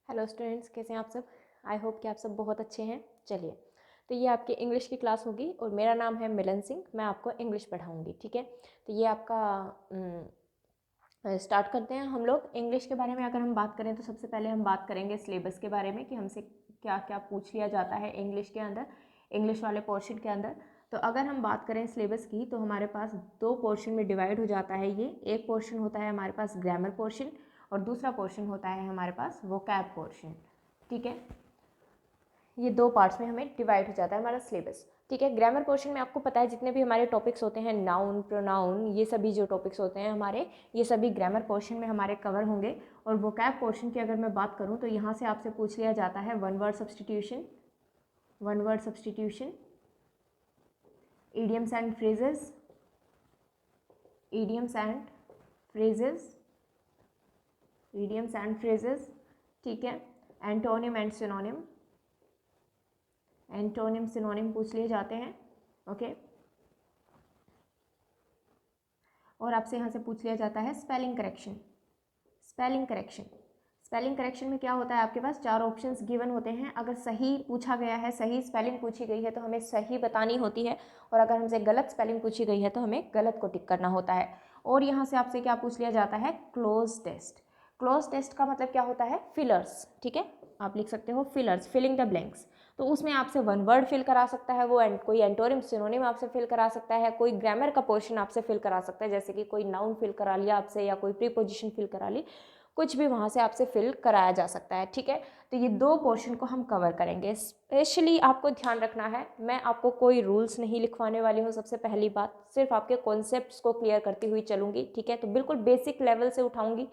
Hello students, कैसे हैं आप सब। आई होप कि आप सब बहुत अच्छे हैं। चलिए, तो ये आपकी इंग्लिश की क्लास होगी और मेरा नाम है मिलन सिंह। मैं आपको इंग्लिश पढ़ाऊंगी, ठीक है। तो ये आपका स्टार्ट करते हैं हम लोग। इंग्लिश के बारे में अगर हम बात करें तो सबसे पहले हम बात करेंगे सिलेबस के बारे में कि हमसे क्या क्या पूछ लिया जाता है इंग्लिश के अंदर, इंग्लिश वाले पोर्शन के अंदर। तो अगर हम बात करें सिलेबस की तो हमारे पास दो पोर्शन में डिवाइड हो जाता है ये। एक पोर्शन होता है हमारे पास ग्रामर पोर्शन और दूसरा पोर्शन होता है हमारे पास वोकैब पोर्शन, ठीक है। ये दो पार्ट्स में हमें डिवाइड हो जाता है हमारा सिलेबस, ठीक है। ग्रामर पोर्शन में आपको पता है जितने भी हमारे टॉपिक्स होते हैं, नाउन, प्रोनाउन, ये सभी जो टॉपिक्स होते हैं हमारे, ये सभी ग्रामर पोर्शन में हमारे कवर होंगे। और वोकैब पोर्शन की अगर मैं बात करूँ तो यहाँ से आपसे पूछ लिया जाता है one word substitution, idioms and phrases, idioms and phrases, idioms and phrases, ठीक है। Antonym and synonym, antonym synonym पूछ लिए जाते हैं, ओके। और आपसे यहाँ से पूछ लिया जाता है spelling correction. Spelling correction, spelling correction में क्या होता है, आपके पास चार ऑप्शंस गिवन होते हैं। अगर सही पूछा गया है, सही स्पेलिंग पूछी गई है तो हमें सही बतानी होती है, और अगर हमसे गलत स्पेलिंग पूछी गई है तो हमें गलत को टिक करना होता है। और यहाँ से आपसे क्या पूछ लिया जाता है, क्लोज टेस्ट। क्लोज टेस्ट का मतलब क्या होता है, फिलर्स, ठीक है। आप लिख सकते हो फिलर्स, फिलिंग द ब्लैंक्स। तो उसमें आपसे वन वर्ड फिल करा सकता है वो, एंड कोई एंटोनिम सिनोनिम आपसे फिल करा सकता है, कोई ग्रामर का पोर्शन आपसे फिल करा सकता है, जैसे कि कोई नाउन फिल करा लिया आपसे या कोई प्रीपोजिशन फिल करा ली, कुछ भी वहाँ से आपसे फिल कराया जा सकता है, ठीक है। तो ये दो पोर्शन को हम कवर करेंगे। स्पेशली आपको ध्यान रखना है, मैं आपको कोई रूल्स नहीं लिखवाने वाली हूँ। सबसे पहली बात, सिर्फ आपके कॉन्सेप्ट्स को क्लियर करती हुई चलूँगी, ठीक है। तो बिल्कुल बेसिक लेवल से उठाऊँगी।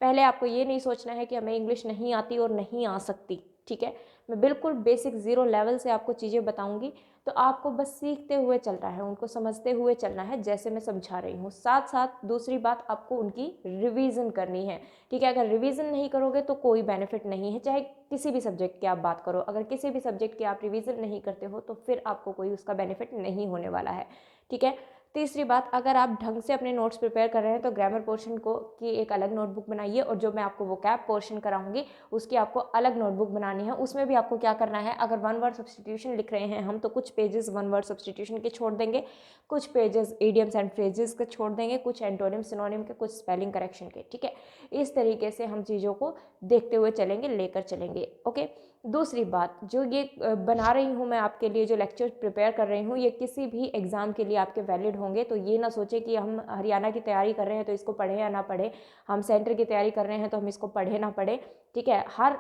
पहले आपको ये नहीं सोचना है कि हमें इंग्लिश नहीं आती और नहीं आ सकती, ठीक है। मैं बिल्कुल बेसिक ज़ीरो लेवल से आपको चीज़ें बताऊंगी, तो आपको बस सीखते हुए चल रहा है, उनको समझते हुए चलना है जैसे मैं समझा रही हूँ। साथ साथ दूसरी बात, आपको उनकी रिवीजन करनी है, ठीक है। अगर रिवीजन नहीं करोगे तो कोई बेनिफिट नहीं है, चाहे किसी भी सब्जेक्ट की आप बात करो। अगर किसी भी सब्जेक्ट की आप रिवीजन नहीं करते हो तो फिर आपको कोई उसका बेनिफिट नहीं होने वाला है, ठीक है। तीसरी बात, अगर आप ढंग से अपने नोट्स प्रिपेयर कर रहे हैं तो ग्रामर पोर्शन को की एक अलग नोटबुक बनाइए, और जो मैं आपको वोकैब पोर्शन कराऊंगी उसकी आपको अलग नोटबुक बनानी है। उसमें भी आपको क्या करना है, अगर वन वर्ड सब्सटीट्यूशन लिख रहे हैं हम तो कुछ पेजेस वन वर्ड सब्सटीट्यूशन के छोड़ देंगे, कुछ पेजेस इडियम्स एंड फ्रेजेस के छोड़ देंगे, कुछ एंटोनिम सिनोनिम के, कुछ स्पेलिंग करेक्शन के, ठीक है। इस तरीके से हम चीज़ों को देखते हुए चलेंगे, लेकर चलेंगे, ओके। दूसरी बात, जो ये बना रही हूँ मैं आपके लिए, जो लेक्चर प्रिपेयर कर रही हूँ, ये किसी भी एग्ज़ाम के लिए आपके वैलिड होंगे। तो ये ना सोचे कि हम हरियाणा की तैयारी कर रहे हैं तो इसको पढ़े या ना पढ़े, हम सेंटर की तैयारी कर रहे हैं तो हम इसको पढ़े ना पढ़े, ठीक है। हर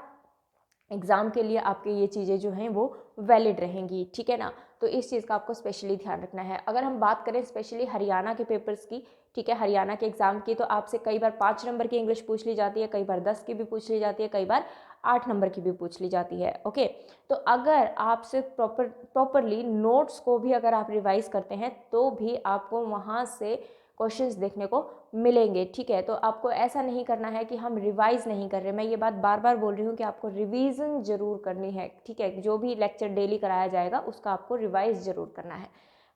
एग्ज़ाम के लिए आपके ये चीज़ें जो हैं वो वैलिड रहेंगी, ठीक है ना। तो इस चीज़ का आपको स्पेशली ध्यान रखना है। अगर हम बात करें स्पेशली हरियाणा के पेपर्स की, ठीक है, हरियाणा के एग्ज़ाम की, तो आपसे कई बार 5 नंबर की इंग्लिश पूछ ली जाती है, कई बार 10 की भी पूछ ली जाती है, कई बार 8 नंबर की भी पूछ ली जाती है, ओके। तो अगर आपसे प्रॉपरली नोट्स को भी अगर आप रिवाइज करते हैं तो भी आपको वहाँ से क्वेश्चंस देखने को मिलेंगे, ठीक है। तो आपको ऐसा नहीं करना है कि हम रिवाइज नहीं कर रहे। मैं ये बात बार बार बोल रही हूँ कि आपको रिवीजन जरूर करनी है, ठीक है। जो भी लेक्चर डेली कराया जाएगा उसका आपको रिवाइज जरूर करना है,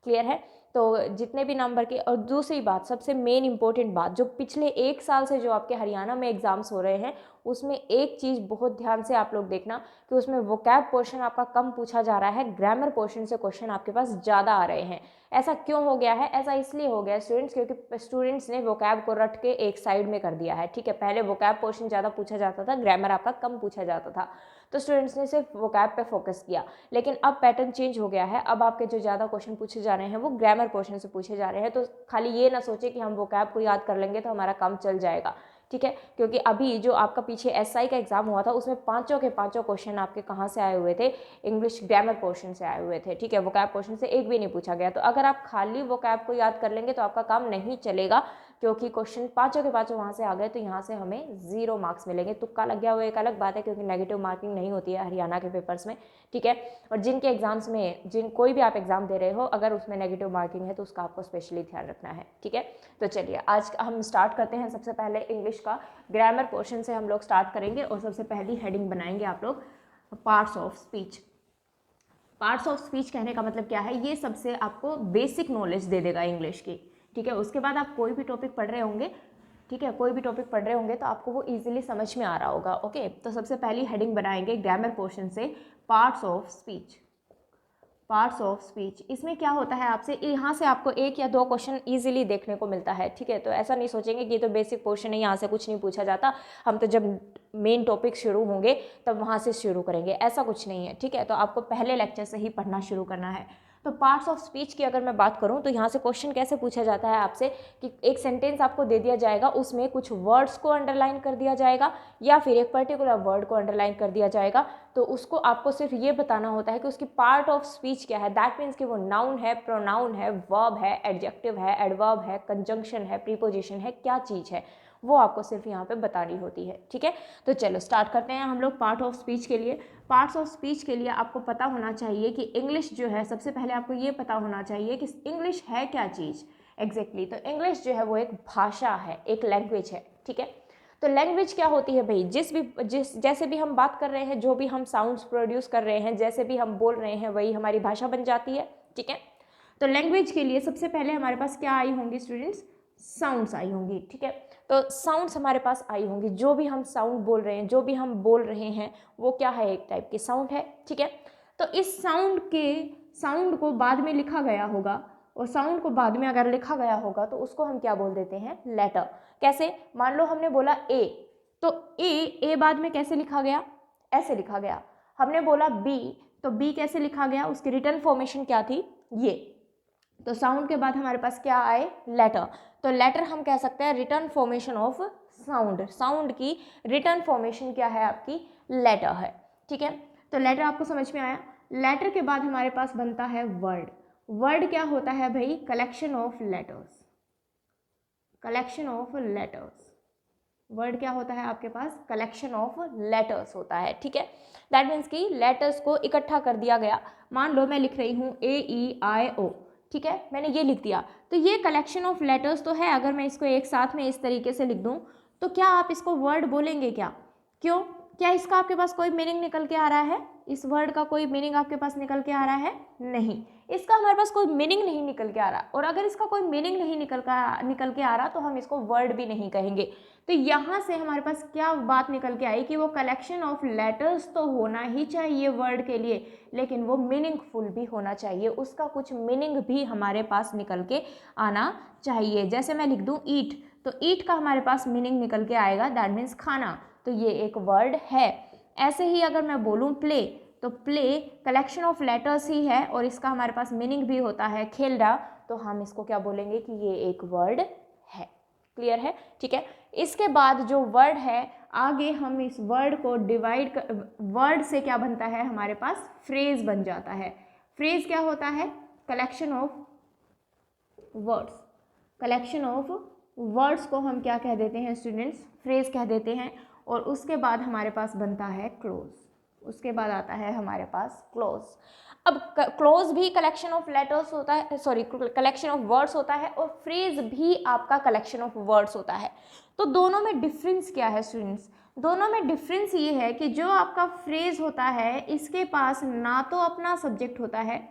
क्लियर है। तो जितने भी नंबर के, और दूसरी बात, सबसे मेन इंपॉर्टेंट बात, जो पिछले 1 साल से जो आपके हरियाणा में एग्जाम्स हो रहे हैं उसमें एक चीज़ बहुत ध्यान से आप लोग देखना कि उसमें वोकैब पोर्शन आपका कम पूछा जा रहा है, ग्रामर पोर्शन से क्वेश्चन आपके पास ज़्यादा आ रहे हैं। ऐसा क्यों हो गया है, ऐसा इसलिए हो गया है स्टूडेंट्स, क्योंकि स्टूडेंट्स ने वोकैब को रट के एक साइड में कर दिया है, ठीक है। पहले वोकैब पोर्शन ज़्यादा पूछा जाता था, ग्रामर आपका कम पूछा जाता था, तो स्टूडेंट्स ने सिर्फ वोकैब पे फोकस किया। लेकिन अब पैटर्न चेंज हो गया है, अब आपके जो ज़्यादा क्वेश्चन पूछे जा रहे हैं वो ग्रामर पोर्शन से पूछे जा रहे हैं। तो खाली ये ना सोचे कि हम वोकैब को याद कर लेंगे तो हमारा काम चल जाएगा, ठीक है। क्योंकि अभी जो आपका पीछे एसआई का एग्जाम हुआ था उसमें पांचों के पांचों क्वेश्चन आपके कहाँ से आए हुए थे, इंग्लिश ग्रामर पोर्शन से आए हुए थे, ठीक है। वोकैब पोर्शन से एक भी नहीं पूछा गया। तो अगर आप खाली वोकैब को याद कर लेंगे तो आपका काम नहीं चलेगा, क्योंकि क्वेश्चन पांचों के पांचों वहाँ से आ गए तो यहाँ से हमें 0 मार्क्स मिलेंगे। तुक्का लग गया वो एक अलग बात है, क्योंकि नेगेटिव मार्किंग नहीं होती है हरियाणा के पेपर्स में, ठीक है। और जिनके एग्जाम्स में, कोई भी आप एग्जाम दे रहे हो, अगर उसमें नेगेटिव मार्किंग है तो उसका आपको स्पेशली ध्यान रखना है, ठीक है। तो चलिए आज हम स्टार्ट करते हैं। सबसे पहले इंग्लिश का ग्रामर पोर्शन से हम लोग स्टार्ट करेंगे, और सबसे पहली हेडिंग बनाएंगे आप लोग parts of speech. Parts of speech कहने का मतलब क्या है, ये सबसे आपको बेसिक नॉलेज दे देगा इंग्लिश की, ठीक है। उसके बाद आप कोई भी टॉपिक पढ़ रहे होंगे ठीक है, कोई भी टॉपिक पढ़ रहे होंगे तो आपको वो इजीली समझ में आ रहा होगा। ओके, तो सबसे पहली हेडिंग बनाएंगे ग्रामर पोर्शन से, parts of speech. Parts of speech, इसमें क्या होता है आपसे, यहाँ से आपको 1 या 2 क्वेश्चन इजीली देखने को मिलता है। ठीक है, तो ऐसा नहीं सोचेंगे कि ये तो बेसिक पोर्शन है, यहाँ से कुछ नहीं पूछा जाता, हम तो जब मेन टॉपिक शुरू होंगे तब वहाँ से शुरू करेंगे, ऐसा कुछ नहीं है। ठीक है, तो आपको पहले लेक्चर से ही पढ़ना शुरू करना है। तो पार्ट्स ऑफ स्पीच की अगर मैं बात करूं तो यहाँ से क्वेश्चन कैसे पूछा जाता है आपसे कि एक सेंटेंस आपको दे दिया जाएगा, उसमें कुछ वर्ड्स को अंडरलाइन कर दिया जाएगा या फिर एक पर्टिकुलर वर्ड को अंडरलाइन कर दिया जाएगा, तो उसको आपको सिर्फ ये बताना होता है कि उसकी पार्ट ऑफ स्पीच क्या है। दैट मीन्स कि वो नाउन है, प्रोनाउन है, वर्ब है, एडजेक्टिव है, एडवर्ब है, कंजंक्शन है, प्रीपोजिशन है, क्या चीज़ है वो आपको सिर्फ यहाँ पे बतानी होती है। ठीक है, तो चलो स्टार्ट करते हैं हम लोग पार्ट ऑफ स्पीच के लिए। पार्ट्स ऑफ स्पीच के लिए आपको पता होना चाहिए कि इंग्लिश जो है, सबसे पहले आपको ये पता होना चाहिए कि इंग्लिश है क्या चीज़ एग्जैक्टली। तो इंग्लिश जो है वो एक भाषा है, एक लैंग्वेज है। ठीक है, तो लैंग्वेज क्या होती है भाई, जैसे भी हम बात कर रहे हैं, जो भी हम साउंड्स प्रोड्यूस कर रहे हैं, जैसे भी हम बोल रहे हैं, वही हमारी भाषा बन जाती है। ठीक है, तो लैंग्वेज के लिए सबसे पहले हमारे पास क्या आई होंगी स्टूडेंट्स, साउंड्स आई होंगी। ठीक है, तो साउंड्स हमारे पास आई होंगी, जो भी हम साउंड बोल रहे हैं, जो भी हम बोल रहे हैं वो क्या है, एक टाइप की साउंड है। ठीक है, तो इस साउंड को बाद में लिखा गया होगा, और साउंड को बाद में अगर लिखा गया होगा तो उसको हम क्या बोल देते हैं, लेटर। कैसे, मान लो हमने बोला ए, तो ए बाद में कैसे लिखा गया, ऐसे लिखा गया। हमने बोला बी, तो बी कैसे लिखा गया, उसकी रिटर्न फॉर्मेशन क्या थी, ये। तो साउंड के बाद हमारे पास क्या आए, लेटर। तो लेटर हम कह सकते हैं return formation of sound. Sound की रिटर्न फॉर्मेशन क्या है आपकी, लेटर है। ठीक है, तो लेटर आपको समझ में आया। लेटर के बाद हमारे पास बनता है वर्ड। वर्ड क्या होता है भाई, collection of letters. Collection of letters, word क्या होता है आपके पास, कलेक्शन ऑफ लेटर्स होता है। ठीक है, दैट मीन्स कि लेटर्स को इकट्ठा कर दिया गया। मान लो मैं लिख रही हूँ AEIO, ठीक है, मैंने ये लिख दिया, तो ये कलेक्शन ऑफ लेटर्स तो है। अगर मैं इसको एक साथ में इस तरीके से लिख दूँ तो क्या आप इसको वर्ड बोलेंगे क्या, क्यों, क्या इसका आपके पास कोई मीनिंग निकल के आ रहा है, इस वर्ड का कोई मीनिंग आपके पास निकल के आ रहा है, नहीं, इसका हमारे पास कोई मीनिंग नहीं निकल के आ रहा। और अगर इसका कोई मीनिंग नहीं निकल के आ रहा तो हम इसको वर्ड भी नहीं कहेंगे। तो यहाँ से हमारे पास क्या बात निकल के आई कि वो कलेक्शन ऑफ लेटर्स तो होना ही चाहिए वर्ड के लिए, लेकिन वो मीनिंगफुल भी होना चाहिए, उसका कुछ मीनिंग भी हमारे पास निकल के आना चाहिए। जैसे मैं लिख दूँ ईट, तो ईट का हमारे पास मीनिंग निकल के आएगा, दैट मीन्स खाना, तो ये एक वर्ड है। ऐसे ही अगर मैं बोलूँ प्ले, तो प्ले कलेक्शन ऑफ लेटर्स ही है और इसका हमारे पास मीनिंग भी होता है खेलना, तो हम इसको क्या बोलेंगे कि ये एक वर्ड है। क्लियर है, ठीक है। इसके बाद जो वर्ड है, आगे हम इस वर्ड को डिवाइड कर, वर्ड से क्या बनता है हमारे पास, फ्रेज बन जाता है। फ्रेज क्या होता है, collection of words. Collection of words को हम क्या कह देते हैं स्टूडेंट्स, फ्रेज कह देते हैं। और उसके बाद हमारे पास बनता है क्लोज, उसके बाद आता है हमारे पास क्लोज। अब क्लोज भी कलेक्शन ऑफ लेटर्स होता है, सॉरी कलेक्शन ऑफ वर्ड्स होता है, और फ्रेज भी आपका कलेक्शन ऑफ वर्ड्स होता है। तो दोनों में डिफरेंस क्या है स्टूडेंट्स, दोनों में डिफरेंस ये है कि जो आपका फ्रेज होता है इसके पास ना तो अपना सब्जेक्ट होता है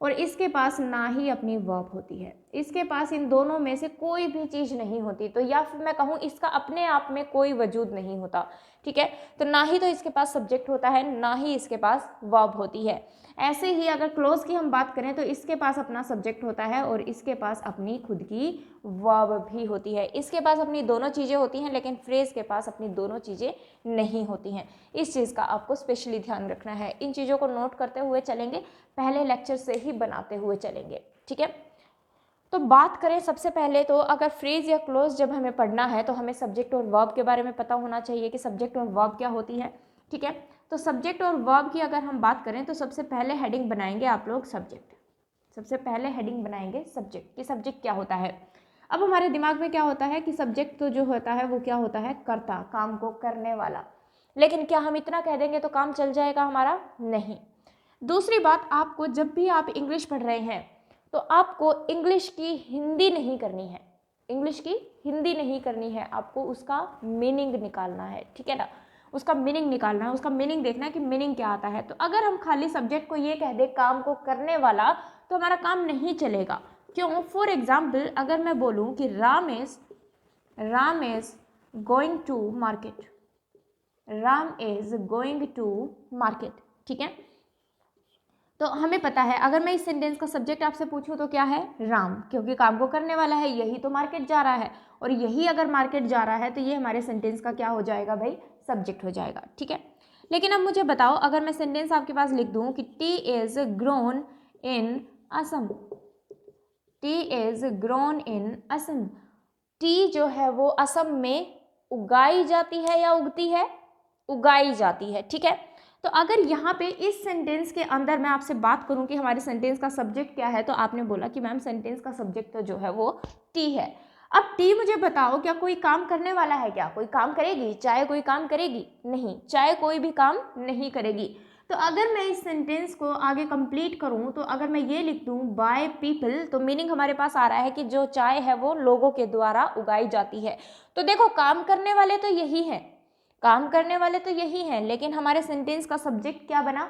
और इसके पास ना ही अपनी वर्ब होती है, इसके पास इन दोनों में से कोई भी चीज़ नहीं होती। तो या फिर मैं कहूँ इसका अपने आप में कोई वजूद नहीं होता, ठीक है। तो ना ही तो इसके पास सब्जेक्ट होता है, ना ही इसके पास वर्ब होती है। ऐसे ही अगर क्लोज की हम बात करें तो इसके पास अपना सब्जेक्ट होता है और इसके पास अपनी खुद की वर्ब भी होती है। इसके पास अपनी दोनों चीज़ें होती हैं, लेकिन फ्रेज के पास अपनी दोनों चीज़ें नहीं होती हैं। इस चीज़ का आपको स्पेशली ध्यान रखना है। इन चीज़ों को नोट करते हुए चलेंगे, पहले लेक्चर से ही बनाते हुए चलेंगे, ठीक है। तो बात करें सबसे पहले तो अगर फ्रेज या क्लोज जब हमें पढ़ना है तो हमें सब्जेक्ट और वर्ब के बारे में पता होना चाहिए कि सब्जेक्ट और वर्ब क्या होती है, ठीक है। तो सब्जेक्ट और वर्ब की अगर हम बात करें तो सबसे पहले हेडिंग बनाएंगे आप लोग सब्जेक्ट। सबसे पहले हेडिंग बनाएंगे सब्जेक्ट कि सब्जेक्ट क्या होता है। अब हमारे दिमाग में क्या होता है कि सब्जेक्ट तो जो होता है वो क्या होता है, कर्ता, काम को करने वाला। लेकिन क्या हम इतना कह देंगे तो काम चल जाएगा हमारा, नहीं। दूसरी बात, आपको जब भी आप इंग्लिश पढ़ रहे हैं तो आपको इंग्लिश की हिंदी नहीं करनी है, इंग्लिश की हिंदी नहीं करनी है, आपको उसका मीनिंग निकालना है, ठीक है ना। उसका मीनिंग निकालना है, उसका मीनिंग देखना है कि मीनिंग क्या आता है। तो अगर हम खाली सब्जेक्ट को ये कह दे काम को करने वाला तो हमारा काम नहीं चलेगा। क्यों, फॉर एग्जाम्पल अगर मैं बोलूँ कि Ram is going to market, Ram is going to market, ठीक है। तो हमें पता है अगर मैं इस सेंटेंस का सब्जेक्ट आपसे पूछूं तो क्या है, राम, क्योंकि काम को करने वाला है, यही तो मार्केट जा रहा है, और यही अगर मार्केट जा रहा है तो ये हमारे सेंटेंस का क्या हो जाएगा भाई, सब्जेक्ट हो जाएगा, ठीक है। लेकिन अब मुझे बताओ, अगर मैं सेंटेंस आपके पास लिख दूं कि T is grown in Assam, T is grown in Assam, T जो है वो असम में उगाई जाती है या उगती है, उगाई जाती है, ठीक है। तो अगर यहाँ पे इस सेंटेंस के अंदर मैं आपसे बात करूँ कि हमारे सेंटेंस का सब्जेक्ट क्या है, तो आपने बोला कि मैम सेंटेंस का सब्जेक्ट तो जो है वो टी है। अब टी मुझे बताओ, क्या कोई काम करने वाला है, क्या कोई काम करेगी, चाय कोई काम करेगी, नहीं, चाय कोई भी काम नहीं करेगी। तो अगर मैं इस सेंटेंस को आगे कंप्लीट करूं, तो अगर मैं ये लिख दूं बाय पीपल, तो मीनिंग हमारे पास आ रहा है कि जो चाय है वो लोगों के द्वारा उगाई जाती है। तो देखो काम करने वाले तो यही हैं, काम करने वाले तो यही हैं, लेकिन हमारे सेंटेंस का सब्जेक्ट क्या बना,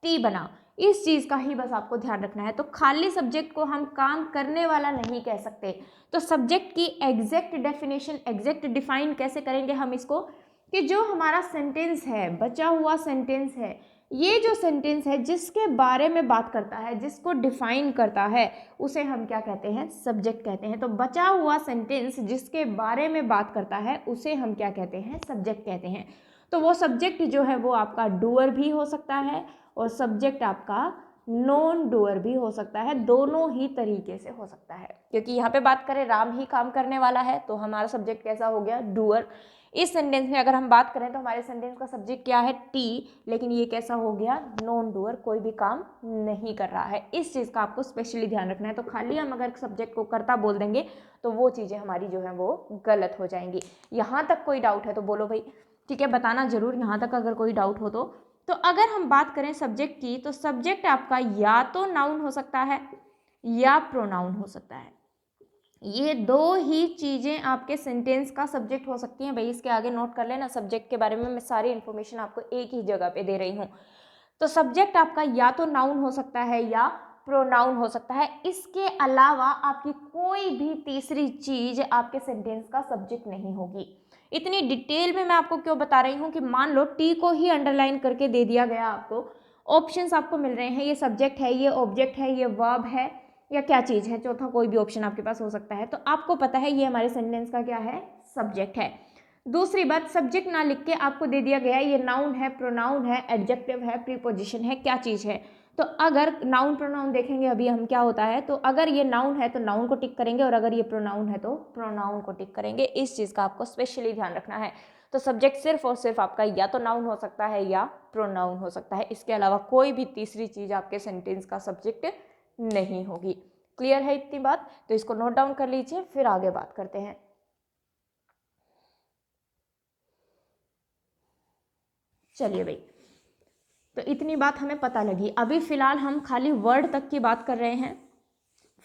टी बना। इस चीज़ का ही बस आपको ध्यान रखना है। तो खाली सब्जेक्ट को हम काम करने वाला नहीं कह सकते। तो सब्जेक्ट की एग्जैक्ट डेफिनेशन, एग्जैक्ट डिफाइन कैसे करेंगे हम इसको, कि जो हमारा सेंटेंस है, बचा हुआ सेंटेंस है, ये जो सेंटेंस है जिसके बारे में बात करता है, जिसको डिफाइन करता है, उसे हम क्या कहते हैं, सब्जेक्ट कहते हैं। तो बचा हुआ सेंटेंस जिसके बारे में बात करता है उसे हम क्या कहते हैं, सब्जेक्ट कहते हैं। तो वो सब्जेक्ट जो है वो आपका डूअर भी हो सकता है और सब्जेक्ट आपका नॉन डूअर भी हो सकता है, दोनों ही तरीके से हो सकता है। क्योंकि यहाँ पे बात करें राम ही काम करने वाला है, तो हमारा सब्जेक्ट कैसा हो गया, डूअर। इस सेंटेंस में अगर हम बात करें तो हमारे सेंटेंस का सब्जेक्ट क्या है, टी, लेकिन ये कैसा हो गया, नॉन डूअर, कोई भी काम नहीं कर रहा है। इस चीज़ का आपको स्पेशली ध्यान रखना है। तो खाली हम अगर सब्जेक्ट को करता बोल देंगे तो वो चीज़ें हमारी जो है वो गलत हो जाएंगी। यहाँ तक कोई डाउट है तो बोलो भाई, ठीक है, बताना जरूर यहाँ तक अगर कोई डाउट हो तो अगर हम बात करें सब्जेक्ट की, तो सब्जेक्ट आपका या तो नाउन हो सकता है या प्रोनाउन हो सकता है। ये दो ही चीज़ें आपके सेंटेंस का सब्जेक्ट हो सकती हैं। भाई इसके आगे नोट कर लेना, सब्जेक्ट के बारे में मैं सारी इन्फॉर्मेशन आपको एक ही जगह पे दे रही हूँ। तो सब्जेक्ट आपका या तो नाउन हो सकता है या प्रोनाउन हो सकता है। इसके अलावा आपकी कोई भी तीसरी चीज़ आपके सेंटेंस का सब्जेक्ट नहीं होगी। इतनी डिटेल में मैं आपको क्यों बता रही हूँ कि मान लो टी को ही अंडरलाइन करके दे दिया गया, आपको ऑप्शंस आपको मिल रहे हैं, ये सब्जेक्ट है, ये ऑब्जेक्ट है, ये वर्ब है, या क्या चीज़ है, चौथा कोई भी ऑप्शन आपके पास हो सकता है। तो आपको पता है ये हमारे सेंटेंस का क्या है, सब्जेक्ट है। दूसरी बात, सब्जेक्ट ना लिख के आपको दे दिया गया है ये नाउन है, प्रोनाउन है, एडजेक्टिव है, प्रीपोजिशन है, क्या चीज़ है। तो अगर नाउन प्रोनाउन देखेंगे अभी हम क्या होता है, तो अगर ये नाउन है तो नाउन को टिक करेंगे और अगर ये प्रोनाउन है तो प्रोनाउन को टिक करेंगे। इस चीज़ का आपको स्पेशली ध्यान रखना है। तो सब्जेक्ट सिर्फ और सिर्फ आपका या तो नाउन हो सकता है या प्रोनाउन हो सकता है। इसके अलावा कोई भी तीसरी चीज़ आपके सेंटेंस का सब्जेक्ट नहीं होगी। क्लियर है इतनी बात? तो इसको नोट डाउन कर लीजिए, फिर आगे बात करते हैं। चलिए भाई, तो इतनी बात हमें पता लगी। अभी फिलहाल हम खाली वर्ड तक की बात कर रहे हैं,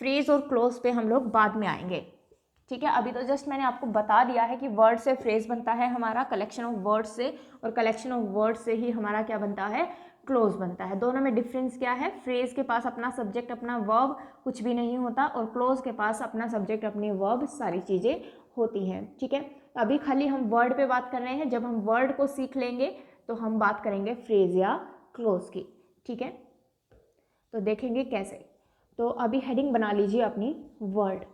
फ्रेज और क्लोज पे हम लोग बाद में आएंगे, ठीक है। अभी तो जस्ट मैंने आपको बता दिया है कि वर्ड से फ्रेज बनता है हमारा, कलेक्शन ऑफ वर्ड से, और कलेक्शन ऑफ वर्ड से ही हमारा क्या बनता है, क्लोज बनता है। दोनों में डिफरेंस क्या है, फ्रेज के पास अपना सब्जेक्ट अपना वर्ब कुछ भी नहीं होता और क्लोज के पास अपना सब्जेक्ट अपनी वर्ब सारी चीज़ें होती हैं, ठीक है। अभी खाली हम वर्ड पे बात कर रहे हैं। जब हम वर्ड को सीख लेंगे तो हम बात करेंगे फ्रेज या क्लोज की, ठीक है। तो देखेंगे कैसे। तो अभी हेडिंग बना लीजिए अपनी वर्ड,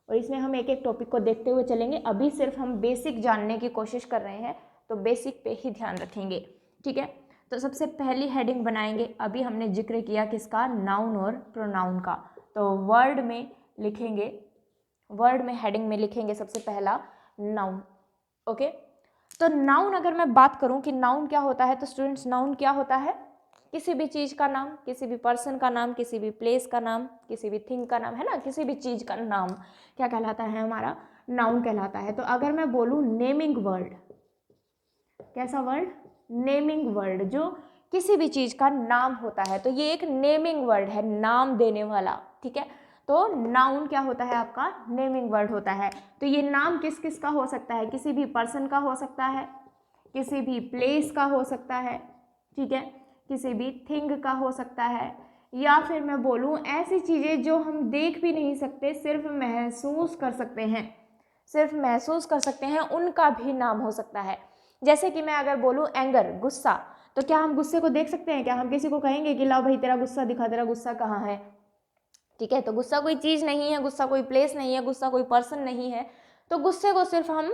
और इसमें हम एक एक टॉपिक को देखते हुए चलेंगे। अभी सिर्फ हम बेसिक जानने की कोशिश कर रहे हैं, तो बेसिक पे ही ध्यान रखेंगे, ठीक है। तो सबसे पहली हेडिंग बनाएंगे, अभी हमने जिक्र किया किसका, नाउन और प्रोनाउन का। तो वर्ड में लिखेंगे, वर्ड में हेडिंग में लिखेंगे सबसे पहला नाउन, ओके। तो नाउन अगर मैं बात करूं कि नाउन क्या होता है, तो स्टूडेंट्स नाउन क्या होता है, किसी भी चीज़ का नाम, किसी भी पर्सन का नाम, किसी भी प्लेस का नाम, किसी भी थिंग का नाम, है ना, किसी भी चीज़ का नाम क्या कहलाता है, हमारा नाउन कहलाता है। तो अगर मैं बोलूँ नेमिंग वर्ड, कैसा वर्ड, नेमिंग वर्ड, जो किसी भी चीज़ का नाम होता है, तो ये एक नेमिंग वर्ड है, नाम देने वाला, ठीक है। तो नाउन क्या होता है आपका, नेमिंग वर्ड होता है। तो ये नाम किस किस का हो सकता है, किसी भी पर्सन का हो सकता है, किसी भी प्लेस का हो सकता है, ठीक है, किसी भी थिंग का हो सकता है, या फिर मैं बोलूँ ऐसी चीज़ें जो हम देख भी नहीं सकते, सिर्फ महसूस कर सकते हैं, सिर्फ महसूस कर सकते हैं उनका भी नाम हो सकता है। जैसे कि मैं अगर बोलूँ एंगर, गुस्सा, तो क्या हम गुस्से को देख सकते हैं? क्या हम किसी को कहेंगे कि लाओ भाई तेरा गुस्सा दिखा, तेरा गुस्सा कहाँ है? ठीक है, तो गुस्सा कोई चीज़ नहीं है, गुस्सा कोई प्लेस नहीं है, गुस्सा कोई पर्सन नहीं है, तो गुस्से को सिर्फ हम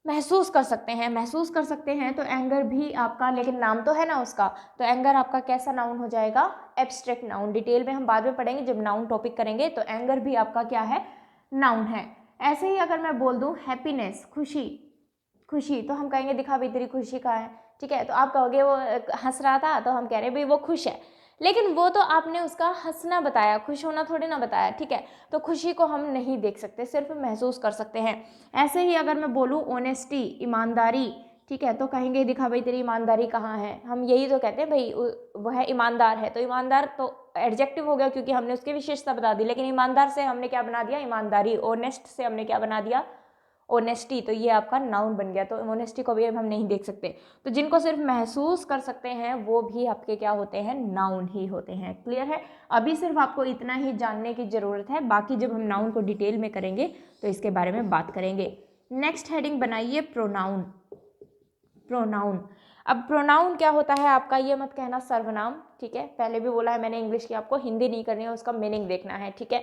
महसूस कर सकते हैं, महसूस कर सकते हैं। तो एंगर भी आपका, लेकिन नाम तो है ना उसका, तो एंगर आपका कैसा नाउन हो जाएगा? Abstract noun. डिटेल में हम बाद में पढ़ेंगे जब नाउन टॉपिक करेंगे। तो एंगर भी आपका क्या है? नाउन है। ऐसे ही अगर मैं बोल दूं हैप्पीनेस, खुशी, खुशी, तो हम कहेंगे दिखा भाई तेरी खुशी कहाँ है? ठीक है, तो आप कहोगे वो हंस रहा था, तो हम कह रहे हैं भाई वो खुश है, लेकिन वो तो आपने उसका हंसना बताया, खुश होना थोड़ी ना बताया। ठीक है, तो खुशी को हम नहीं देख सकते, सिर्फ महसूस कर सकते हैं। ऐसे ही अगर मैं बोलूँ ऑनेस्टी, ईमानदारी, ठीक है, तो कहेंगे दिखा भाई तेरी ईमानदारी कहाँ है? हम यही तो कहते हैं भाई वह ईमानदार है, तो ईमानदार तो एडजेक्टिव हो गया क्योंकि हमने उसकी विशेषता बता दी, लेकिन ईमानदार से हमने क्या बना दिया? ईमानदारी। ऑनेस्ट से हमने क्या बना दिया? ऑनेस्टी। तो ये आपका नाउन बन गया। तो ऑनेस्टी को भी अब हम नहीं देख सकते। तो जिनको सिर्फ महसूस कर सकते हैं वो भी आपके क्या होते हैं? नाउन ही होते हैं। क्लियर है? अभी सिर्फ आपको इतना ही जानने की ज़रूरत है, बाकी जब हम नाउन को डिटेल में करेंगे तो इसके बारे में बात करेंगे। नेक्स्ट हेडिंग बनाइए प्रोनाउन। प्रोनाउन, अब प्रोनाउन क्या होता है आपका? ये मत कहना सर्वनाम, ठीक है, पहले भी बोला है मैंने इंग्लिश की, आपको हिंदी नहीं करनी है, उसका मीनिंग देखना है। ठीक है,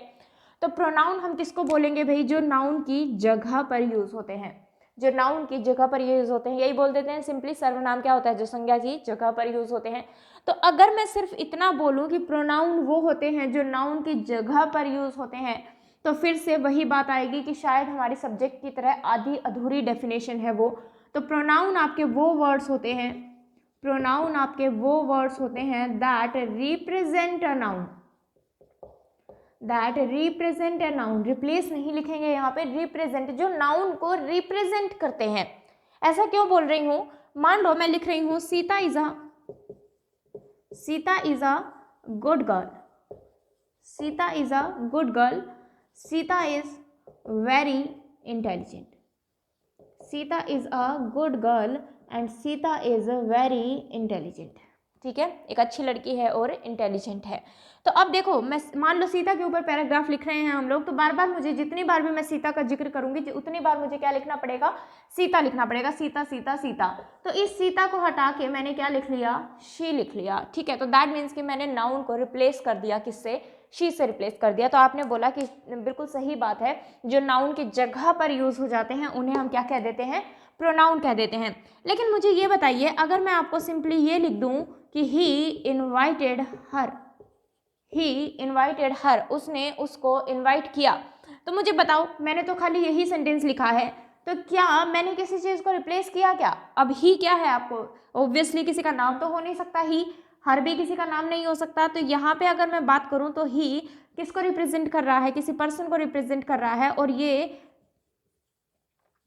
तो प्रोनाउन हम किसको बोलेंगे भाई? जो नाउन की जगह पर यूज होते हैं, जो नाउन की जगह पर यूज होते हैं, यही बोल देते हैं सिंपली। सर्वनाम क्या होता है? जो संज्ञा की जगह पर यूज होते हैं। तो अगर मैं सिर्फ इतना बोलूं कि प्रोनाउन वो होते हैं जो नाउन की जगह पर यूज होते हैं, तो फिर से वही बात आएगी कि शायद हमारी सब्जेक्ट की तरह आधी अधूरी डेफिनेशन है वो। तो प्रोनाउन आपके वो वर्ड्स होते हैं, प्रोनाउन आपके वो वर्ड्स होते हैं that represent a noun, that represent a noun. Replace नहीं लिखेंगे यहाँ पे, रिप्रेजेंट, जो नाउन को रिप्रेजेंट करते हैं। ऐसा क्यों बोल रही हूँ? मान लो मैं लिख रही हूँ Sita is a good girl, Sita is a good girl, Sita is very intelligent, Sita is a good girl and Sita is very intelligent. ठीक है, एक अच्छी लड़की है और इंटेलिजेंट है। तो अब देखो, मैं मान लो सीता के ऊपर पैराग्राफ लिख रहे हैं हम लोग, तो बार बार मुझे, जितनी बार भी मैं सीता का जिक्र करूंगी उतनी बार मुझे क्या लिखना पड़ेगा? सीता लिखना पड़ेगा। सीता सीता सीता। तो इस सीता को हटा के मैंने क्या लिख लिया? शी लिख लिया। ठीक है, तो दैट मीन्स कि मैंने नाउन को रिप्लेस कर दिया, किससे? शी से रिप्लेस कर दिया। तो आपने बोला कि बिल्कुल सही बात है, जो नाउन की जगह पर यूज हो जाते हैं उन्हें हम क्या कह देते हैं? प्रोनाउन कह देते हैं। लेकिन मुझे ये बताइए, अगर मैं आपको सिंपली ये लिख दूं कि ही इनवाइटेड हर, ही इनवाइटेड हर, उसने उसको इनवाइट किया, तो मुझे बताओ, मैंने तो खाली यही सेंटेंस लिखा है, तो क्या मैंने किसी चीज को रिप्लेस किया क्या? अब ही क्या है आपको? ऑब्वियसली किसी का नाम तो हो नहीं सकता, ही, हर भी किसी का नाम नहीं हो सकता। तो यहाँ पे अगर मैं बात करूँ तो ही किसको रिप्रेजेंट कर रहा है? किसी पर्सन को रिप्रेजेंट कर रहा है, और ये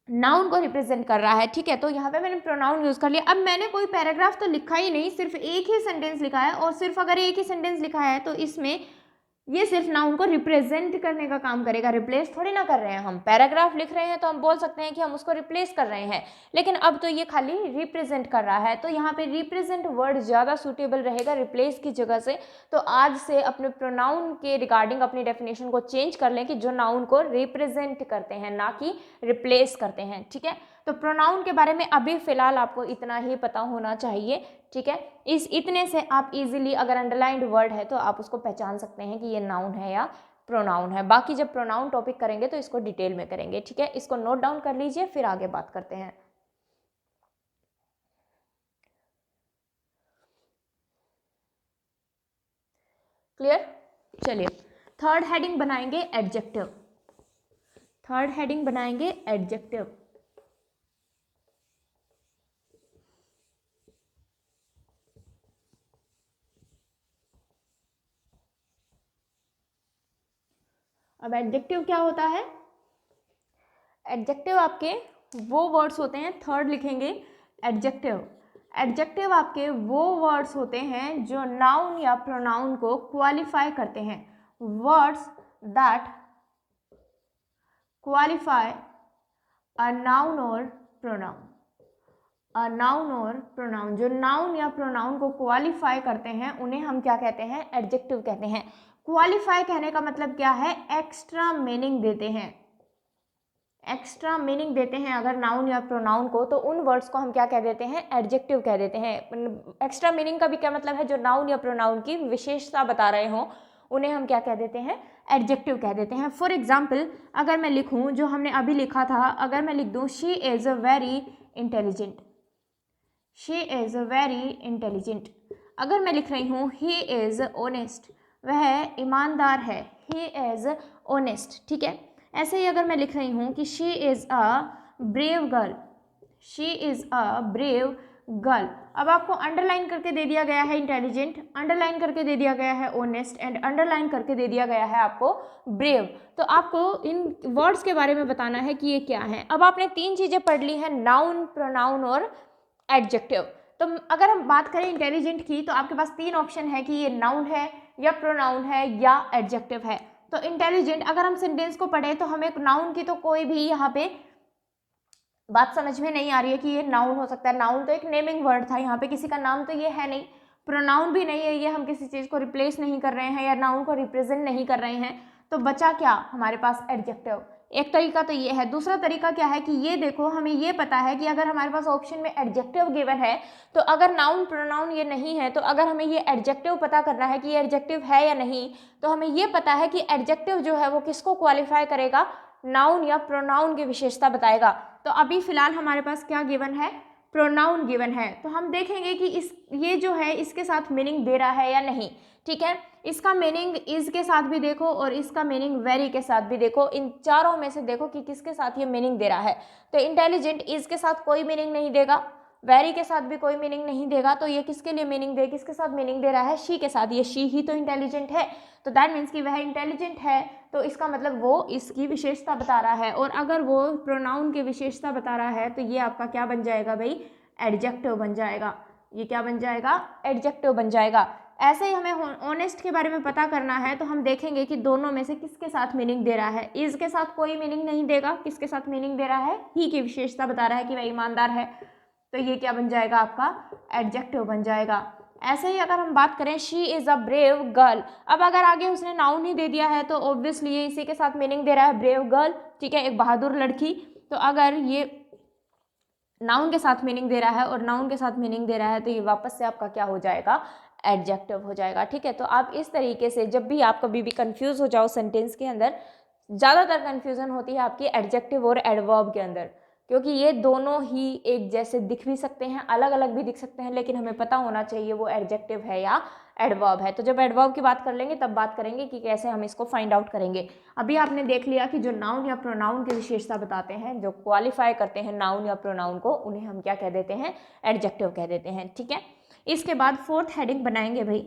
नाउन को रिप्रेजेंट कर रहा है। ठीक है, तो यहाँ पे मैंने प्रोनाउन यूज कर लिया। अब मैंने कोई पैराग्राफ तो लिखा ही नहीं, सिर्फ एक ही सेंटेंस लिखा है, और सिर्फ अगर एक ही सेंटेंस लिखा है तो इसमें ये सिर्फ नाउन को रिप्रेजेंट करने का काम करेगा, रिप्लेस थोड़ी ना कर रहे हैं हम। पैराग्राफ लिख रहे हैं तो हम बोल सकते हैं कि हम उसको रिप्लेस कर रहे हैं, लेकिन अब तो ये खाली रिप्रेजेंट कर रहा है, तो यहाँ पे रिप्रेजेंट वर्ड ज़्यादा सूटेबल रहेगा रिप्लेस की जगह से। तो आज से अपने प्रोनाउन के रिगार्डिंग अपनी डेफिनेशन को चेंज कर लें कि जो नाउन को रिप्रेजेंट करते हैं, ना कि रिप्लेस करते हैं। ठीक है, तो प्रोनाउन के बारे में अभी फिलहाल आपको इतना ही पता होना चाहिए। ठीक है, इस इतने से आप इजीली, अगर अंडरलाइंड वर्ड है तो आप उसको पहचान सकते हैं कि ये नाउन है या प्रोनाउन है। बाकी जब प्रोनाउन टॉपिक करेंगे तो इसको डिटेल में करेंगे। ठीक है, इसको नोट डाउन कर लीजिए, फिर आगे बात करते हैं। क्लियर? चलिए, थर्ड हेडिंग बनाएंगे एडजेक्टिव। थर्ड हेडिंग बनाएंगे एडजेक्टिव। अब एडजेक्टिव क्या होता है? एडजेक्टिव आपके वो वर्ड्स होते हैं, थर्ड लिखेंगे एडजेक्टिव। एडजेक्टिव आपके वो वर्ड्स होते हैं जो नाउन या प्रोनाउन को क्वालिफाई करते हैं। Words that qualify a noun और प्रोनाउन। अ नाउन और प्रोनाउन, जो नाउन या प्रोनाउन को क्वालिफाई करते हैं उन्हें हम क्या कहते हैं? एडजेक्टिव कहते हैं। क्वालिफाई कहने का मतलब क्या है? एक्स्ट्रा मीनिंग देते हैं, एक्स्ट्रा मीनिंग देते हैं अगर नाउन या प्रोनाउन को, तो उन वर्ड्स को हम क्या कह देते हैं, एडजेक्टिव कह देते हैं। एक्स्ट्रा मीनिंग का भी क्या मतलब है, जो नाउन या प्रोनाउन की विशेषता बता रहे हों उन्हें हम क्या कह देते हैं, एडजेक्टिव कह देते हैं। फॉर एग्जाम्पल अगर मैं लिखूँ, जो हमने अभी लिखा था, अगर मैं लिख दूँ she is a very intelligent, she is a very intelligent. अगर मैं लिख रही हूँ ही इज़ ऑनेस्ट, वह ईमानदार है, ही इज़ ऑनेस्ट, ठीक है। ऐसे ही अगर मैं लिख रही हूँ कि she is a brave girl, she is a brave girl. अब आपको अंडरलाइन करके दे दिया गया है इंटेलिजेंट, अंडरलाइन करके दे दिया गया है ऑनेस्ट एंड अंडरलाइन करके दे दिया गया है आपको ब्रेव। तो आपको इन वर्ड्स के बारे में बताना है कि ये क्या है। अब आपने 3 चीज़ें पढ़ ली हैं, नाउन, प्रोनाउन और एडजेक्टिव। तो अगर हम बात करें इंटेलिजेंट की, तो आपके पास 3 ऑप्शन है कि ये नाउन है या प्रोनाउन है या एडजेक्टिव है। तो इंटेलिजेंट अगर हम सेंटेंस को पढ़ें तो हमें नाउन की तो कोई भी यहाँ पे बात समझ में नहीं आ रही है कि ये नाउन हो सकता है। नाउन तो एक नेमिंग वर्ड था, यहाँ पे किसी का नाम तो ये है नहीं, प्रोनाउन भी नहीं है, ये हम किसी चीज़ को रिप्लेस नहीं कर रहे हैं या नाउन को रिप्रेजेंट नहीं कर रहे हैं। तो बचा क्या हमारे पास, एडजेक्टिव। एक तरीका तो ये है। दूसरा तरीका क्या है कि ये देखो, हमें ये पता है कि अगर हमारे पास ऑप्शन में एडजेक्टिव गिवन है, तो अगर नाउन प्रोनाउन ये नहीं है, तो अगर हमें ये एडजेक्टिव पता करना है कि ये एडजेक्टिव है या नहीं, तो हमें ये पता है कि एडजेक्टिव जो है वो किसको क्वालिफाई करेगा, नाउन या प्रोनाउन की विशेषता बताएगा। तो अभी फिलहाल हमारे पास क्या गिवन है, प्रोनाउन गिवन है। तो हम देखेंगे कि ये जो है इसके साथ मीनिंग दे रहा है या नहीं, ठीक है। इसका मीनिंग इज के साथ भी देखो और इसका मीनिंग वेरी के साथ भी देखो। इन चारों में से देखो कि किसके साथ ये मीनिंग दे रहा है। तो इंटेलिजेंट इज के साथ कोई मीनिंग नहीं देगा, वेरी के साथ भी कोई मीनिंग नहीं देगा। तो ये किसके लिए मीनिंग दे, किसके साथ मीनिंग दे रहा है, शी के साथ। ये शी ही तो इंटेलिजेंट है, तो दैट मीन्स कि वह इंटेलिजेंट है, तो इसका मतलब वो इसकी विशेषता बता रहा है। और अगर वो प्रोनाउन की विशेषता बता रहा है तो ये आपका क्या बन जाएगा भाई, एडजेक्टिव बन जाएगा। ये क्या बन जाएगा, एडजेक्टिव बन जाएगा। ऐसे ही हमें ऑनेस्ट के बारे में पता करना है, तो हम देखेंगे कि दोनों में से किसके साथ मीनिंग दे रहा है। इज के साथ कोई मीनिंग नहीं देगा, किसके साथ मीनिंग दे रहा है, ही की विशेषता बता रहा है कि वह ईमानदार है, तो ये क्या बन जाएगा आपका, एडजेक्टिव बन जाएगा। ऐसे ही अगर हम बात करें she is a brave girl, अब अगर आगे उसने नाउन ही दे दिया है तो ऑब्वियसली ये इसी के साथ मीनिंग दे रहा है, ब्रेव गर्ल, ठीक है, एक बहादुर लड़की। तो अगर ये नाउन के साथ मीनिंग दे रहा है और नाउन के साथ मीनिंग दे रहा है, तो ये वापस से आपका क्या हो जाएगा, एडजेक्टिव हो जाएगा, ठीक है। तो आप इस तरीके से जब भी आप कभी भी कंफ्यूज हो जाओ सेंटेंस के अंदर, ज़्यादातर कंफ्यूजन होती है आपकी एडजेक्टिव और एडवर्ब के अंदर, क्योंकि ये दोनों ही एक जैसे दिख भी सकते हैं, अलग अलग भी दिख सकते हैं, लेकिन हमें पता होना चाहिए वो एडजेक्टिव है या एडवर्ब है। तो जब एडवर्ब की बात कर लेंगे तब बात करेंगे कि कैसे हम इसको फाइंड आउट करेंगे। अभी आपने देख लिया कि जो नाउन या प्रोनाउन की विशेषता बताते हैं, जो क्वालिफाई करते हैं नाउन या प्रोनाउन को, उन्हें हम क्या कह देते हैं, एडजेक्टिव कह देते हैं, ठीक है। इसके बाद 4th हेडिंग बनाएंगे भाई,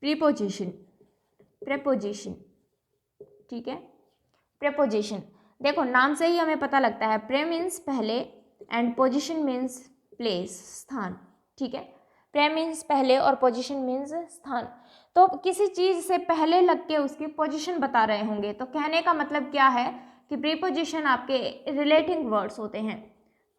प्रीपोजिशन, प्रेपोजिशन, ठीक है। प्रेपोजिशन देखो, नाम से ही हमें पता लगता है, प्रे मीन्स पहले एंड पोजिशन मीन्स प्लेस, स्थान, ठीक है। प्रे मीन्स पहले और पोजिशन मीन्स स्थान। तो किसी चीज़ से पहले लग के उसकी पोजिशन बता रहे होंगे, तो कहने का मतलब क्या है कि प्रीपोजिशन आपके रिलेटिंग वर्ड्स होते हैं।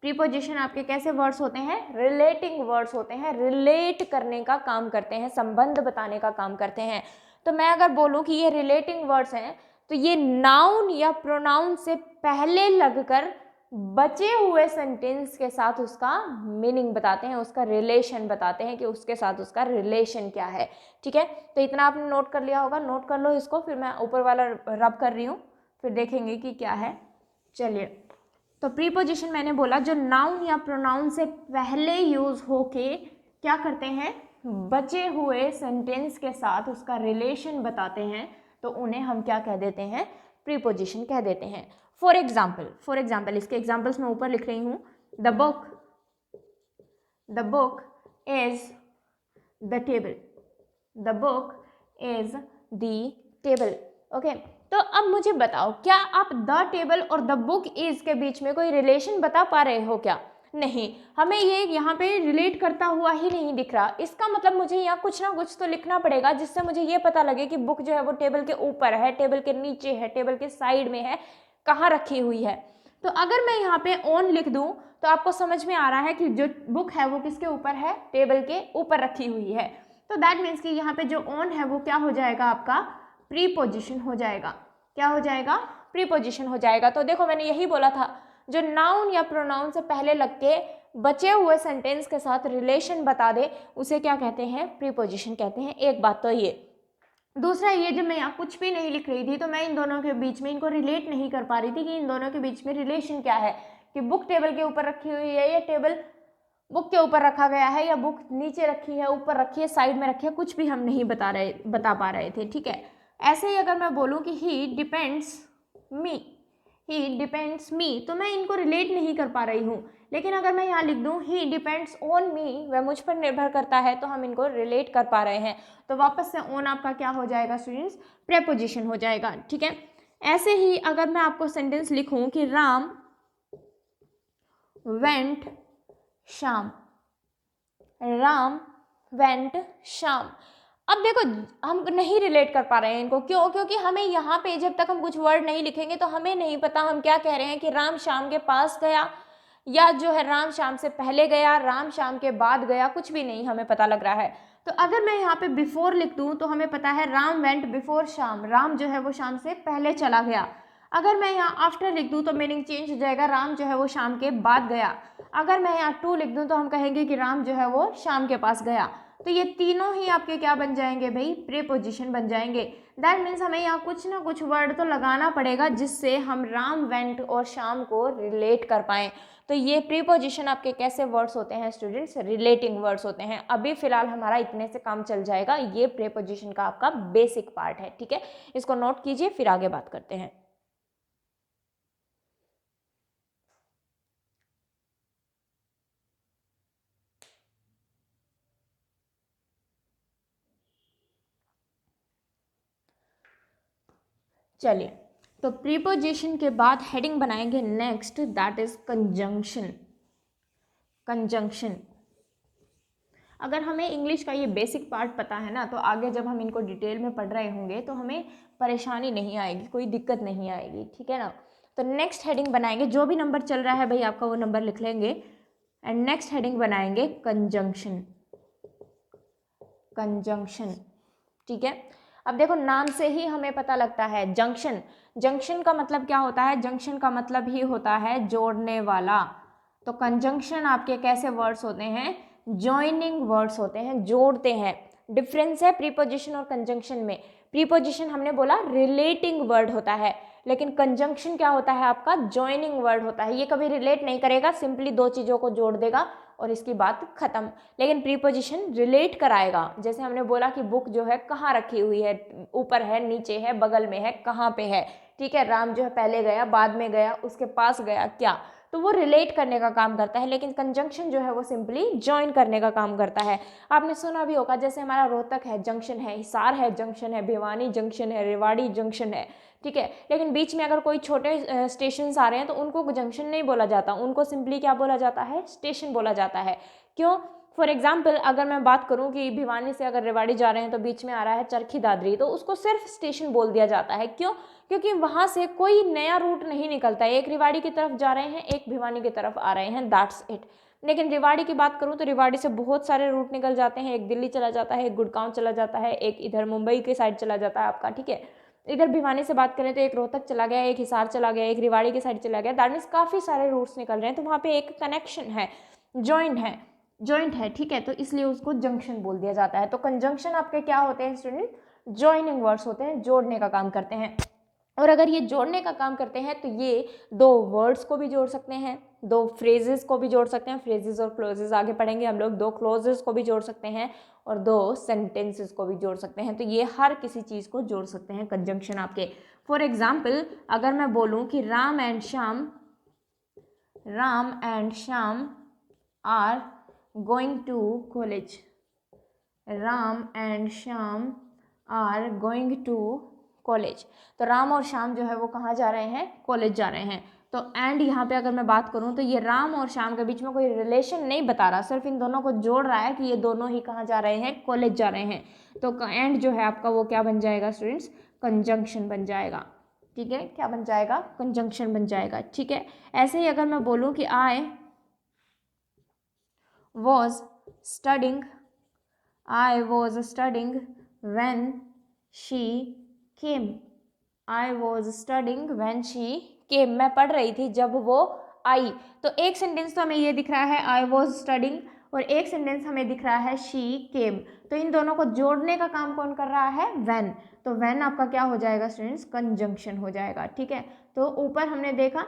प्रीपोजिशन आपके कैसे वर्ड्स होते हैं, रिलेटिंग वर्ड्स होते हैं, रिलेट करने का काम करते हैं, संबंध बताने का काम करते हैं। तो मैं अगर बोलूँ कि ये रिलेटिंग वर्ड्स हैं, तो ये नाउन या प्रोनाउन से पहले लगकर बचे हुए सेंटेंस के साथ उसका मीनिंग बताते हैं, उसका रिलेशन बताते हैं कि उसके साथ उसका रिलेशन क्या है, ठीक है। तो इतना आपने नोट कर लिया होगा, नोट कर लो इसको, फिर मैं ऊपर वाला रब कर रही हूँ, फिर देखेंगे कि क्या है। चलिए, तो प्रीपोजिशन मैंने बोला जो नाउन या प्रोनाउन से पहले यूज होके क्या करते हैं, बचे हुए सेंटेंस के साथ उसका रिलेशन बताते हैं, तो उन्हें हम क्या कह देते हैं, प्रीपोजिशन कह देते हैं। फॉर एग्जाम्पल इसके एग्जाम्पल्स मैं ऊपर लिख रही हूँ। The book is the table, the book is the table, okay. तो अब मुझे बताओ, क्या आप द टेबल और द बुक इज के बीच में कोई रिलेशन बता पा रहे हो क्या? नहीं, हमें ये यहाँ पे रिलेट करता हुआ ही नहीं दिख रहा। इसका मतलब मुझे यहाँ कुछ ना कुछ तो लिखना पड़ेगा जिससे मुझे ये पता लगे कि बुक जो है वो टेबल के ऊपर है, टेबल के नीचे है, टेबल के साइड में है, कहाँ रखी हुई है। तो अगर मैं यहाँ पे ऑन लिख दूँ तो आपको समझ में आ रहा है कि जो बुक है वो किसके ऊपर है, टेबल के ऊपर रखी हुई है। तो दैट मीन्स कि यहाँ पे जो ऑन है वो क्या हो जाएगा, आपका प्रीपोजिशन हो जाएगा। क्या हो जाएगा, प्रीपोजिशन हो जाएगा। तो देखो मैंने यही बोला था, जो नाउन या प्रोनाउन से पहले लग के बचे हुए सेंटेंस के साथ रिलेशन बता दे उसे क्या कहते हैं, प्रीपोजिशन कहते हैं। एक बात तो ये, दूसरा ये, जब मैं यहाँ कुछ भी नहीं लिख रही थी तो मैं इन दोनों के बीच में इनको रिलेट नहीं कर पा रही थी कि इन दोनों के बीच में रिलेशन क्या है, कि बुक टेबल के ऊपर रखी हुई है या टेबल बुक के ऊपर रखा गया है या बुक नीचे रखी है, ऊपर रखी है, साइड में रखी है, कुछ भी हम नहीं बता पा रहे थे, ठीक है। ऐसे ही अगर मैं बोलूँ कि ही डिपेंड्स मी, तो मैं इनको रिलेट नहीं कर पा रही हूँ। लेकिन अगर मैं यहाँ लिख दूँ ही डिपेंड्स ऑन मी, वह मुझ पर निर्भर करता है, तो हम इनको रिलेट कर पा रहे हैं। तो वापस से ऑन आपका क्या हो जाएगा स्टूडेंट्स, प्रेपोजिशन हो जाएगा, ठीक है। ऐसे ही अगर मैं आपको सेंटेंस लिखूँ कि राम वेंट शाम, राम वेंट शाम। अब देखो हम नहीं रिलेट कर पा रहे हैं इनको, क्यों? क्योंकि हमें यहाँ पे जब तक हम कुछ वर्ड नहीं लिखेंगे तो हमें नहीं पता हम क्या कह रहे हैं, कि राम शाम के पास गया या जो है राम शाम से पहले गया, राम शाम के बाद गया, कुछ भी नहीं हमें पता लग रहा है। तो अगर मैं यहाँ पे बिफोर लिख दूँ तो हमें पता है राम वेंट बिफोर शाम, राम जो है वो शाम से पहले चला गया। अगर मैं यहाँ आफ्टर लिख दूँ तो मीनिंग चेंज हो जाएगा, राम जो है वो शाम के बाद गया। अगर मैं यहाँ टू लिख दूँ तो हम कहेंगे कि राम जो है वो शाम के पास गया। तो ये तीनों ही आपके क्या बन जाएंगे भाई, प्रीपोजिशन बन जाएंगे। दैट मीन्स हमें यहाँ कुछ ना कुछ वर्ड तो लगाना पड़ेगा जिससे हम राम वेंट और शाम को रिलेट कर पाएँ। तो ये प्रीपोजिशन आपके कैसे वर्ड्स होते हैं स्टूडेंट्स, रिलेटिंग वर्ड्स होते हैं। अभी फिलहाल हमारा इतने से काम चल जाएगा, ये प्रीपोजिशन का आपका बेसिक पार्ट है, ठीक है। इसको नोट कीजिए, फिर आगे बात करते हैं। चलिए, तो प्रीपोजिशन के बाद हेडिंग बनाएंगे next, that is conjunction. Conjunction, अगर हमें इंग्लिश का ये बेसिक पार्ट पता है ना, तो आगे जब हम इनको डिटेल में पढ़ रहे होंगे तो हमें परेशानी नहीं आएगी, कोई दिक्कत नहीं आएगी, ठीक है ना। तो नेक्स्ट हेडिंग बनाएंगे, जो भी नंबर चल रहा है भाई आपका वो नंबर लिख लेंगे, एंड नेक्स्ट हेडिंग बनाएंगे कंजंक्शन। कंजंक्शन, ठीक है। अब देखो नाम से ही हमें पता लगता है जंक्शन, जंक्शन का मतलब क्या होता है, जंक्शन का मतलब ही होता है जोड़ने वाला। तो कंजंक्शन आपके कैसे वर्ड्स होते हैं, जॉइनिंग वर्ड्स होते हैं, जोड़ते हैं। डिफरेंस है प्रीपोजिशन और कंजंक्शन में, प्रीपोजिशन हमने बोला रिलेटिंग वर्ड होता है, लेकिन कंजंक्शन क्या होता है आपका, जॉइनिंग वर्ड होता है। ये कभी रिलेट नहीं करेगा, सिंपली दो चीज़ों को जोड़ देगा और इसकी बात खत्म। लेकिन प्रीपोजिशन रिलेट कराएगा, जैसे हमने बोला कि बुक जो है कहाँ रखी हुई है, ऊपर है, नीचे है, बगल में है, कहाँ पे है, ठीक है। राम जो है पहले गया, बाद में गया, उसके पास गया, क्या, तो वो रिलेट करने का काम करता है। लेकिन कंजंक्शन जो है वो सिंपली ज्वाइन करने का काम करता है। आपने सुना भी होगा, जैसे हमारा रोहतक है जंक्शन है, हिसार है जंक्शन है, भिवानी जंक्शन है, रेवाड़ी जंक्शन है, ठीक है। लेकिन बीच में अगर कोई छोटे स्टेशन आ रहे हैं तो उनको जंक्शन नहीं बोला जाता, उनको सिंपली क्या बोला जाता है, स्टेशन बोला जाता है। क्यों? फॉर एग्जाम्पल अगर मैं बात करूं कि भिवानी से अगर रेवाड़ी जा रहे हैं तो बीच में आ रहा है चरखी दादरी, तो उसको सिर्फ स्टेशन बोल दिया जाता है। क्यों? क्योंकि वहां से कोई नया रूट नहीं निकलता है, एक रेवाड़ी की तरफ जा रहे हैं, एक भिवानी की तरफ आ रहे हैं, दैट्स इट। लेकिन रेवाड़ी की बात करूं तो रेवाड़ी से बहुत सारे रूट निकल जाते हैं, एक दिल्ली चला जाता है, एक गुड़गांव चला जाता है, एक इधर मुंबई के साइड चला जाता है आपका, ठीक है। इधर भिवानी से बात करें तो एक रोहतक चला गया, एक हिसार चला गया, एक रेवाड़ी की साइड चला गया, दैट मीन्स काफ़ी सारे रूट्स निकल रहे हैं, तो वहाँ पे एक कनेक्शन है, जॉइंट है, ठीक है। तो इसलिए उसको जंक्शन बोल दिया जाता है। तो कंजंक्शन आपके क्या होते हैं स्टूडेंट, जॉइनिंग वर्ड्स होते हैं, जोड़ने का काम करते हैं। और अगर ये जोड़ने का काम करते हैं तो ये दो वर्ड्स को भी जोड़ सकते हैं, दो फ्रेजेस को भी जोड़ सकते हैं, फ्रेजेस और क्लोजेस आगे पढ़ेंगे हम लोग, दो क्लोजेस को भी जोड़ सकते हैं और दो सेंटेंसेस को भी जोड़ सकते हैं। तो ये हर किसी चीज़ को जोड़ सकते हैं कंजंक्शन आपके। फॉर एग्जाम्पल अगर मैं बोलूँ कि Ram and Shyam are going to college, Ram and Shyam are going to college, तो राम और श्याम जो है वो कहाँ जा रहे हैं, कॉलेज जा रहे हैं। तो एंड यहाँ पे अगर मैं बात करूँ तो ये राम और श्याम के बीच में कोई रिलेशन नहीं बता रहा, सिर्फ इन दोनों को जोड़ रहा है कि ये दोनों ही कहाँ जा रहे हैं, कॉलेज जा रहे हैं। तो एंड जो है आपका वो क्या बन जाएगा स्टूडेंट्स, कंजंक्शन बन जाएगा, ठीक है। क्या बन जाएगा, कंजंक्शन बन जाएगा, ठीक है। ऐसे ही अगर मैं बोलूँ कि I was studying when she came, I was studying when she came, मैं पढ़ रही थी जब वो आई। तो एक सेंटेंस तो हमें ये दिख रहा है आई वॉज स्टडिंग, और एक सेंटेंस हमें दिख रहा है शी केम। तो इन दोनों को जोड़ने का काम कौन कर रहा है? व्हेन। तो व्हेन आपका क्या हो जाएगा स्टूडेंट्स? कंजंक्शन हो जाएगा। ठीक है, तो ऊपर हमने देखा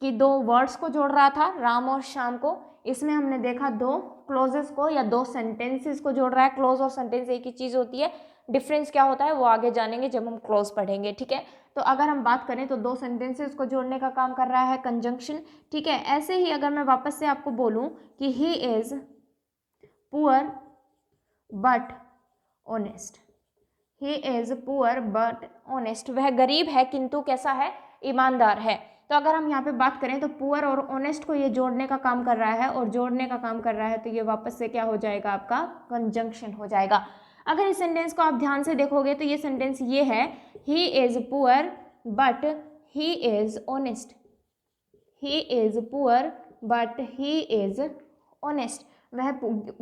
कि दो वर्ड्स को जोड़ रहा था, राम और श्याम को। इसमें हमने देखा दो क्लोजेस को या दो सेंटेंसेस को जोड़ रहा है। क्लोज और सेंटेंस एक ही चीज़ होती है, डिफरेंस क्या होता है वो आगे जानेंगे जब हम क्लोज पढ़ेंगे। ठीक है, तो अगर हम बात करें तो दो सेंटेंसेस को जोड़ने का काम कर रहा है कंजंक्शन। ठीक है, ऐसे ही अगर मैं वापस से आपको बोलूं कि he is poor but honest, he is poor but honest, वह गरीब है किंतु कैसा है? ईमानदार है। तो अगर हम यहाँ पे बात करें तो पुअर और ऑनेस्ट को ये जोड़ने का काम कर रहा है, और जोड़ने का काम कर रहा है तो ये वापस से क्या हो जाएगा? आपका कंजंक्शन हो जाएगा। अगर इस सेंटेंस को आप ध्यान से देखोगे तो ये सेंटेंस ये है, he is poor but he is honest, he is poor but he is honest, वह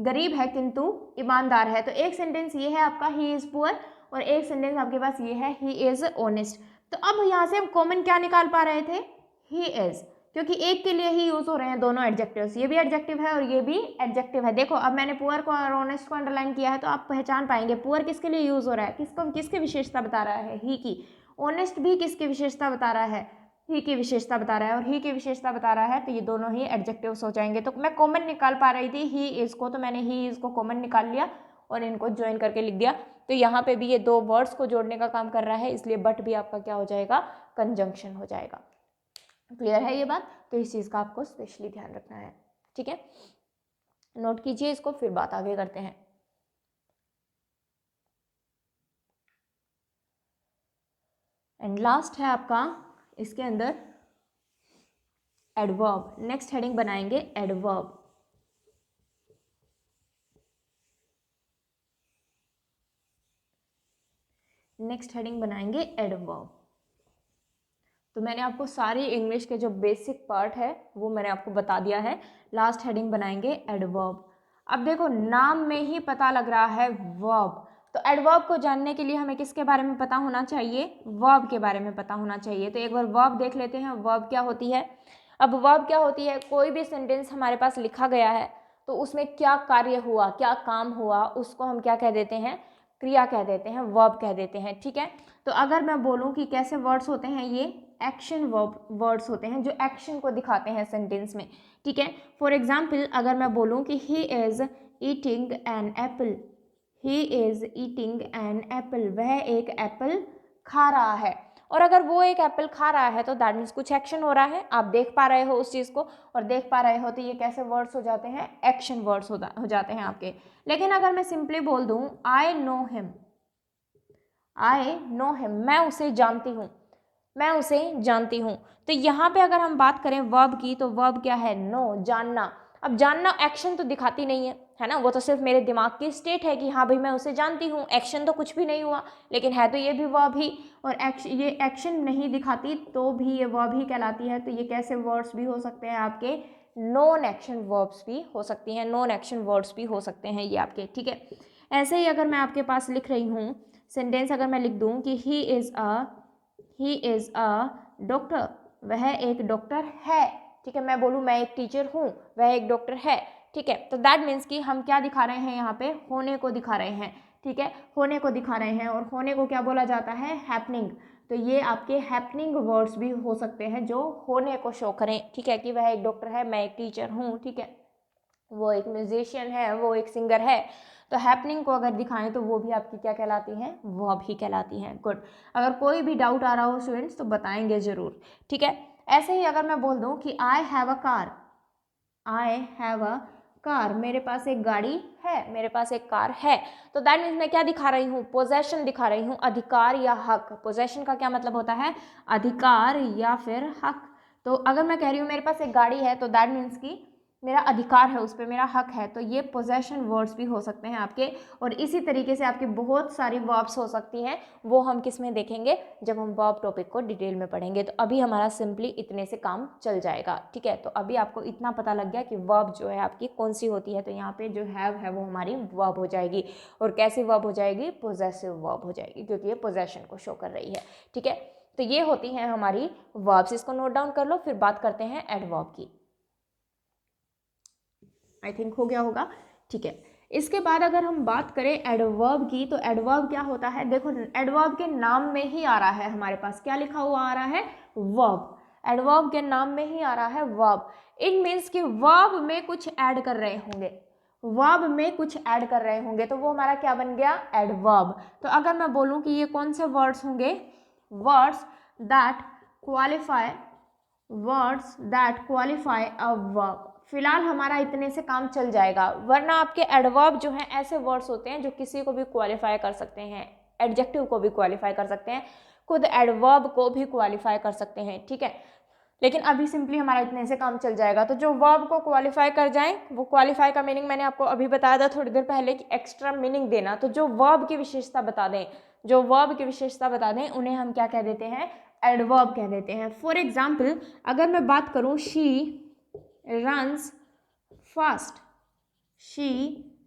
गरीब है किंतु ईमानदार है। तो एक सेंटेंस ये है आपका ही इज पुअर, और एक सेंटेंस आपके पास ये है ही इज ऑनेस्ट। तो अब यहाँ से हम कॉमन क्या निकाल पा रहे थे? ही इज, क्योंकि एक के लिए ही यूज हो रहे हैं दोनों एडजेक्टिव्स, ये भी एडजेक्टिव है और ये भी एडजेक्टिव है। देखो अब मैंने पुअर को और ऑनेस्ट को अंडरलाइन किया है तो आप पहचान पाएंगे पुअर किसके लिए यूज हो रहा है, किसको किसकी विशेषता बता रहा है? ही की। ऑनेस्ट भी किसकी विशेषता बता रहा है? ही की विशेषता बता रहा है, और ही की विशेषता बता रहा है, तो ये दोनों ही एडजेक्टिव्स हो जाएंगे। तो मैं कॉमन निकाल पा रही थी ही इज को, तो मैंने ही इज को कॉमन निकाल लिया और इनको ज्वाइन करके लिख दिया। तो यहाँ पे भी ये दो वर्ड्स को जोड़ने का काम कर रहा है, इसलिए बट भी आपका क्या हो जाएगा? कंजंक्शन हो जाएगा। क्लियर है ये बात? तो इस चीज़ का आपको स्पेशली ध्यान रखना है। ठीक है, नोट कीजिए इसको, फिर बात आगे करते हैं। एंड लास्ट है आपका इसके अंदर एडवर्ब। नेक्स्ट हेडिंग बनाएंगे एडवर्ब। नेक्स्ट हेडिंग बनाएंगे एडवर्ब। तो मैंने आपको सारी इंग्लिश के जो बेसिक पार्ट है वो मैंने आपको बता दिया है। लास्ट हेडिंग बनाएंगे एडवर्ब। अब देखो नाम में ही पता लग रहा है वर्ब, तो एडवर्ब को जानने के लिए हमें किसके बारे में पता होना चाहिए? वर्ब के बारे में पता होना चाहिए। तो एक बार वर्ब देख लेते हैं, वर्ब क्या होती है। अब वर्ब क्या होती है? कोई भी सेंटेंस हमारे पास लिखा गया है तो उसमें क्या कार्य हुआ, क्या काम हुआ, उसको हम क्या कह देते हैं? क्रिया कह देते हैं, वर्ब कह देते हैं। ठीक है, तो अगर मैं बोलूं कि कैसे वर्ड्स होते हैं, ये एक्शन वर्ड्स होते हैं जो एक्शन को दिखाते हैं सेंटेंस में। ठीक है, फॉर एग्जाम्पल अगर मैं बोलूं कि he is eating an apple, he is eating an apple, वह एक एप्पल खा रहा है। और अगर वो एक एप्पल खा रहा है तो दैट मीन्स कुछ एक्शन हो रहा है, आप देख पा रहे हो उस चीज़ को, और देख पा रहे हो तो ये कैसे वर्ड्स हो जाते हैं? एक्शन वर्ड्स हो जाते हैं आपके। लेकिन अगर मैं सिंपली बोल दूं I know him, I know him, मैं उसे जानती हूँ, मैं उसे जानती हूँ। तो यहाँ पे अगर हम बात करें वर्ब की, तो वर्ब क्या है? नो, जानना। अब जानना एक्शन तो दिखाती नहीं है ना, वो तो सिर्फ मेरे दिमाग की स्टेट है कि हाँ भाई मैं उसे जानती हूँ, एक्शन तो कुछ भी नहीं हुआ, लेकिन है तो ये भी वर्ब ही। और ये एक्शन नहीं दिखाती तो भी ये वर्ब ही कहलाती है। तो ये कैसे वर्ड्स भी हो सकते हैं आपके? नॉन एक्शन वर्ब्स भी हो सकती हैं, नॉन एक्शन वर्ड्स भी हो सकते हैं ये आपके। ठीक है, ऐसे ही अगर मैं आपके पास लिख रही हूँ सेंटेंस, अगर मैं लिख दूँ कि ही इज़ अ डॉक्टर, वह एक डॉक्टर है। ठीक है, मैं बोलूँ मैं एक टीचर हूँ, वह एक डॉक्टर है। ठीक है, तो दैट मीन्स कि हम क्या दिखा रहे हैं यहाँ पे? होने को दिखा रहे हैं। ठीक है, होने को दिखा रहे हैं, और होने को क्या बोला जाता है? हैपनिंग। तो ये आपके हैपनिंग वर्ड्स भी हो सकते हैं जो होने को शो करें। ठीक है, कि वह एक डॉक्टर है, मैं एक टीचर हूँ। ठीक है, वो एक म्यूजिशियन है, वो एक सिंगर है। तो हैपनिंग को अगर दिखाएं तो वो भी आपकी क्या कहलाती हैं? वर्ब ही कहलाती हैं। गुड, अगर कोई भी डाउट आ रहा हो स्टूडेंट्स तो बताएंगे ज़रूर। ठीक है, ऐसे ही अगर मैं बोल दूं कि I have a car, I have a car, मेरे पास एक गाड़ी है, मेरे पास एक कार है, तो दैट मीन्स मैं क्या दिखा रही हूँ? पोजेशन दिखा रही हूँ, अधिकार या हक। पोजेशन का क्या मतलब होता है? अधिकार या फिर हक। तो अगर मैं कह रही हूँ मेरे पास एक गाड़ी है तो दैट मीन्स कि मेरा अधिकार है उस पर, मेरा हक है। तो ये पोजेशन वर्ड्स भी हो सकते हैं आपके। और इसी तरीके से आपकी बहुत सारी वर्ब्स हो सकती हैं, वो हम किस में देखेंगे? जब हम वर्ब टॉपिक को डिटेल में पढ़ेंगे। तो अभी हमारा सिंपली इतने से काम चल जाएगा। ठीक है, तो अभी आपको इतना पता लग गया कि वर्ब जो है आपकी कौन सी होती है। तो यहाँ पे जो हैव है वो हमारी वर्ब हो जाएगी। और कैसी वर्ब हो जाएगी? पोजेसिव वर्ब हो जाएगी, क्योंकि ये पोजेशन को शो कर रही है। ठीक है, तो ये होती हैं हमारी वर्ब्स, इसको नोट डाउन कर लो, फिर बात करते हैं एडवर्ब की। आई थिंक हो गया होगा, ठीक है। इसके बाद अगर हम बात करें एडवर्ब की, तो एडवर्ब क्या होता है, देखो एडवर्ब के नाम में ही आ रहा है हमारे पास, क्या लिखा हुआ आ रहा है, वर्ब। एडवर्ब के नाम में ही आ रहा है वर्ब। इट मीन्स कि वर्ब में कुछ ऐड कर रहे होंगे, वर्ब में कुछ ऐड कर रहे होंगे, तो वो हमारा क्या बन गया, एडवर्ब। तो अगर मैं बोलूं कि ये कौन से वर्ड्स होंगे, words that qualify, words that qualify a verb. फिलहाल हमारा इतने से काम चल जाएगा, वरना आपके एडवर्ब जो हैं ऐसे वर्ड्स होते हैं जो किसी को भी क्वालिफाई कर सकते हैं, एडजेक्टिव को भी क्वालिफाई कर सकते हैं, खुद एडवर्ब को भी क्वालिफाई कर सकते हैं, ठीक है। लेकिन अभी सिंपली हमारा इतने से काम चल जाएगा। तो जो वर्ब को क्वालिफाई कर जाएं, वो क्वालिफाई का मीनिंग मैंने आपको अभी बताया था थोड़ी देर पहले कि एक्स्ट्रा मीनिंग देना। तो जो वर्ब की विशेषता बता दें, जो वर्ब की विशेषता बता दें, उन्हें हम क्या कह देते हैं, एडवर्ब कह देते हैं। फॉर एग्जाम्पल अगर मैं बात करूं, she runs fast, she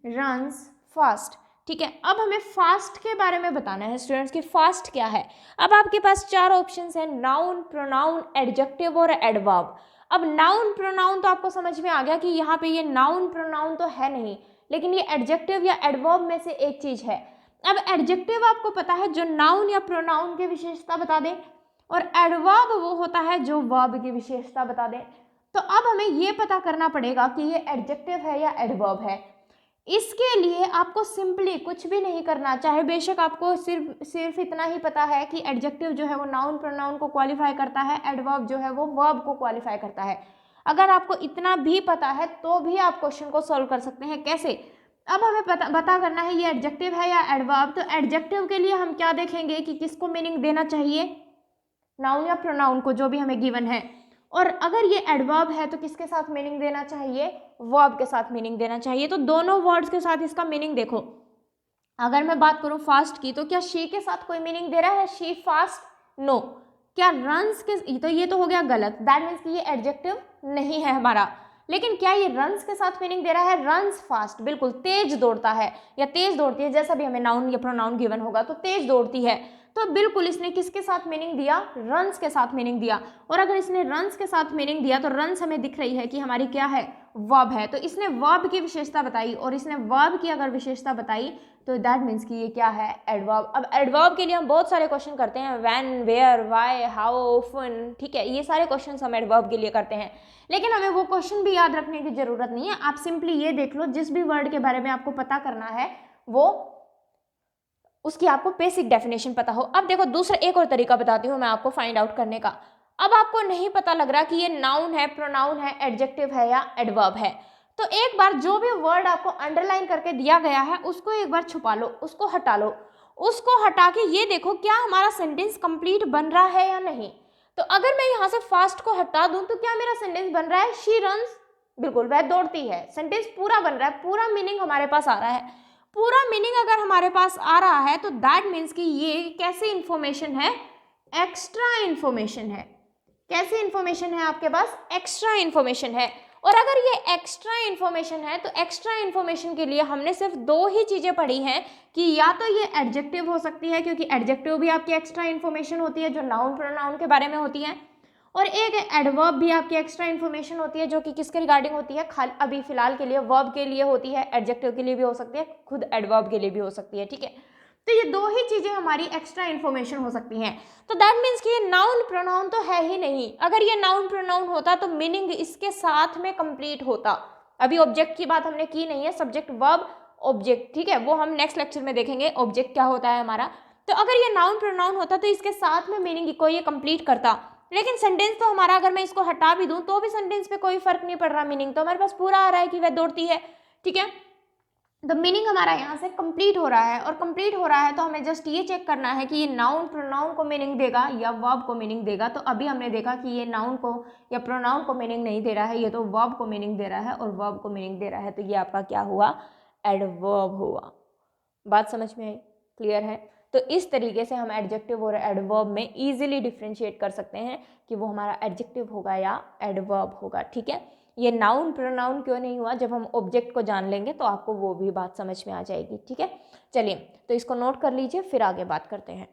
runs fast, ठीक है। अब हमें फास्ट के बारे में बताना है स्टूडेंट्स कि फास्ट क्या है। अब आपके पास चार ऑप्शंस हैं, नाउन, प्रोनाउन, एडजेक्टिव और एडवर्ब। अब नाउन प्रोनाउन तो आपको समझ में आ गया कि यहाँ पे ये नाउन प्रोनाउन तो है नहीं, लेकिन ये एडजेक्टिव या एडवर्ब में से एक चीज है। अब एडजेक्टिव आपको पता है जो नाउन या प्रोनाउन की विशेषता बता दे, और एडवर्ब वो होता है जो वर्ब की विशेषता बता दे। तो अब हमें ये पता करना पड़ेगा कि ये एडजेक्टिव है या एडवर्ब है। इसके लिए आपको सिंपली कुछ भी नहीं करना, चाहे बेशक आपको सिर्फ इतना ही पता है कि एडजेक्टिव जो है वो नाउन प्रोनाउन को क्वालिफाई करता है, एडवर्ब जो है वो वर्ब को क्वालिफाई करता है। अगर आपको इतना भी पता है तो भी आप क्वेश्चन को सॉल्व कर सकते हैं। कैसे, अब हमें पता करना है ये एडजेक्टिव है या एडवर्ब। तो एडजेक्टिव के लिए हम क्या देखेंगे कि किसको मीनिंग देना चाहिए, नाउन या प्रोनाउन को, जो भी हमें गिवन है। और अगर ये एडवर्ब है तो किसके साथ मीनिंग देना चाहिए, वर्ब के साथ मीनिंग देना चाहिए। तो दोनों वर्ड्स के साथ इसका मीनिंग देखो। अगर मैं बात करूं फास्ट की, तो क्या शी के साथ कोई मीनिंग दे रहा है, शी फास्ट, नो। क्या रन्स के, तो ये तो हो गया गलत, दैट मीन्स कि ये एडजेक्टिव नहीं है हमारा। लेकिन क्या ये रन्स के साथ मीनिंग दे रहा है, रन्स फास्ट, बिल्कुल तेज दौड़ता है या तेज दौड़ती है, जैसा भी हमें नाउन या प्रोनाउन गिवन होगा, तो तेज दौड़ती है। तो बिल्कुल इसने किसके साथ मीनिंग दिया, रन्स के साथ मीनिंग दिया। और अगर इसने रन्स के साथ मीनिंग दिया तो रन्स हमें दिख रही है कि हमारी क्या है, वर्ब है। तो इसने वर्ब की विशेषता बताई, और इसने वर्ब की अगर विशेषता बताई तो दैट मीन्स कि ये क्या है, एडवर्ब। अब एडवर्ब के लिए हम बहुत सारे क्वेश्चन करते हैं, when, where, why, how, often, ठीक है, ये सारे क्वेश्चन हम एडवर्ब के लिए करते हैं। लेकिन हमें वो क्वेश्चन भी याद रखने की जरूरत नहीं है। आप सिंपली ये देख लो, जिस भी वर्ड के बारे में आपको पता करना है वो उसकी आपको बेसिक डेफिनेशन पता हो। अब देखो दूसरा एक और तरीका बताती हूँ मैं आपको फाइंड आउट करने का। अब आपको नहीं पता लग रहा कि ये नाउन है, प्रोनाउन है, एडजेक्टिव है या एडवर्ब है, तो एक बार जो भी वर्ड आपको अंडरलाइन करके दिया गया है उसको एक बार छुपा लो, उसको हटा लो। उसको हटा के ये देखो क्या हमारा सेंटेंस कंप्लीट बन रहा है या नहीं। तो अगर मैं यहाँ से फास्ट को हटा दूं तो क्या मेरा सेंटेंस बन रहा है, शी रन्स, बिल्कुल वह दौड़ती है, सेंटेंस पूरा बन रहा है, पूरा मीनिंग हमारे पास आ रहा है। पूरा मीनिंग अगर हमारे पास आ रहा है तो दैट मीन्स कि ये कैसी इंफॉर्मेशन है, एक्स्ट्रा इंफॉर्मेशन है। कैसी इंफॉर्मेशन है आपके पास, एक्स्ट्रा इंफॉर्मेशन है। और अगर ये एक्स्ट्रा इंफॉर्मेशन है तो एक्स्ट्रा इंफॉर्मेशन के लिए हमने सिर्फ दो ही चीजें पढ़ी हैं कि या तो ये एडजेक्टिव हो सकती है, क्योंकि एडजेक्टिव भी आपकी एक्स्ट्रा इंफॉर्मेशन होती है जो नाउन प्रोनाउन के बारे में होती है, और एक एडवर्ब भी आपकी एक्स्ट्रा इन्फॉर्मेशन होती है जो कि किसके रिगार्डिंग होती है, खाली अभी फिलहाल के लिए वर्ब के लिए होती है, एडजेक्टिव के लिए भी हो सकती है, खुद एडवर्ब के लिए भी हो सकती है, ठीक है। तो ये दो ही चीजें हमारी एक्स्ट्रा इन्फॉर्मेशन हो सकती हैं। तो दैट मीन्स कि ये नाउन प्रोनाउन तो है ही नहीं। अगर ये नाउन प्रोनाउन होता तो मीनिंग इसके साथ में कंप्लीट होता। अभी ऑब्जेक्ट की बात हमने की नहीं है, सब्जेक्ट वर्ब ऑब्जेक्ट, ठीक है, वो हम नेक्स्ट लेक्चर में देखेंगे ऑब्जेक्ट क्या होता है हमारा। तो अगर ये नाउन प्रोनाउन होता तो इसके साथ में मीनिंग को ये कंप्लीट करता। लेकिन सेंटेंस तो हमारा, अगर मैं इसको हटा भी दूं तो भी सेंटेंस पे कोई फर्क नहीं पड़ रहा, मीनिंग तो हमारे पास पूरा आ रहा है कि वह दौड़ती है, ठीक है। तो मीनिंग हमारा यहाँ से कंप्लीट हो रहा है, और कंप्लीट हो रहा है तो हमें जस्ट ये चेक करना है कि ये नाउन प्रोनाउन को मीनिंग देगा या वर्ब को मीनिंग देगा। तो अभी हमने देखा कि ये नाउन को या प्रोनाउन को मीनिंग नहीं दे रहा है, ये तो वर्ब को मीनिंग दे रहा है और वर्ब को मीनिंग दे रहा है। तो ये आपका क्या हुआ, एडवर्ब हुआ। बात समझ में आई, क्लियर है। तो इस तरीके से हम एडजेक्टिव और एडवर्ब में इजीली डिफ्रेंशिएट कर सकते हैं कि वो हमारा एडजेक्टिव होगा या एडवर्ब होगा, ठीक है। ये नाउन प्रोनाउन क्यों नहीं हुआ, जब हम ऑब्जेक्ट को जान लेंगे तो आपको वो भी बात समझ में आ जाएगी, ठीक है। चलिए तो इसको नोट कर लीजिए, फिर आगे बात करते हैं।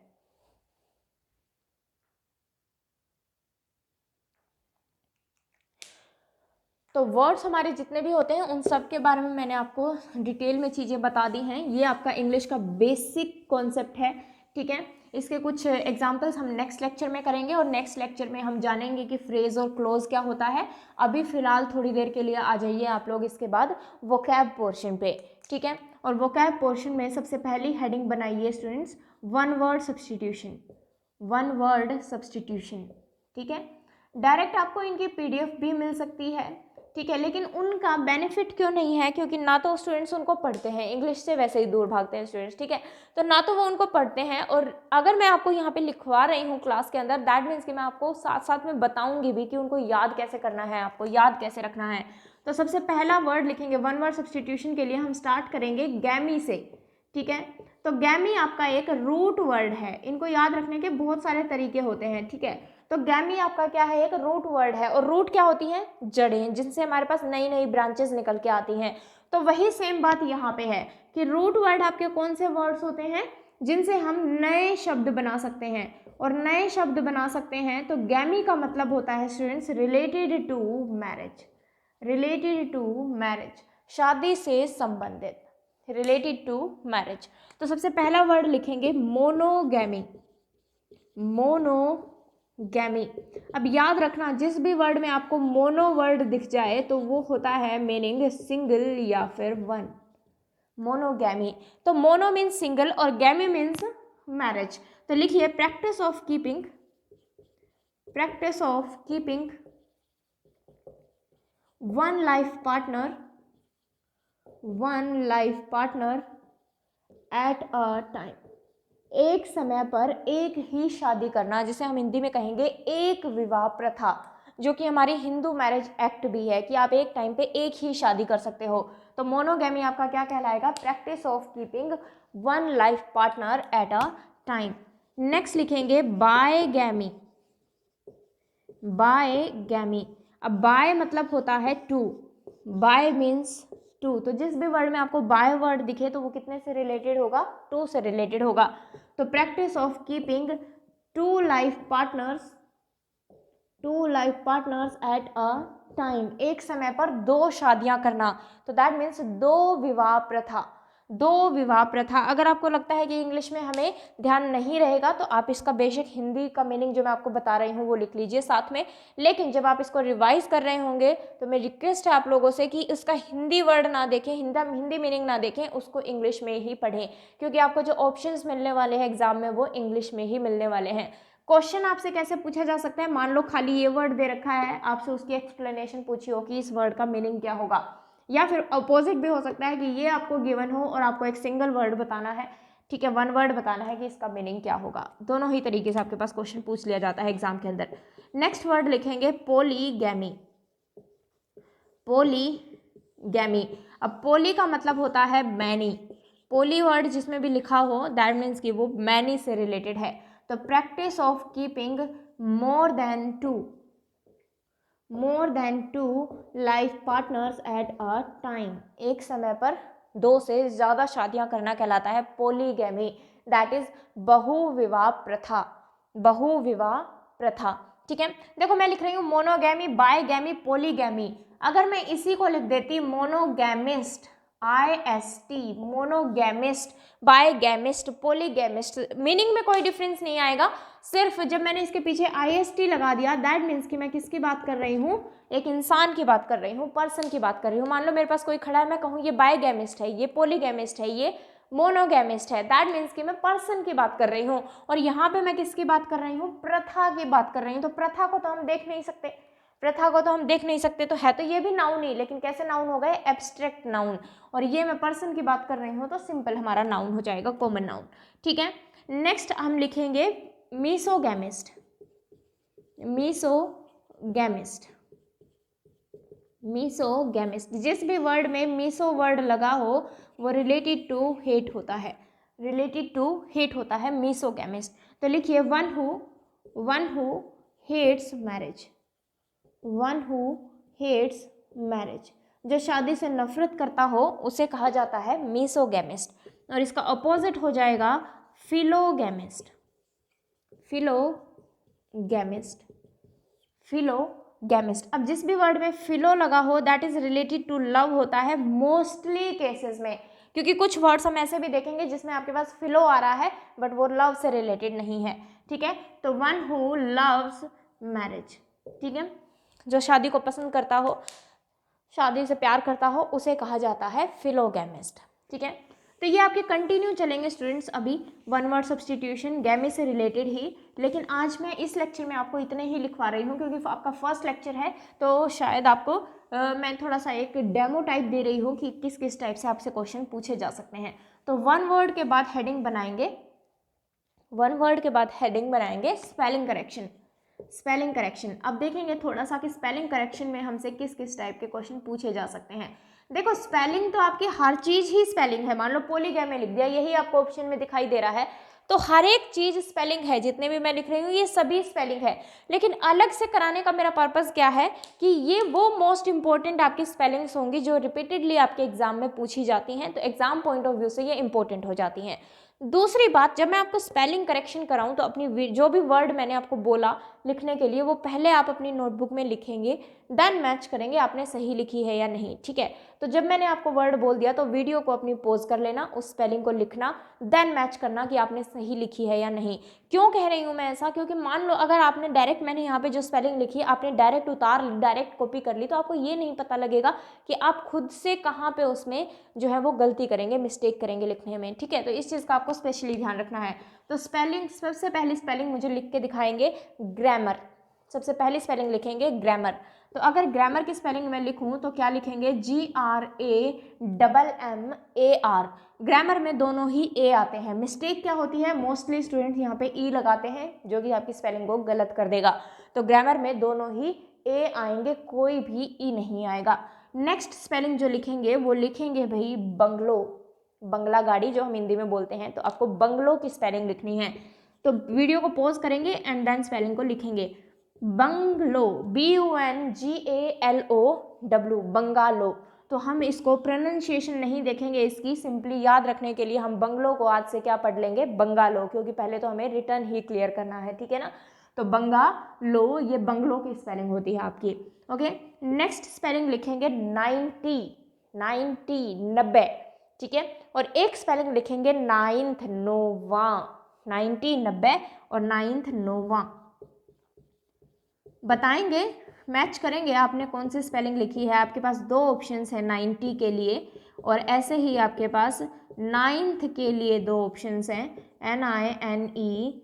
तो वर्ड्स हमारे जितने भी होते हैं उन सब के बारे में मैंने आपको डिटेल में चीज़ें बता दी हैं। ये आपका इंग्लिश का बेसिक कॉन्सेप्ट है, ठीक है। इसके कुछ एग्जांपल्स हम नेक्स्ट लेक्चर में करेंगे और नेक्स्ट लेक्चर में हम जानेंगे कि फ्रेज और क्लोज क्या होता है। अभी फ़िलहाल थोड़ी देर के लिए आ जाइए आप लोग इसके बाद वोकैब पोर्शन पे, ठीक है। और वोकैब पोर्शन में सबसे पहली हेडिंग बनाइए students, one word substitution, one word substitution, ठीक है। डायरेक्ट आपको इनकी PDF भी मिल सकती है, ठीक है, लेकिन उनका बेनिफिट क्यों नहीं है, क्योंकि ना तो स्टूडेंट्स उनको पढ़ते हैं, इंग्लिश से वैसे ही दूर भागते हैं स्टूडेंट्स, ठीक है। तो ना तो वो उनको पढ़ते हैं, और अगर मैं आपको यहाँ पे लिखवा रही हूँ क्लास के अंदर, दैट मीन्स कि मैं आपको साथ साथ में बताऊंगी भी कि उनको याद कैसे करना है, आपको याद कैसे रखना है। तो सबसे पहला वर्ड लिखेंगे वन वर्ड सब्स्टिट्यूशन के लिए, हम स्टार्ट करेंगे गैमी से, ठीक है। तो गैमी आपका एक रूट वर्ड है, इनको याद रखने के बहुत सारे तरीके होते हैं, ठीक है। तो गैमी आपका क्या है, एक रूट वर्ड है, और रूट क्या होती हैं, जड़ें, जिनसे हमारे पास नई नई ब्रांचेस निकल के आती हैं। तो वही सेम बात यहाँ पे है कि रूट वर्ड आपके कौन से वर्ड्स होते हैं जिनसे हम नए शब्द बना सकते हैं, और नए शब्द बना सकते हैं। तो गैमी का मतलब होता है students related to marriage, related to marriage, शादी से संबंधित, रिलेटेड टू मैरिज। तो सबसे पहला वर्ड लिखेंगे मोनोगैमी, मोनोगैमी। अब याद रखना, जिस भी वर्ड में आपको मोनो वर्ड दिख जाए तो वो होता है मीनिंग सिंगल या फिर वन, मोनोगैमी। तो मोनो मीन्स सिंगल और गैमी मीन्स मैरिज। तो लिखिए practice of keeping, practice of keeping one life partner, one life partner eight a time, एक समय पर एक ही शादी करना, जिसे हम हिंदी में कहेंगे एक विवाह प्रथा, जो कि हमारी हिंदू मैरिज एक्ट भी है कि आप एक टाइम पे एक ही शादी कर सकते हो। तो मोनोगैमी आपका क्या कहलाएगा, practice of keeping one life partner eight a time. Next लिखेंगे बायगैमी, बायगैमी। अब बाय मतलब होता है टू, बाय मीन्स टू। तो जिस भी वर्ड में आपको बाय वर्ड दिखे तो वो कितने से रिलेटेड होगा, टू से रिलेटेड होगा। तो practice of keeping two life partners, two life partners at a time, एक समय पर दो शादियां करना। तो दैट मीन्स दो विवाह प्रथा, दो विवाह प्रथा। अगर आपको लगता है कि इंग्लिश में हमें ध्यान नहीं रहेगा तो आप इसका बेशक हिंदी का मीनिंग जो मैं आपको बता रही हूँ वो लिख लीजिए साथ में, लेकिन जब आप इसको रिवाइज कर रहे होंगे तो मेरी रिक्वेस्ट है आप लोगों से कि इसका हिंदी वर्ड ना देखें, हिंदी मीनिंग ना देखें, उसको इंग्लिश में ही पढ़ें, क्योंकि आपको जो ऑप्शंस मिलने वाले हैं एग्जाम में वो इंग्लिश में ही मिलने वाले हैं। क्वेश्चन आपसे कैसे पूछा जा सकता है, मान लो खाली ये वर्ड दे रखा है, आपसे उसकी एक्सप्लेनेशन पूछी हो कि इस वर्ड का मीनिंग क्या होगा, या फिर अपोजिट भी हो सकता है कि ये आपको गिवन हो और आपको एक सिंगल वर्ड बताना है, ठीक है, वन वर्ड बताना है कि इसका मीनिंग क्या होगा। दोनों ही तरीके से आपके पास क्वेश्चन पूछ लिया जाता है एग्जाम के अंदर। नेक्स्ट वर्ड लिखेंगे पोलीगैमी, पोलीगैमी। अब पोली का मतलब होता है मैनी, पोली वर्ड जिसमें भी लिखा हो दैट मीन्स कि वो मैनी से रिलेटेड है। तो practice of keeping more than two, more than two life partners at a time, एक समय पर दो से ज़्यादा शादियां करना कहलाता है पोलीगैमी, दैट इज बहुविवाह प्रथा, बहुविवाह प्रथा, ठीक है। देखो मैं लिख रही हूँ मोनोगैमी, बायगैमी, पोलीगैमी। अगर मैं इसी को लिख देती मोनोगैमिस्ट, IST, मोनोगैमिस्ट, बायगैमिस्ट, पोलीगैमिस्ट, मीनिंग में कोई डिफरेंस नहीं आएगा। सिर्फ जब मैंने इसके पीछे IST लगा दिया दैट मीन्स कि मैं किसकी बात कर रही हूँ, एक इंसान की बात कर रही हूँ, पर्सन की बात कर रही हूँ। मान लो मेरे पास कोई खड़ा है, मैं कहूँ ये बायगैमिस्ट है, ये पोलीगैमिस्ट है, ये मोनोगैमिस्ट है, दैट मीन्स कि मैं पर्सन की बात कर रही हूँ। और यहाँ पे मैं किसकी बात कर रही हूँ, प्रथा की बात कर रही हूँ। तो प्रथा को तो हम देख नहीं सकते, प्रथा को तो हम देख नहीं सकते, तो है तो ये भी नाउन ही, लेकिन कैसे नाउन हो गए, एब्स्ट्रैक्ट नाउन। और ये मैं पर्सन की बात कर रही हूँ तो सिंपल हमारा नाउन हो जाएगा, कॉमन नाउन, ठीक है। नेक्स्ट हम लिखेंगे मीसोगैमिस्ट, मीसोगैमिस्ट, मीसोगैमिस्ट। जिस भी वर्ड में मीसो वर्ड लगा हो वो रिलेटेड टू हेट होता है, रिलेटेड टू हेट होता है मीसोगैमिस्ट। तो लिखिए one who hates marriage, one who hates marriage, जो शादी से नफरत करता हो उसे कहा जाता है मीसोगैमिस्ट। और इसका अपोजिट हो जाएगा फिलोगैमिस्ट, फिलोगैमिस्ट, फिलोगैमिस्ट। गैमिस्ट। अब जिस भी वर्ड में फिलो लगा हो that is related to love होता है मोस्टली केसेस में, क्योंकि कुछ वर्ड्स हम ऐसे भी देखेंगे जिसमें आपके पास फिलो आ रहा है बट वो लव से रिलेटेड नहीं है, ठीक है। तो वन हु लव्स मैरिज, ठीक है, जो शादी को पसंद करता हो, शादी से प्यार करता हो, उसे कहा जाता है फिलोगैमिस्ट, ठीक है। तो ये आपके कंटिन्यू चलेंगे स्टूडेंट्स अभी वन वर्ड सब्सटीट्यूशन गैमी से रिलेटेड ही, लेकिन आज मैं इस लेक्चर में आपको इतने ही लिखवा रही हूँ क्योंकि आपका फर्स्ट लेक्चर है, तो शायद आपको मैं थोड़ा सा एक डेमो टाइप दे रही हूँ कि किस किस टाइप से आपसे क्वेश्चन पूछे जा सकते हैं। तो वन वर्ड के बाद हेडिंग बनाएंगे, वन वर्ड के बाद हेडिंग बनाएंगे स्पेलिंग करेक्शन, स्पेलिंग करेक्शन। अब देखेंगे थोड़ा सा कि स्पेलिंग करेक्शन में हमसे किस किस टाइप के क्वेश्चन पूछे जा सकते हैं। देखो स्पेलिंग तो आपकी हर चीज ही स्पेलिंग है, मान लो पॉलीगैमी लिख दिया, यही आपको ऑप्शन में दिखाई दे रहा है, तो हर एक चीज स्पेलिंग है, जितने भी मैं लिख रही हूँ ये सभी स्पेलिंग है। लेकिन अलग से कराने का मेरा पर्पस क्या है कि ये वो मोस्ट इंपॉर्टेंट आपकी स्पेलिंग्स होंगी जो रिपीटेडली आपके एग्जाम में पूछी जाती हैं, तो एग्जाम पॉइंट ऑफ व्यू से ये इंपॉर्टेंट हो जाती हैं। दूसरी बात, जब मैं आपको स्पेलिंग करेक्शन कराऊं तो अपनी जो भी वर्ड मैंने आपको बोला लिखने के लिए वो पहले आप अपनी नोटबुक में लिखेंगे, देन मैच करेंगे आपने सही लिखी है या नहीं, ठीक है। तो जब मैंने आपको वर्ड बोल दिया तो वीडियो को अपनी पॉज कर लेना, उस स्पेलिंग को लिखना, देन मैच करना कि आपने सही लिखी है या नहीं। क्यों कह रही हूँ मैं ऐसा, क्योंकि मान लो अगर आपने डायरेक्ट, मैंने यहाँ पे जो स्पेलिंग लिखी है आपने डायरेक्ट उतार ली, डायरेक्ट कॉपी कर ली, तो आपको ये नहीं पता लगेगा कि आप खुद से कहाँ पे उसमें जो है वो गलती करेंगे, मिस्टेक करेंगे लिखने में, ठीक है। तो इस चीज़ का आपको स्पेशली ध्यान रखना है। तो स्पेलिंग, सबसे पहली स्पेलिंग मुझे लिख के दिखाएंगे ग्रामर, सबसे पहली स्पेलिंग लिखेंगे ग्रामर। तो अगर ग्रामर की स्पेलिंग मैं लिखूं तो क्या लिखेंगे, GRAMMAR। ग्रामर में दोनों ही ए आते हैं, मिस्टेक क्या होती है, मोस्टली स्टूडेंट यहाँ पे ई लगाते हैं जो कि आपकी स्पेलिंग को गलत कर देगा। तो ग्रामर में दोनों ही ए आएंगे, कोई भी ई नहीं आएगा। नेक्स्ट स्पेलिंग जो लिखेंगे वो लिखेंगे भाई बंगलो, बंगला गाड़ी जो हम हिंदी में बोलते हैं, तो आपको बंगलो की स्पेलिंग लिखनी है। तो वीडियो को पॉज करेंगे एंड देन स्पेलिंग को लिखेंगे बंगलो, BUNGALOW, बंगालो। तो हम इसको प्रोनाउंसिएशन नहीं देखेंगे इसकी, सिंपली याद रखने के लिए हम बंगलो को आज से क्या पढ़ लेंगे, बंगालो, क्योंकि पहले तो हमें रिटर्न ही क्लियर करना है, ठीक है ना। तो बंगालो, ये बंगलो की स्पेलिंग होती है आपकी, ओके। नेक्स्ट स्पेलिंग लिखेंगे 90, 90, ठीक है। और एक स्पेलिंग लिखेंगे 9th, नोवा, 90, 90 और 9th, नोवा। बताएंगे, मैच करेंगे आपने कौन सी स्पेलिंग लिखी है। आपके पास दो ऑप्शंस हैं 90 के लिए, और ऐसे ही आपके पास 9th के लिए दो ऑप्शंस हैं, NINETH,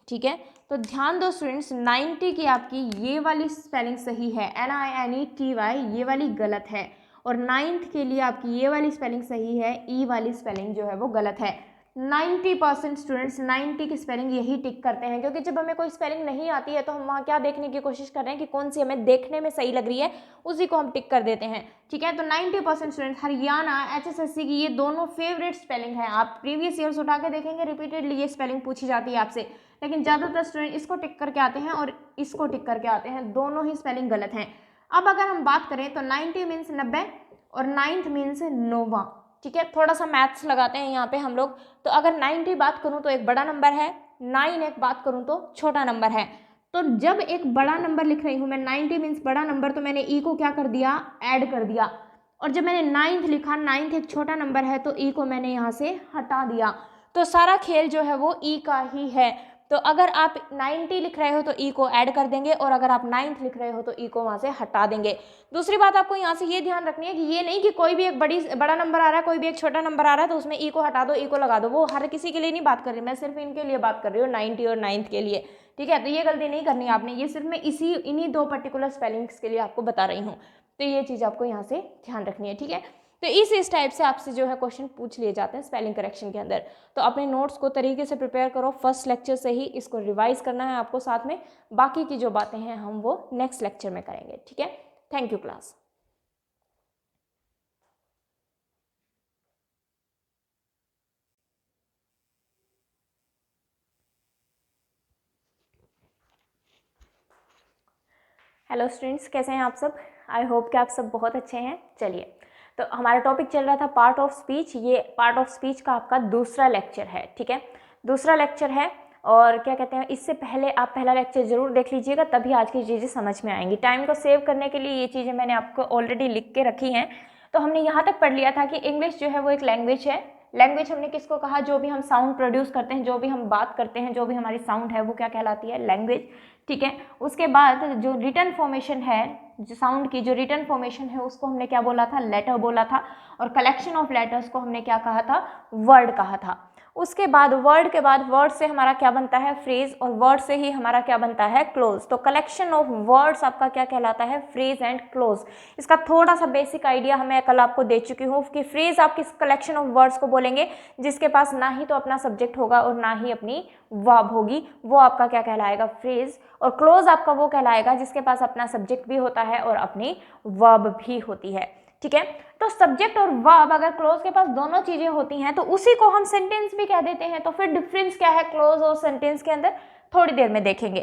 ठीक है। तो ध्यान दो स्टूडेंट्स, 90 की आपकी ये वाली स्पेलिंग सही है, NINETY, ये वाली गलत है, और 9th के लिए आपकी ये वाली स्पेलिंग सही है, ई वाली स्पेलिंग जो है वो गलत है। 90% स्टूडेंट्स 90 की स्पेलिंग यही टिक करते हैं, क्योंकि जब हमें कोई स्पेलिंग नहीं आती है तो हम वहाँ क्या देखने की कोशिश कर रहे हैं कि कौन सी हमें देखने में सही लग रही है, उसी को हम टिक कर देते हैं, ठीक है। तो 90% स्टूडेंट हरियाणा HSSC की ये दोनों फेवरेट स्पेलिंग है। आप प्रीवियस ईयर्स उठा के देखेंगे, रिपीटेडली ये स्पेलिंग पूछी जाती है आपसे, लेकिन ज़्यादातर स्टूडेंट इसको टिक करके आते हैं और इसको टिक करके आते हैं, दोनों ही स्पेलिंग गलत हैं। अब अगर हम बात करें तो 90 मीन्स 90 और 9th मीन्स नोवा, ठीक है। थोड़ा सा मैथ्स लगाते हैं यहाँ पे हम लोग। तो अगर 90 बात करूँ तो एक बड़ा नंबर है, 9 एक बात करूँ तो छोटा नंबर है। तो जब एक बड़ा नंबर लिख रही हूँ मैं, 90 मीन्स बड़ा नंबर, तो मैंने ई को क्या कर दिया, ऐड कर दिया। और जब मैंने 9th लिखा, 9th एक छोटा नंबर है, तो ई को मैंने यहाँ से हटा दिया। तो सारा खेल जो है वो ई का ही है। तो अगर आप 90 लिख रहे हो तो ई को ऐड कर देंगे, और अगर आप 9th लिख रहे हो तो ई को वहाँ से हटा देंगे। दूसरी बात आपको यहाँ से ये ध्यान रखनी है कि ये नहीं कि कोई भी एक बड़ा नंबर आ रहा है, कोई भी एक छोटा नंबर आ रहा है तो उसमें ई को हटा दो, ई को लगा दो, वो हर किसी के लिए नहीं बात कर रही, मैं सिर्फ इनके लिए बात कर रही हूँ, 90 और 9th के लिए, ठीक है। तो ये गलती नहीं करनी है आपने, ये सिर्फ मैं इन्हीं दो पर्टिकुलर स्पेलिंग्स के लिए आपको बता रही हूँ। तो ये चीज़ आपको यहाँ से ध्यान रखनी है, ठीक है। तो इस टाइप से आपसे जो है क्वेश्चन पूछ लिए जाते हैं स्पेलिंग करेक्शन के अंदर। तो अपने नोट्स को तरीके से प्रिपेयर करो, फर्स्ट लेक्चर से ही इसको रिवाइज करना है आपको, साथ में बाकी की जो बातें हैं हम वो नेक्स्ट लेक्चर में करेंगे, ठीक है। Thank you class. Hello students, कैसे हैं आप सब। आई होप कि आप सब बहुत अच्छे हैं। चलिए, तो हमारा टॉपिक चल रहा था पार्ट ऑफ स्पीच। ये पार्ट ऑफ स्पीच का आपका दूसरा लेक्चर है, ठीक है, दूसरा लेक्चर है। और क्या कहते हैं, इससे पहले आप पहला लेक्चर जरूर देख लीजिएगा, तभी आज की चीज़ें समझ में आएंगी। टाइम को सेव करने के लिए ये चीज़ें मैंने आपको ऑलरेडी लिख के रखी हैं। तो हमने यहाँ तक पढ़ लिया था कि इंग्लिश जो है वो एक लैंग्वेज है। लैंग्वेज हमने किसको कहा, जो भी हम साउंड प्रोड्यूस करते हैं, जो भी हम बात करते हैं, जो भी हमारी साउंड है वो क्या कहलाती है, लैंग्वेज। ठीक है, उसके बाद जो रिटन फॉर्मेशन है, जो साउंड की जो रिटन फॉर्मेशन है उसको हमने क्या बोला था, लेटर बोला था। और कलेक्शन ऑफ लेटर्स को हमने क्या कहा था, वर्ड कहा था। उसके बाद वर्ड के बाद वर्ड से हमारा क्या बनता है, फ्रेज, और वर्ड से ही हमारा क्या बनता है, क्लोज। तो कलेक्शन ऑफ वर्ड्स आपका क्या कहलाता है, फ्रेज एंड क्लोज। इसका थोड़ा सा बेसिक आइडिया मैं कल आपको दे चुकी हूँ कि फ्रेज आप किस कलेक्शन ऑफ वर्ड्स को बोलेंगे जिसके पास ना ही तो अपना सब्जेक्ट होगा और ना ही अपनी वर्ब होगी, वो आपका क्या कहलाएगा, फ्रेज। और क्लोज आपका वो कहलाएगा जिसके पास अपना सब्जेक्ट भी होता है और अपनी वर्ब भी होती है। ठीक है, तो सब्जेक्ट और वर्ब अगर क्लोज के पास दोनों चीजें होती हैं तो उसी को हम सेंटेंस भी कह देते हैं। तो फिर डिफरेंस क्या है क्लोज और सेंटेंस के अंदर, थोड़ी देर में देखेंगे।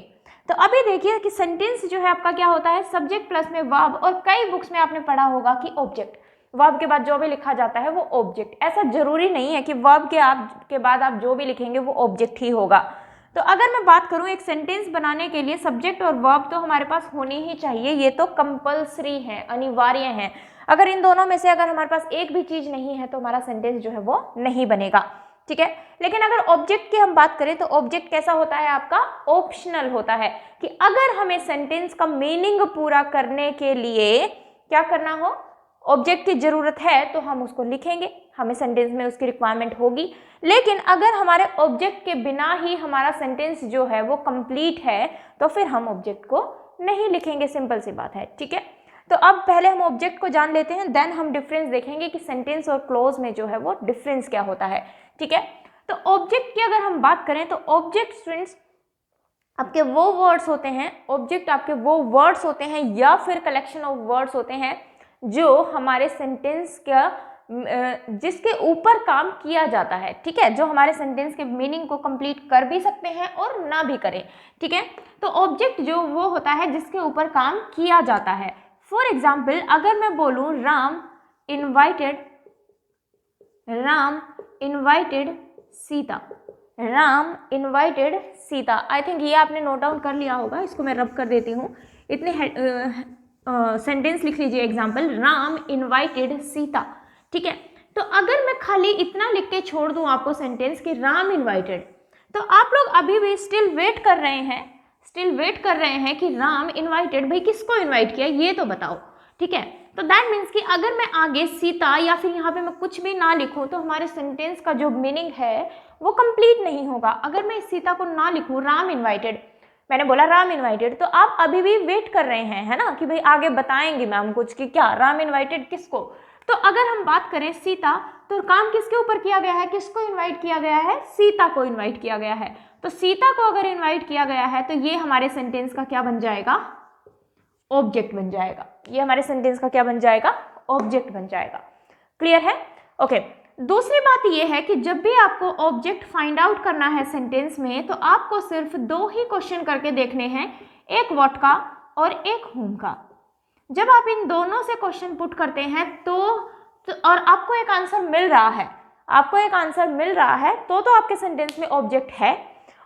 तो अभी देखिए कि सेंटेंस जो है आपका क्या होता है, सब्जेक्ट प्लस में वर्ब, और कई बुक्स में आपने पढ़ा होगा कि ऑब्जेक्ट, वर्ब के बाद जो भी लिखा जाता है वो ऑब्जेक्ट। ऐसा जरूरी नहीं है कि वर्ब के बाद आप जो भी लिखेंगे वो ऑब्जेक्ट ही होगा। तो अगर मैं बात करूं एक सेंटेंस बनाने के लिए सब्जेक्ट और वर्ब तो हमारे पास होनी ही चाहिए, ये तो कंपल्सरी है, अनिवार्य है। अगर इन दोनों में से अगर हमारे पास एक भी चीज नहीं है तो हमारा सेंटेंस जो है वो नहीं बनेगा। ठीक है, लेकिन अगर ऑब्जेक्ट की हम बात करें तो ऑब्जेक्ट कैसा होता है आपका, ऑप्शनल होता है, कि अगर हमें सेंटेंस का मीनिंग पूरा करने के लिए क्या करना हो, ऑब्जेक्ट की जरूरत है तो हम उसको लिखेंगे, हमें सेंटेंस में उसकी रिक्वायरमेंट होगी। लेकिन अगर हमारे ऑब्जेक्ट के बिना ही हमारा सेंटेंस जो है वो कंप्लीट है तो फिर हम ऑब्जेक्ट को नहीं लिखेंगे, सिंपल सी बात है। ठीक है, तो अब पहले हम ऑब्जेक्ट को जान लेते हैं, देन हम डिफरेंस देखेंगे कि सेंटेंस और क्लोज में जो है वो डिफरेंस क्या होता है। ठीक है, तो ऑब्जेक्ट की अगर हम बात करें तो ऑब्जेक्ट स्टूडेंट्स आपके वो वर्ड्स होते हैं, ऑब्जेक्ट आपके वो वर्ड्स होते हैं या फिर कलेक्शन ऑफ वर्ड्स होते हैं जो हमारे सेंटेंस का जिसके ऊपर काम किया जाता है। ठीक है, जो हमारे सेंटेंस के मीनिंग को कंप्लीट कर भी सकते हैं और ना भी करें। ठीक है, तो ऑब्जेक्ट जो वो होता है जिसके ऊपर काम किया जाता है। फॉर एग्जाम्पल अगर मैं बोलूं Ram invited Sita, Ram invited Sita, I think ये आपने नोट डाउन कर लिया होगा, इसको मैं रब कर देती हूँ। इतने सेंटेंस लिख लीजिए, एग्जाम्पल राम इनवाइटेड सीता। ठीक है, तो अगर मैं खाली इतना लिख के छोड़ दूं आपको सेंटेंस कि राम इनवाइटेड, तो आप लोग अभी भी स्टिल वेट कर रहे हैं कि राम इनवाइटेड, भाई किसको इनवाइट किया ये तो बताओ। ठीक है, तो दैट मीन्स कि अगर मैं आगे सीता या फिर यहाँ पे मैं कुछ भी ना लिखूं तो हमारे सेंटेंस का जो मीनिंग है वो कंप्लीट नहीं होगा। अगर मैं सीता को ना लिखूं, राम इनवाइटेड, मैंने बोला राम इनवाइटेड, तो आप अभी भी वेट कर रहे हैं, है ना, कि भाई आगे बताएंगे मैम कुछ कि क्या राम इनवाइटेड किसको। तो अगर हम बात करें सीता, तो काम किसके ऊपर किया गया है, किसको इनवाइट किया गया है, सीता को इनवाइट किया गया है। तो सीता को अगर इनवाइट किया गया है तो ये हमारे सेंटेंस का क्या बन जाएगा, ऑब्जेक्ट बन जाएगा। ये हमारे सेंटेंस का क्या बन जाएगा, ऑब्जेक्ट बन जाएगा। क्लियर है? ओके, दूसरी बात ये है कि जब भी आपको ऑब्जेक्ट फाइंड आउट करना है सेंटेंस में तो आपको सिर्फ दो ही क्वेश्चन करके देखने हैं, एक व्हाट का और एक हुम का। जब आप इन दोनों से क्वेश्चन पुट करते हैं तो और आपको एक आंसर मिल रहा है तो आपके सेंटेंस में ऑब्जेक्ट है।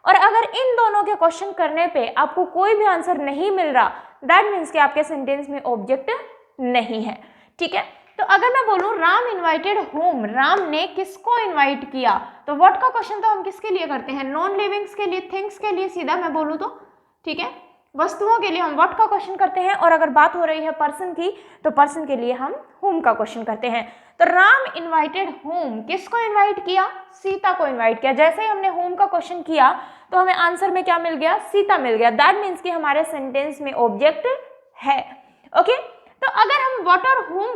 और अगर इन दोनों के क्वेश्चन करने पे आपको कोई भी आंसर नहीं मिल रहा, दैट मीन्स कि आपके सेंटेंस में ऑब्जेक्ट नहीं है। ठीक है, तो अगर मैं बोलूं राम इनवाइटेड होम, राम ने किसको इनवाइट किया, तो व्हाट का क्वेश्चन तो हम किसके लिए करते हैं, नॉन लिविंग्स के लिए, थिंग्स के लिए, सीधा मैं बोलूं तो। ठीक है, वस्तुओं के लिए हम व्हाट का क्वेश्चन करते हैं, और अगर बात हो रही है पर्सन की तो पर्सन के लिए हम होम का क्वेश्चन करते हैं। तो राम इनवाइटेड होम, किसको इनवाइट किया, सीता को इनवाइट किया। जैसे ही हमने होम का क्वेश्चन किया तो हमें आंसर में क्या मिल गया, सीता मिल गया। दैट मीन्स कि हमारे सेंटेंस में ऑब्जेक्ट है। ओके, तो अगर हम व्हाट और होम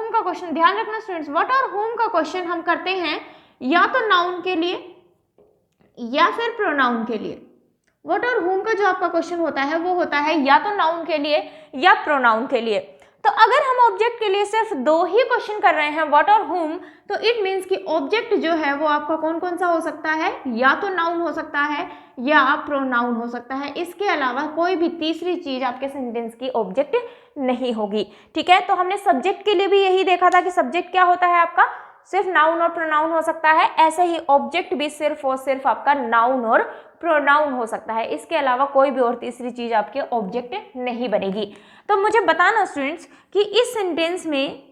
का क्वेश्चन, ध्यान रखना स्टूडेंट्स, व्हाट और होम का क्वेश्चन हम करते हैं या तो नाउन के लिए या फिर प्रोनाउन के लिए। व्हाट और होम का जो आपका क्वेश्चन होता है वो होता है या तो नाउन के लिए या प्रोनाउन के लिए। तो अगर हम ऑब्जेक्ट के लिए सिर्फ दो ही क्वेश्चन कर रहे हैं, व्हाट और होम, तो इट मीन्स कि ऑब्जेक्ट जो है वो आपका कौन कौन सा हो सकता है, या तो नाउन हो सकता है या प्रोनाउन हो सकता है। इसके अलावा कोई भी तीसरी चीज आपके सेंटेंस की ऑब्जेक्ट नहीं होगी। ठीक है, तो हमने सब्जेक्ट के लिए भी यही देखा था कि सब्जेक्ट क्या होता है आपका, सिर्फ नाउन और प्रोनाउन हो सकता है, ऐसे ही ऑब्जेक्ट भी सिर्फ और सिर्फ आपका नाउन और प्रोनाउन हो सकता है। इसके अलावा कोई भी और तीसरी चीज आपके ऑब्जेक्ट नहीं बनेगी। तो मुझे बताना स्टूडेंट्स कि इस सेंटेंस में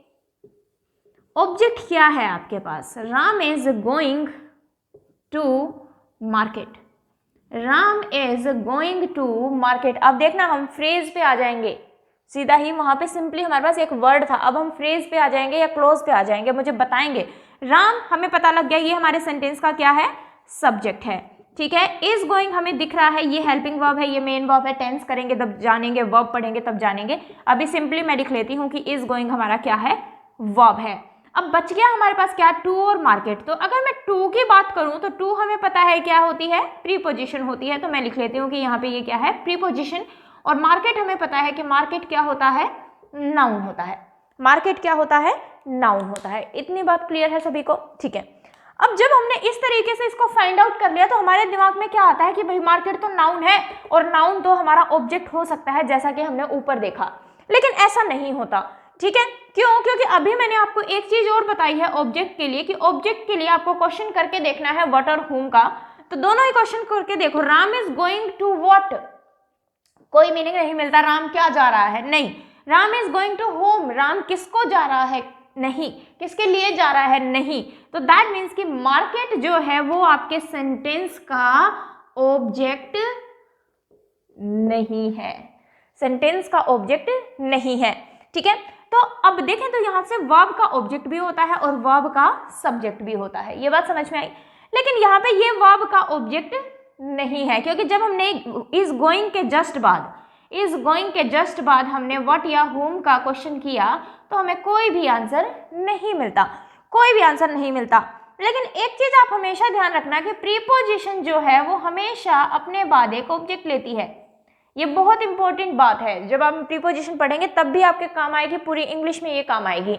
ऑब्जेक्ट क्या है आपके पास। Ram is going to market, Ram is going to market. अब देखना हम फ्रेज पे आ जाएंगे सीधा ही, वहां पे सिंपली हमारे पास एक वर्ड था, अब हम फ्रेज पे आ जाएंगे या क्लोज पे आ जाएंगे, मुझे बताएंगे। राम हमें पता लग गया ये हमारे सेंटेंस का क्या है, सब्जेक्ट है, ठीक है। इज गोइंग हमें दिख रहा है ये हेल्पिंग वर्ब है, ये मेन वर्ब है, टेंस करेंगे तब जानेंगे, वर्ब पढ़ेंगे तब जानेंगे। अभी सिंपली मैं लिख लेती हूँ कि इज गोइंग हमारा क्या है, वर्ब है। अब बच गया हमारे पास क्या, टू और मार्केट। तो अगर मैं टू की बात करूं तो टू हमें पता है क्या होती है, प्रीपोजिशन होती है, तो मैं लिख लेती हूँ कि यहाँ पे ये क्या है, प्रीपोजिशन। और मार्केट हमें पता है कि मार्केट क्या होता है, नाउन होता है। मार्केट क्या होता है, नाउन होता है। इतनी बात क्लियर है सभी को, ठीक है। अब जब हमने इस तरीके से इसको फाइंड आउट कर लिया तो हमारे दिमाग में क्या आता है कि भाई मार्केट तो नाउन है और नाउन तो हमारा ऑब्जेक्ट हो सकता है, जैसा कि हमने ऊपर देखा। लेकिन ऐसा नहीं होता, ठीक है। क्यों? क्योंकि अभी मैंने आपको एक चीज और बताई है ऑब्जेक्ट के लिए, कि ऑब्जेक्ट के लिए आपको क्वेश्चन करके देखना है व्हाट और हुम का। तो दोनों ही क्वेश्चन करके देखो। Ram is going to what, कोई मीनिंग नहीं मिलता, राम क्या जा रहा है, नहीं। Ram is going to home, Ram किसको जा रहा है, नहीं। किसके लिए जा रहा है, नहीं। तो दैट मीन्स कि मार्केट जो है वो आपके सेंटेंस का ऑब्जेक्ट नहीं है, सेंटेंस का ऑब्जेक्ट नहीं है, ठीक है। तो अब देखें तो यहां से वर्ब का ऑब्जेक्ट भी होता है और वर्ब का सब्जेक्ट भी होता है, ये बात समझ में आई। लेकिन यहाँ पे ये वर्ब का ऑब्जेक्ट नहीं है, क्योंकि जब हमने इज गोइंग के जस्ट बाद, इज गोइंग के जस्ट बाद हमने व्हाट या होम का क्वेश्चन किया तो हमें कोई भी आंसर नहीं मिलता, कोई भी आंसर नहीं मिलता। लेकिन एक चीज आप हमेशा ध्यान रखना कि प्रीपोजिशन जो है वो हमेशा अपने बाद एक ऑब्जेक्ट लेती है। ये बहुत इंपॉर्टेंट बात है, जब आप प्रीपोजिशन पढ़ेंगे तब भी आपके काम आएगी, पूरी इंग्लिश में ये काम आएगी।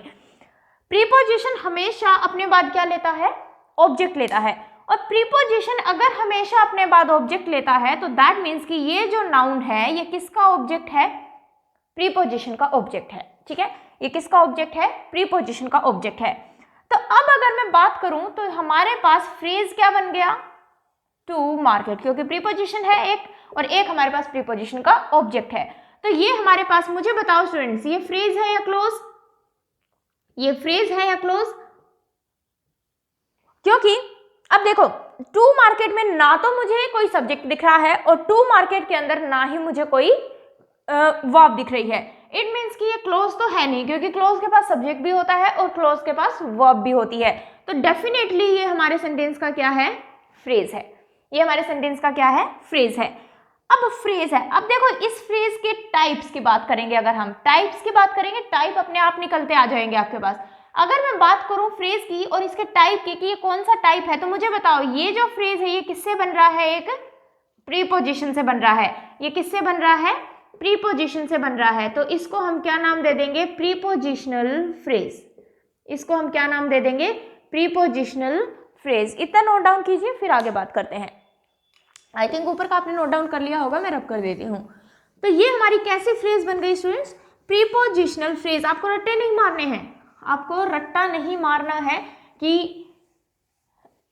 प्रीपोजिशन हमेशा अपने बाद क्या लेता है, ऑब्जेक्ट लेता है। और प्रीपोजिशन अगर हमेशा अपने बाद ऑब्जेक्ट लेता है तो दैट मीन्स कि ये जो नाउन है ये किसका ऑब्जेक्ट है, प्रीपोजिशन का ऑब्जेक्ट है, ठीक है। ये किसका ऑब्जेक्ट है, प्रीपोजिशन का ऑब्जेक्ट है। तो अब अगर मैं बात करूं तो हमारे पास फ्रेज क्या बन गया, टू मार्केट, क्योंकि प्रीपोजिशन है एक और एक हमारे पास प्रीपोजिशन का ऑब्जेक्ट है। तो ये हमारे पास, मुझे बताओ स्टूडेंट्स, ये फ्रेज है या क्लोज, ये फ्रेज है या क्लोज? क्योंकि अब देखो टू मार्केट में ना तो मुझे कोई सब्जेक्ट दिख रहा है और टू मार्केट के अंदर ना ही मुझे कोई वर्ब दिख रही है। इट मीन्स कि ये क्लोज तो है नहीं, क्योंकि क्लोज के पास सब्जेक्ट भी होता है और क्लोज के पास वर्ब भी होती है। तो डेफिनेटली ये हमारे सेंटेंस का क्या है, फ्रेज है। ये हमारे सेंटेंस का क्या है, फ्रेज है। अब फ्रेज है, अब देखो इस फ्रेज के टाइप्स की बात करेंगे। अगर हम टाइप्स की बात करेंगे, टाइप अपने आप निकलते आ जाएंगे आपके पास। अगर मैं बात करूं फ्रेज की और इसके टाइप की कि ये कौन सा टाइप है, तो मुझे बताओ ये जो फ्रेज है ये किससे बन रहा है, एक प्रीपोजिशन से बन रहा है। ये किससे बन रहा है, प्रीपोजिशन से बन रहा है। तो इसको हम क्या नाम दे देंगे, प्रीपोजिशनल फ्रेज। इसको हम क्या नाम दे देंगे, प्रीपोजिशनल फ्रेज। इतना नोट डाउन कीजिए, फिर आगे बात करते हैं। आई थिंक ऊपर का आपने नोट डाउन कर लिया होगा, मैं रब कर देती हूँ। तो ये हमारी कैसी फ्रेज बन गई स्टूडेंट्स, प्रीपोजिशनल फ्रेज। आपको रट्टे नहीं मारने हैं, आपको रट्टा नहीं मारना है कि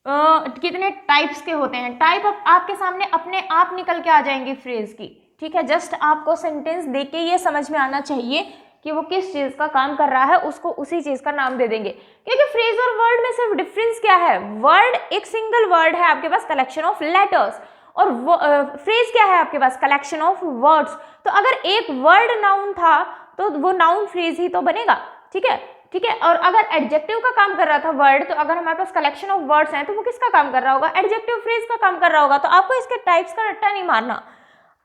कितने टाइप्स के होते हैं। टाइप आपके सामने अपने आप निकल के आ जाएंगी फ्रेज की, ठीक है। जस्ट आपको सेंटेंस देख के ये समझ में आना चाहिए कि वो किस चीज का काम कर रहा है, उसको उसी चीज का नाम दे देंगे। क्योंकि फ्रेज और वर्ड में सिर्फ डिफरेंस क्या है, वर्ड एक सिंगल वर्ड है आपके पास, कलेक्शन ऑफ लेटर्स, और फ्रेज क्या है आपके पास, कलेक्शन ऑफ वर्ड्स। तो अगर एक वर्ड नाउन था तो वो नाउन फ्रेज ही तो बनेगा, ठीक है, ठीक है। और अगर एडजेक्टिव का काम कर रहा था वर्ड, तो अगर हमारे पास कलेक्शन ऑफ वर्ड्स हैं तो वो किसका काम कर रहा होगा, एडजेक्टिव फ्रेज का काम कर रहा होगा। तो आपको इसके टाइप्स का रट्टा नहीं मारना।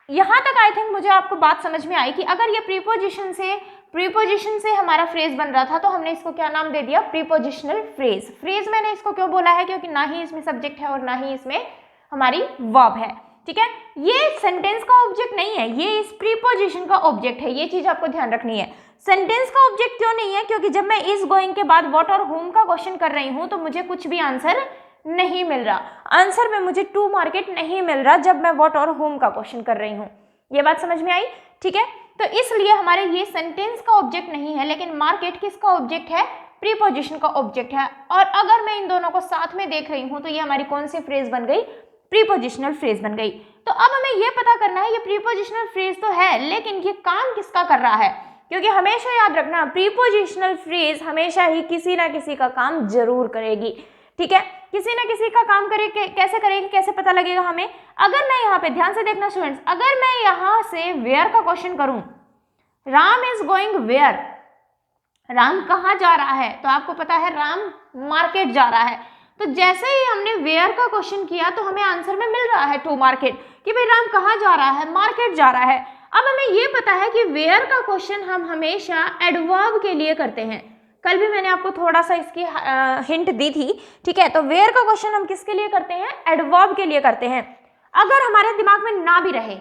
यहाँ तक आई थिंक मुझे आपको बात समझ में आई कि अगर ये प्रीपोजिशन से हमारा फ्रेज बन रहा था तो हमने इसको क्या नाम दे दिया, प्रीपोजिशनल फ्रेज। फ्रेज मैंने इसको क्यों बोला है, क्योंकि ना ही इसमें सब्जेक्ट है और ना ही इसमें हमारी वर्ब है, ठीक है। ये सेंटेंस का ऑब्जेक्ट नहीं है, ये इस प्रीपोजिशन का ऑब्जेक्ट है। ये चीज आपको ध्यान रखनी है। सेंटेंस का ऑब्जेक्ट क्यों नहीं है, क्योंकि जब मैं इज गोइंग के बाद व्हाट और होम का क्वेश्चन कर रही हूं तो मुझे कुछ भी आंसर नहीं मिल रहा। आंसर में मुझे टू मार्केट नहीं मिल रहा जब मैं व्हाट और होम का क्वेश्चन कर रही हूँ। ये बात समझ में आई, ठीक है। तो इसलिए हमारे ये सेंटेंस का ऑब्जेक्ट नहीं है, लेकिन मार्केट किसका ऑब्जेक्ट है, प्रीपोजिशन का ऑब्जेक्ट है। और अगर मैं इन दोनों को साथ में देख रही हूं तो ये हमारी कौन सी फ्रेज बन गई, प्रीपोजिशनल फ्रेज बन गई। तो अब हमें ये पता करना है ये प्रीपोजिशनल फ्रेज तो है लेकिन ये काम किसका कर रहा है, क्योंकि हमेशा याद रखना प्रीपोजिशनल फ्रेज हमेशा ही किसी ना किसी का काम जरूर करेगी, ठीक है, किसी ना किसी का काम करेगी। कैसे करेगी, कैसे पता लगेगा हमें, अगर मैं यहाँ पे ध्यान से देखना स्टूडेंट्स, अगर मैं यहाँ से वेयर का क्वेश्चन करूं, Ram is going where, Ram कहाँ जा रहा है, तो आपको पता है राम मार्केट जा रहा है। तो जैसे ही हमने वेयर का क्वेश्चन किया तो हमें आंसर में मिल रहा है टू मार्केट, कि भाई राम कहाँ जा रहा है, मार्केट जा रहा है। अब हमें ये पता है कि वेयर का क्वेश्चन हम हमेशा एडवर्ब के लिए करते हैं, कल भी मैंने आपको थोड़ा सा इसकी हिंट दी थी, ठीक है। तो वेयर का क्वेश्चन हम किसके लिए करते हैं, एडवर्ब के लिए करते हैं। अगर हमारे दिमाग में ना भी रहे,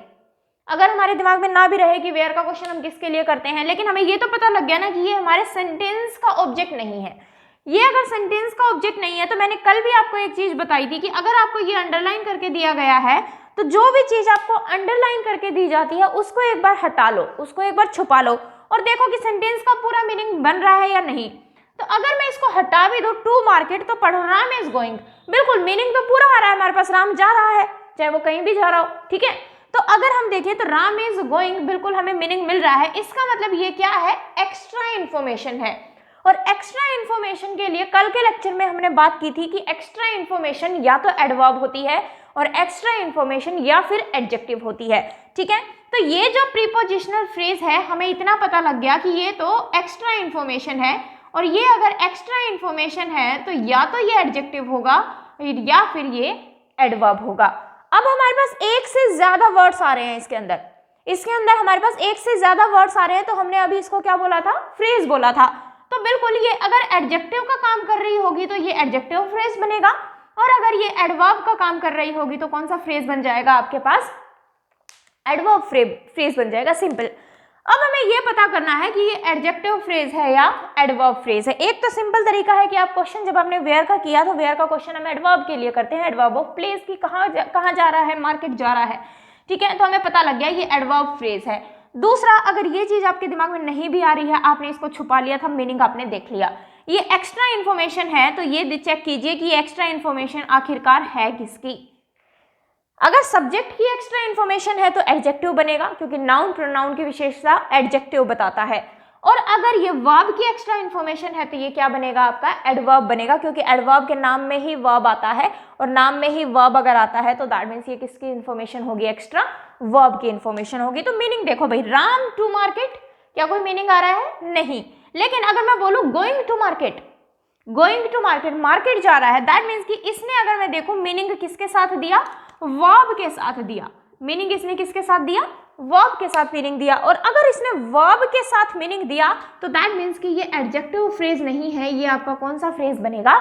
अगर हमारे दिमाग में ना भी रहे कि वेयर का क्वेश्चन हम किसके लिए करते हैं, लेकिन हमें ये तो पता लग गया ना कि ये हमारे सेंटेंस का ऑब्जेक्ट नहीं है। ये अगर सेंटेंस का ऑब्जेक्ट नहीं है तो मैंने कल भी आपको एक चीज बताई थी कि अगर आपको ये अंडरलाइन करके दिया गया है तो जो भी चीज आपको अंडरलाइन करके दी जाती है उसको एक बार हटा लो, उसको एक बार छुपा लो और देखो कि सेंटेंस का पूरा मीनिंग बन रहा है या नहीं। तो अगर मैं इसको हटा भी दूं टू मार्केट, तो पढ़ो राम इज गोइंग, बिल्कुल मीनिंग तो पूरा आ रहा है हमारे पास, राम जा रहा है चाहे वो कहीं भी जा रहा हो, ठीक है। तो अगर हम देखें तो राम इज गोइंग बिल्कुल हमें मीनिंग मिल रहा है, इसका मतलब ये क्या है, एक्स्ट्रा इंफॉर्मेशन है। और एक्स्ट्रा इंफॉर्मेशन के लिए कल के लेक्चर में हमने बात की थी कि एक्स्ट्रा इंफॉर्मेशन या तो एडवर्ब होती है और एक्स्ट्रा इंफॉर्मेशन या फिर एडजेक्टिव होती है, ठीक है। तो ये जो प्रीपोजिशनल फ्रेज है हमें इतना पता लग गया कि ये तो एक्स्ट्रा इंफॉर्मेशन है, और ये अगर एक्स्ट्रा इंफॉर्मेशन है तो या तो ये एडजेक्टिव होगा या फिर ये एडवर्ब होगा। अब हमारे पास एक से ज्यादा वर्ड्स आ रहे हैं इसके अंदर हमारे पास एक से ज्यादा वर्ड्स आ रहे हैं, तो हमने अभी इसको क्या बोला था, फ्रेज बोला था। तो बिल्कुल ये अगर एडजेक्टिव का काम कर रही होगी तो ये एडजेक्टिव फ्रेज बनेगा, और अगर ये एडवर्ब का काम कर रही होगी तो कौन सा फ्रेज बन जाएगा आपके पास, एडवर्ब फ्रेज बन जाएगा, सिंपल। अब हमें ये पता करना है कि ये एडजेक्टिव फ्रेज है या एडवर्ब फ्रेज है। एक तो सिंपल तरीका है कि आप क्वेश्चन जब आपने वेयर का किया तो वेयर का क्वेश्चन हम एडवर्ब के लिए करते हैं, एडवर्ब ऑफ प्लेस की कहाँ जा रहा है, मार्केट जा रहा है, ठीक है। तो हमें पता लग गया ये एडवर्ब फ्रेज है। दूसरा, अगर ये चीज आपके दिमाग में नहीं भी आ रही है, आपने इसको छुपा लिया था, मीनिंग आपने देख लिया, ये एक्स्ट्रा इन्फॉर्मेशन है, तो ये चेक कीजिए कि एक्स्ट्रा इन्फॉर्मेशन आखिरकार है किसकी। अगर सब्जेक्ट की एक्स्ट्रा इन्फॉर्मेशन है तो एडजेक्टिव बनेगा, क्योंकि नाउन प्रोनाउन की विशेषता एडजेक्टिव बताता है। और अगर ये वर्ब की एक्स्ट्रा इन्फॉर्मेशन है तो ये क्या बनेगा, आपका एडवर्ब बनेगा, क्योंकि एडवर्ब के नाम में ही वर्ब आता है, और नाम में ही वर्ब अगर आता है तो दैट मीन्स ये किसकी इन्फॉर्मेशन होगी, एक्स्ट्रा वर्ब की इन्फॉर्मेशन होगी। तो मीनिंग देखो भाई, राम टू मार्केट, क्या कोई मीनिंग आ रहा है, नहीं। लेकिन अगर मैं बोलूं गोइंग टू मार्केट, मार्केट जा रहा है, दैट मीन्स कि इसने, अगर मैं देखूं, मीनिंग किसके साथ दिया, वर्ब के साथ दिया, मीनिंग इसने किसके साथ दिया, वर्ब के साथ मीनिंग दिया। और अगर इसने वर्ब के साथ मीनिंग दिया तो दैट मीन्स कि ये एडजेक्टिव फ्रेज नहीं है, ये आपका कौन सा फ्रेज बनेगा,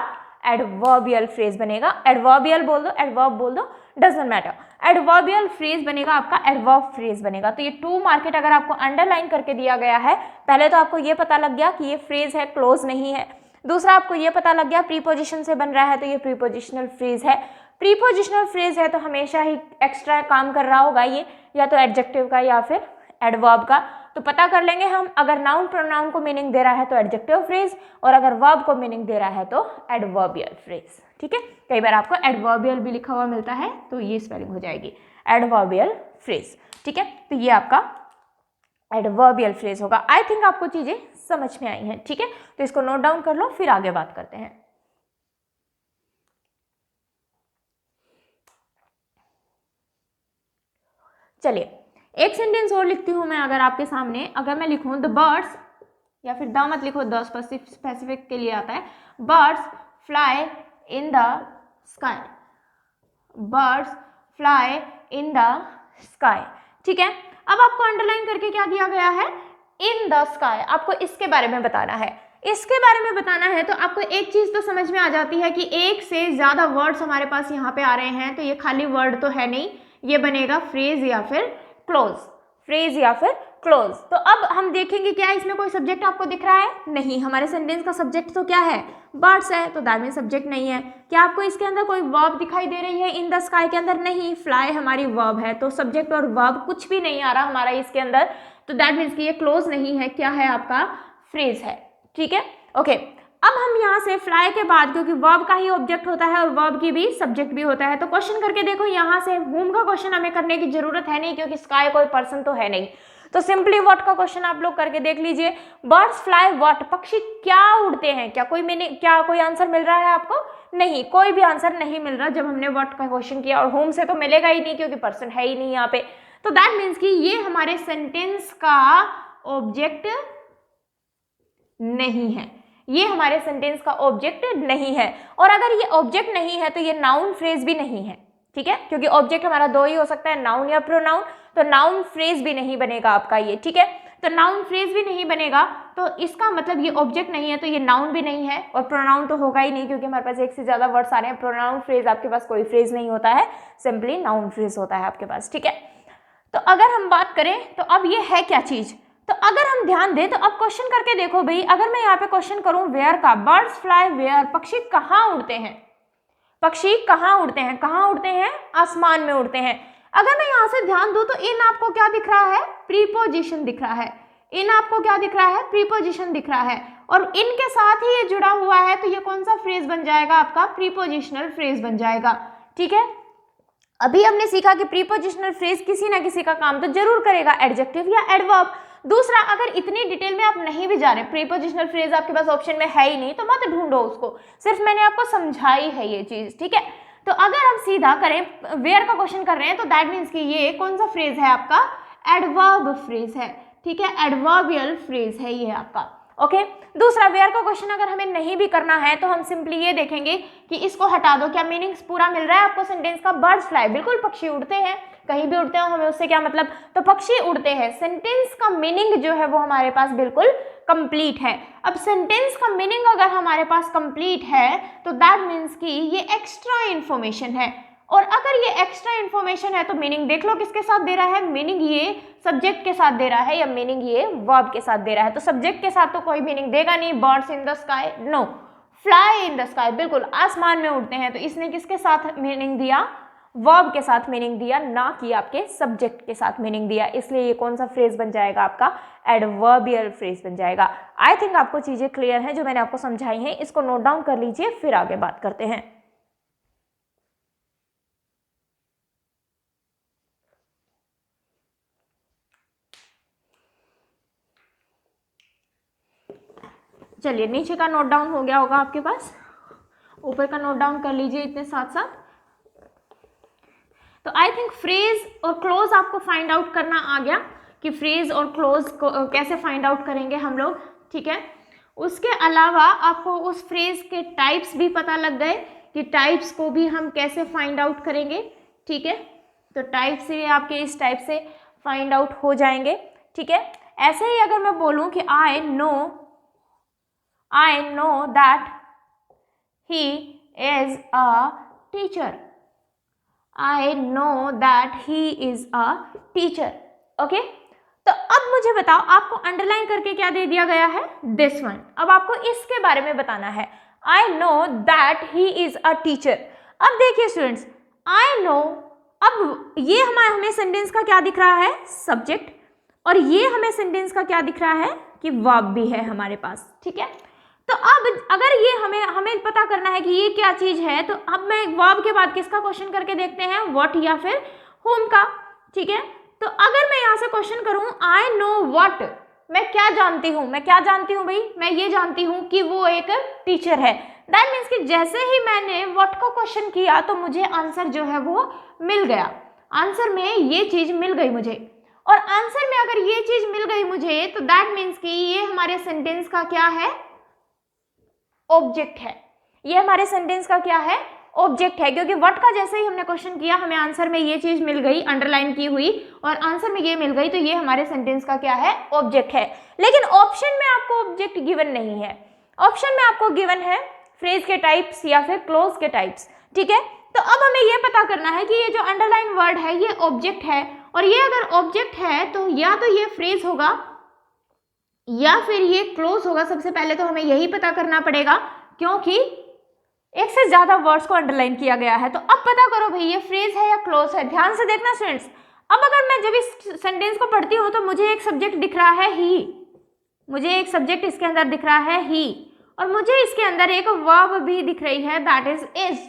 एडवर्बियल फ्रेज बनेगा। एडवर्बियल बोल दो, एडवर्ब बोल दो, डजंट मैटर, एडवर्बियल फ्रेज बनेगा, आपका एडवर्ब फ्रेज बनेगा। तो ये टू मार्केट अगर आपको अंडरलाइन करके दिया गया है, पहले तो आपको ये पता लग गया कि ये फ्रेज है, क्लोज नहीं है। दूसरा, आपको ये पता लग गया प्रीपोजिशन से बन रहा है तो ये प्रीपोजिशनल फ्रेज है। प्रीपोजिशनल फ्रेज है तो हमेशा ही एक्स्ट्रा काम कर रहा होगा ये, या तो एडजेक्टिव का या फिर एडवर्ब का। तो पता कर लेंगे हम, अगर नाउन प्रोनाउन को मीनिंग दे रहा है तो एडजेक्टिव फ्रेज, और अगर वर्ब को मीनिंग दे रहा है तो एडवर्बियल फ्रेज, ठीक है। कई बार आपको एडवर्बियल भी लिखा हुआ मिलता है तो ये स्पेलिंग हो जाएगी एडवर्बियल फ्रेज, ठीक है। तो ये आपका एडवर्बियल फ्रेज होगा। आई थिंक आपको चीजें समझ में आई हैं, ठीक है। तो इसको नोट डाउन कर लो, फिर आगे बात करते हैं। चलिए एक सेंटेंस और लिखती हूं मैं अगर आपके सामने। अगर मैं लिखूं द बर्ड्स, या फिर द मत लिखो, द स्पेसिफिक के लिए आता है, birds fly in the sky, birds fly in the sky, ठीक है। अब आपको अंडरलाइन करके क्या दिया गया है, इन द स्काई, आपको इसके बारे में बताना है। इसके बारे में बताना है तो आपको एक चीज तो समझ में आ जाती है कि एक से ज्यादा वर्ड्स हमारे पास यहाँ पे आ रहे हैं, तो ये खाली वर्ड तो है नहीं, ये बनेगा फ्रेज या फिर क्लोज, फ्रेज या फिर क्लोज। तो अब हम देखेंगे क्या इसमें कोई सब्जेक्ट आपको दिख रहा है, नहीं। हमारे सेंटेंस का सब्जेक्ट तो क्या है, बर्ड्स है, तो दैट मीन सब्जेक्ट नहीं है। क्या आपको इसके अंदर कोई वर्ब दिखाई दे रही है इन द स्काई के अंदर, नहीं। फ्लाई हमारी वर्ब है, तो सब्जेक्ट और वर्ब कुछ भी नहीं आ रहा हमारा इसके अंदर, तो दैट मीन्स कि ये क्लोज नहीं है, क्या है आपका, फ्रेज है, ठीक है, ओके। अब हम यहाँ से फ्लाई के बाद, क्योंकि वर्ब का ही ऑब्जेक्ट होता है और वर्ब की भी सब्जेक्ट भी होता है, तो क्वेश्चन करके देखो यहाँ से whom का क्वेश्चन हमें करने की जरूरत है नहीं, क्योंकि स्काई कोई पर्सन तो है नहीं। तो सिंपली व्हाट का क्वेश्चन आप लोग करके देख लीजिए। बर्ड्स फ्लाई व्हाट, पक्षी क्या उड़ते हैं। क्या कोई आंसर मिल रहा है आपको? नहीं, कोई भी आंसर नहीं मिल रहा जब हमने व्हाट का क्वेश्चन किया, और होम से तो मिलेगा ही नहीं क्योंकि पर्सन है ही नहीं यहाँ पे। तो दैट मीन्स कि ये हमारे सेंटेंस का ऑब्जेक्ट नहीं है, ये हमारे सेंटेंस का ऑब्जेक्ट नहीं है। और अगर ये ऑब्जेक्ट नहीं है तो ये नाउन फ्रेज भी नहीं है, ठीक है, क्योंकि ऑब्जेक्ट हमारा दो ही हो सकता है, नाउन या प्रोनाउन। तो नाउन फ्रेज भी नहीं बनेगा आपका ये, ठीक है। तो नाउन फ्रेज भी नहीं बनेगा, तो इसका मतलब ये ऑब्जेक्ट नहीं है, तो ये नाउन भी नहीं है, और प्रोनाउन तो होगा ही नहीं, क्योंकि हमारे पास एक से ज्यादा वर्ड्स आ रहे हैं। प्रोनाउन फ्रेज आपके पास कोई फ्रेज नहीं होता है, सिंपली नाउन फ्रेज होता है आपके पास, ठीक है। तो अगर हम बात करें तो अब ये है क्या चीज, तो अगर हम ध्यान दें तो अब क्वेश्चन करके देखो भाई, अगर मैं यहाँ पे क्वेश्चन करूं वेयर का, बर्ड्स फ्लाई वेयर, पक्षी कहाँ उड़ते हैं, पक्षी कहाँ उड़ते हैं, कहाँ उड़ते हैं, आसमान में उड़ते हैं। अगर मैं यहाँ से ध्यान दूं तो इन आपको क्या दिख रहा है, प्रीपोजिशन दिख रहा है, इन आपको क्या दिख रहा है, प्रीपोजिशन दिख रहा है, और इनके साथ ही ये जुड़ा हुआ है, तो ये कौन सा फ्रेज बन जाएगा आपका, प्रीपोजिशनल फ्रेज बन जाएगा, ठीक है। अभी हमने सीखा कि प्रीपोजिशनल फ्रेज किसी ना किसी का काम तो जरूर करेगा, एडजेक्टिव या एडवर्ब। दूसरा, अगर इतनी डिटेल में आप नहीं भी जा रहे, प्रीपोजिशनल फ्रेज आपके पास ऑप्शन में है ही नहीं, तो मत ढूंढो उसको, सिर्फ मैंने आपको समझाई है ये चीज, ठीक है। तो अगर हम सीधा करें, वेयर का क्वेश्चन कर रहे हैं, तो दैट मीन्स कि ये कौन सा फ्रेज है आपका, एडवर्ब फ्रेज है, ठीक है, एडवर्बियल फ्रेज है ये आपका, ओके। दूसरा, वेयर का क्वेश्चन अगर हमें नहीं भी करना है तो हम सिंपली ये देखेंगे कि इसको हटा दो, क्या मीनिंग्स पूरा मिल रहा है आपको सेंटेंस का। बर्ड्स फ्लाई, बिल्कुल पक्षी उड़ते हैं, कहीं भी उड़ते हो, हमें उससे क्या मतलब, तो पक्षी उड़ते हैं, सेंटेंस का मीनिंग जो है वो हमारे पास बिल्कुल कंप्लीट है। अब सेंटेंस का मीनिंग अगर हमारे पास कंप्लीट है तो दैट मीन्स कि ये एक्स्ट्रा इंफॉर्मेशन है, और अगर ये एक्स्ट्रा इंफॉर्मेशन है तो मीनिंग देख लो किसके साथ दे रहा है, मीनिंग ये सब्जेक्ट के साथ दे रहा है या मीनिंग ये वर्ब के साथ दे रहा है। तो सब्जेक्ट के साथ तो कोई मीनिंग देगा नहीं, birds in the sky, no, fly in the sky, बिल्कुल आसमान में उड़ते हैं, तो इसने किसके साथ मीनिंग दिया, वर्ब के साथ मीनिंग दिया, ना कि आपके सब्जेक्ट के साथ मीनिंग दिया, इसलिए ये कौन सा फ्रेज बन जाएगा आपका, एडवर्बियल फ्रेज बन जाएगा। आई थिंक आपको चीजें क्लियर हैं जो मैंने आपको समझाई हैं, इसको नोट डाउन कर लीजिए, फिर आगे बात करते हैं। चलिए, नीचे का नोट डाउन हो गया होगा आपके पास, ऊपर का नोट डाउन कर लीजिए इतने साथ साथ। तो आई थिंक फ्रेज और क्लोज आपको फाइंड आउट करना आ गया कि फ्रेज और क्लोज को कैसे फाइंड आउट करेंगे हम लोग, ठीक है। उसके अलावा आपको उस फ्रेज के टाइप्स भी पता लग गए कि टाइप्स को भी हम कैसे फाइंड आउट करेंगे, ठीक है। तो टाइप से आपके इस टाइप से फाइंड आउट हो जाएंगे, ठीक है। ऐसे ही अगर मैं बोलूं कि I know that he is a teacher, I know that he is a teacher, okay? तो अब मुझे बताओ, आपको अंडरलाइन करके क्या दे दिया गया है, दिस वन। अब आपको इसके बारे में बताना है, I know that he is a teacher। अब देखिए स्टूडेंट्स, I know, अब ये हमें सेंटेंस का क्या दिख रहा है, सब्जेक्ट, और ये हमें सेंटेंस का क्या दिख रहा है कि वर्ब भी है हमारे पास, ठीक है। तो अब अगर ये हमें पता करना है कि ये क्या चीज है, तो अब मैं वर्ब के बाद किसका क्वेश्चन करके देखते हैं, व्हाट या फिर whom का, ठीक है। तो अगर मैं यहाँ से क्वेश्चन करूं, आई नो व्हाट, मैं क्या जानती हूँ, मैं क्या जानती हूँ भाई, मैं ये जानती हूँ कि वो एक टीचर है। दैट मीन्स कि जैसे ही मैंने व्हाट का क्वेश्चन किया तो मुझे आंसर जो है वो मिल गया, आंसर में ये चीज मिल गई मुझे, और आंसर में अगर ये चीज मिल गई मुझे तो दैट मीन्स कि ये हमारे सेंटेंस का क्या है, ऑब्जेक्ट है। ये हमारे सेंटेंस का क्या है, ऑब्जेक्ट है, क्योंकि व्हाट का जैसे ही हमने क्वेश्चन किया हमें आंसर में ये चीज मिल गई, अंडरलाइन की हुई, और आंसर में ये मिल गई, तो ये हमारे सेंटेंस का क्या है, ऑब्जेक्ट है। लेकिन ऑप्शन में आपको ऑब्जेक्ट गिवन नहीं है, ऑप्शन में आपको गिवन है फ्रेज के टाइप्स या फिर क्लोज के टाइप्स, ठीक है। तो अब हमें ये पता करना है कि ये जो अंडरलाइन वर्ड है ये ऑब्जेक्ट है, और ये अगर ऑब्जेक्ट है तो या तो ये फ्रेज होगा या फिर ये क्लोज होगा। सबसे पहले तो हमें यही पता करना पड़ेगा, क्योंकि एक से ज्यादा वर्ड्स को अंडरलाइन किया गया है। तो अब पता करो भाई ये फ्रेज है या क्लोज है, ध्यान से देखना स्टूडेंट्स। अब अगर मैं जब इस सेंटेंस को पढ़ती हूँ तो मुझे एक सब्जेक्ट दिख रहा है ही, मुझे एक सब्जेक्ट इसके अंदर दिख रहा है ही, और मुझे इसके अंदर एक वर्ब भी दिख रही है, दैट इज।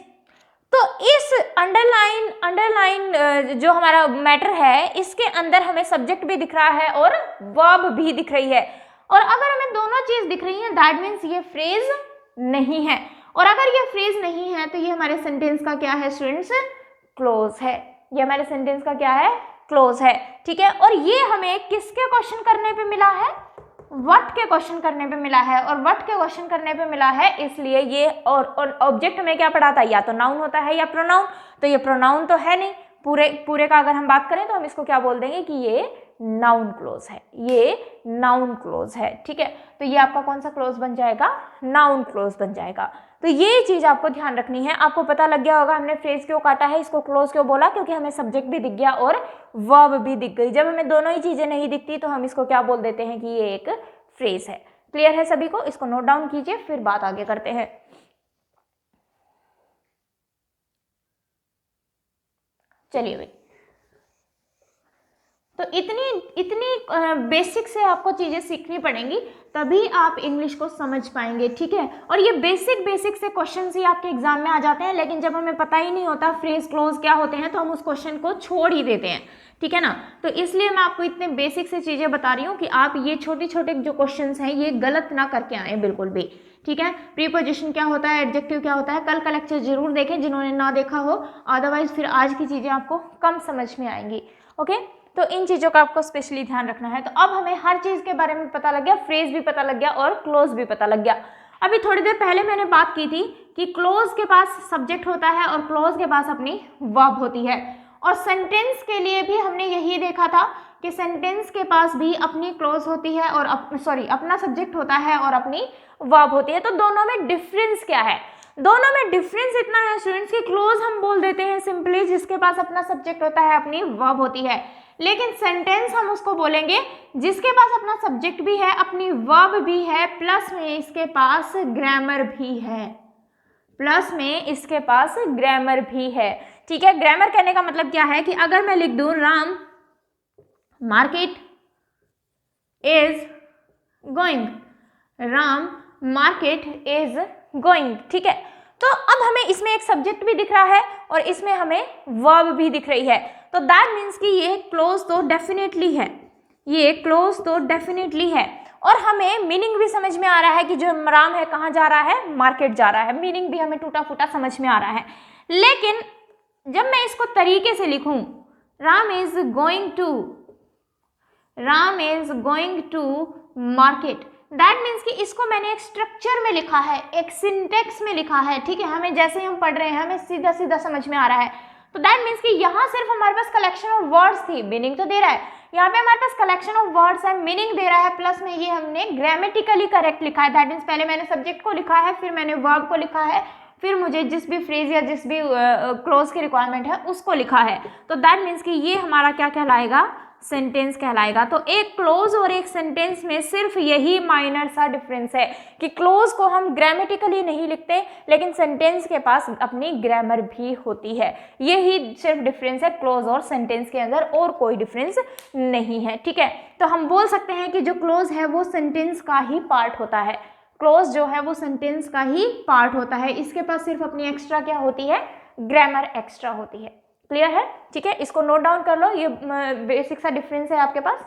तो इस अंडरलाइन जो हमारा मैटर है, इसके अंदर हमें सब्जेक्ट भी दिख रहा है और वर्ब भी दिख रही है। और अगर हमें दोनों चीज दिख रही है, दैट मीन्स ये फ्रेज नहीं है। और अगर ये फ्रेज नहीं है तो ये हमारे सेंटेंस का क्या है स्टूडेंट्स? क्लोज है। ये हमारे सेंटेंस का क्या है? क्लोज है। ठीक है, और ये हमें किसके क्वेश्चन करने पे मिला है? व्हाट के क्वेश्चन करने पे मिला है। और व्हाट के क्वेश्चन करने पे मिला है, इसलिए ये और ऑब्जेक्ट हमें क्या पढ़ाता है? या तो नाउन होता है या प्रोनाउन। तो ये प्रोनाउन तो है नहीं, पूरे का अगर हम बात करें तो हम इसको क्या बोल देंगे कि ये नाउन क्लोज है, ये नाउन क्लोज है। ठीक है, तो ये आपका कौन सा क्लोज बन जाएगा? नाउन क्लोज बन जाएगा। तो ये चीज आपको ध्यान रखनी है। आपको पता लग गया होगा हमने फ्रेज क्यों काटा है, इसको क्लोज क्यों बोला, क्योंकि हमें सब्जेक्ट भी दिख गया और वर्ब भी दिख गई। जब हमें दोनों ही चीजें नहीं दिखती तो हम इसको क्या बोल देते हैं कि ये एक फ्रेज है। क्लियर है सभी को? इसको नोट डाउन कीजिए, फिर बात आगे करते हैं। चलिए भाई, तो इतनी बेसिक से आपको चीजें सीखनी पड़ेंगी, तभी आप इंग्लिश को समझ पाएंगे। ठीक है, और ये बेसिक से क्वेश्चन ही आपके एग्जाम में आ जाते हैं, लेकिन जब हमें पता ही नहीं होता फ्रेज क्लोज क्या होते हैं तो हम उस क्वेश्चन को छोड़ ही देते हैं। ठीक है ना, तो इसलिए मैं आपको इतने बेसिक से चीजें बता रही हूँ कि आप ये छोटे छोटे जो क्वेश्चंस हैं ये गलत ना करके आए बिल्कुल भी। ठीक है, प्रीपोजिशन क्या होता है, एडजेक्टिव क्या होता है, कल का लेक्चर जरूर देखें जिन्होंने ना देखा हो, अदरवाइज फिर आज की चीजें आपको कम समझ में आएंगी। ओके, तो इन चीज़ों का आपको स्पेशली ध्यान रखना है। तो अब हमें हर चीज़ के बारे में पता लग गया, फ्रेज भी पता लग गया और क्लोज भी पता लग गया। अभी थोड़ी देर पहले मैंने बात की थी कि क्लोज के पास सब्जेक्ट होता है और क्लोज के पास अपनी वर्ब होती है। और सेंटेंस के लिए भी हमने यही देखा था कि सेंटेंस के पास भी अपनी क्लोज होती है और अपना सब्जेक्ट होता है और अपनी वर्ब होती है। तो दोनों में डिफरेंस क्या है? दोनों में डिफरेंस इतना है स्टूडेंट्स कि क्लोज हम बोल देते हैं सिंपली जिसके पास अपना सब्जेक्ट होता है, अपनी वर्ब होती है, लेकिन सेंटेंस हम उसको बोलेंगे जिसके पास अपना सब्जेक्ट भी है, अपनी वर्ब भी है, प्लस में इसके पास ग्रामर भी है, प्लस में इसके पास ग्रामर भी है। ठीक है, ग्रामर कहने का मतलब क्या है कि अगर मैं लिख दूं Ram market is going, Ram market is going. ठीक है, तो अब हमें इसमें एक सब्जेक्ट भी दिख रहा है और इसमें हमें वर्ब भी दिख रही है। तो दैट मीन्स कि ये क्लोज तो डेफिनेटली है, ये क्लोज तो डेफिनेटली है। और हमें मीनिंग भी समझ में आ रहा है कि जो राम है कहाँ जा रहा है? मार्केट जा रहा है। मीनिंग भी हमें टूटा फूटा समझ में आ रहा है। लेकिन जब मैं इसको तरीके से लिखूं, Ram is going to market, that means कि इसको मैंने एक स्ट्रक्चर में लिखा है, एक सिंटेक्स में लिखा है। ठीक है, हमें जैसे हम पढ़ रहे हैं हमें सीधा सीधा समझ में आ रहा है। तो दैट मीन्स कि यहाँ सिर्फ हमारे पास कलेक्शन ऑफ वर्ड्स थी, मीनिंग तो दे रहा है। यहाँ पे हमारे पास कलेक्शन ऑफ वर्ड्स है, मीनिंग दे रहा है, प्लस में ये हमने ग्रामेटिकली करेक्ट लिखा है। दैट मीन्स पहले मैंने सब्जेक्ट को लिखा है, फिर मैंने वर्ब को लिखा है, फिर मुझे जिस भी फ्रेज या जिस भी क्लोज की रिक्वायरमेंट है उसको लिखा है। तो दैट मीन्स कि ये हमारा क्या कहलाएगा? सेंटेंस कहलाएगा। तो एक क्लोज और एक सेंटेंस में सिर्फ यही माइनर सा डिफरेंस है कि क्लोज को हम ग्रामेटिकली नहीं लिखते, लेकिन सेंटेंस के पास अपनी ग्रामर भी होती है। यही सिर्फ डिफरेंस है क्लोज और सेंटेंस के अंदर, और कोई डिफरेंस नहीं है। ठीक है, तो हम बोल सकते हैं कि जो क्लोज है वो सेंटेंस का ही पार्ट होता है, क्लोज जो है वो सेंटेंस का ही पार्ट होता है। इसके पास सिर्फ अपनी एक्स्ट्रा क्या होती है? ग्रामर एक्स्ट्रा होती है। क्लियर है? ठीक है, इसको नोट डाउन कर लो, ये बेसिक सा डिफरेंस है आपके पास,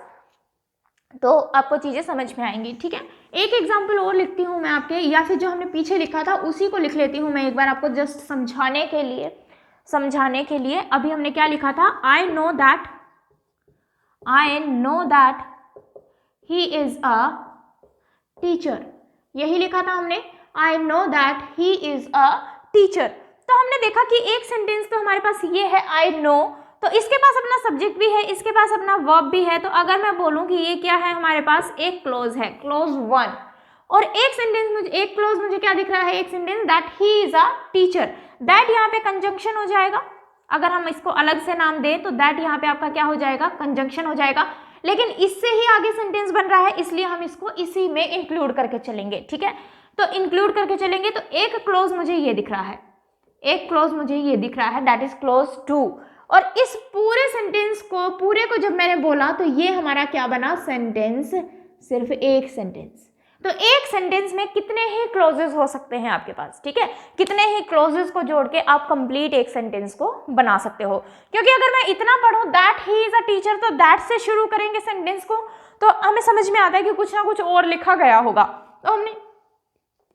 तो आपको चीज़ें समझ में आएंगी। ठीक है, एक एग्जांपल और लिखती हूँ मैं आपके, या फिर जो हमने पीछे लिखा था उसी को लिख लेती हूँ मैं एक बार आपको जस्ट समझाने के लिए। अभी हमने क्या लिखा था? I know that he is a teacher, यही लिखा था हमने, I know that he is a teacher. तो हमने देखा कि एक सेंटेंस तो हमारे पास ये है आई नो, तो इसके पास अपना सब्जेक्ट भी है, इसके पास अपना वर्ब भी है। तो अगर मैं बोलूं कि ये क्या है, हमारे पास एक क्लोज है, क्लोज 1, और एक सेंटेंस मुझे, एक क्लोज मुझे क्या दिख रहा है? एक sentence that he is a teacher. That यहाँ पे कंजंक्शन हो जाएगा, अगर हम इसको अलग से नाम दें तो दैट यहाँ पे आपका क्या हो जाएगा? कंजंक्शन हो जाएगा। लेकिन इससे ही आगे सेंटेंस बन रहा है, इसलिए हम इसको इसी में इंक्लूड करके चलेंगे। ठीक है, तो इंक्लूड करके चलेंगे। तो एक क्लोज मुझे ये दिख रहा है, एक क्लोज मुझे ये दिख रहा है, दैट इज क्लोज 2। और इस पूरे सेंटेंस को, पूरे को जब मैंने बोला तो ये हमारा क्या बना? सेंटेंस, सिर्फ एक सेंटेंस। तो एक सेंटेंस में कितने ही क्लोजेस हो सकते हैं आपके पास, ठीक है, कितने ही क्लोजेस को जोड़ के आप कंप्लीट एक सेंटेंस को बना सकते हो। क्योंकि अगर मैं इतना पढ़ूं that he is a teacher, तो दैट से शुरू करेंगे सेंटेंस को तो हमें समझ में आता है कि कुछ ना कुछ और लिखा गया होगा, तो हमने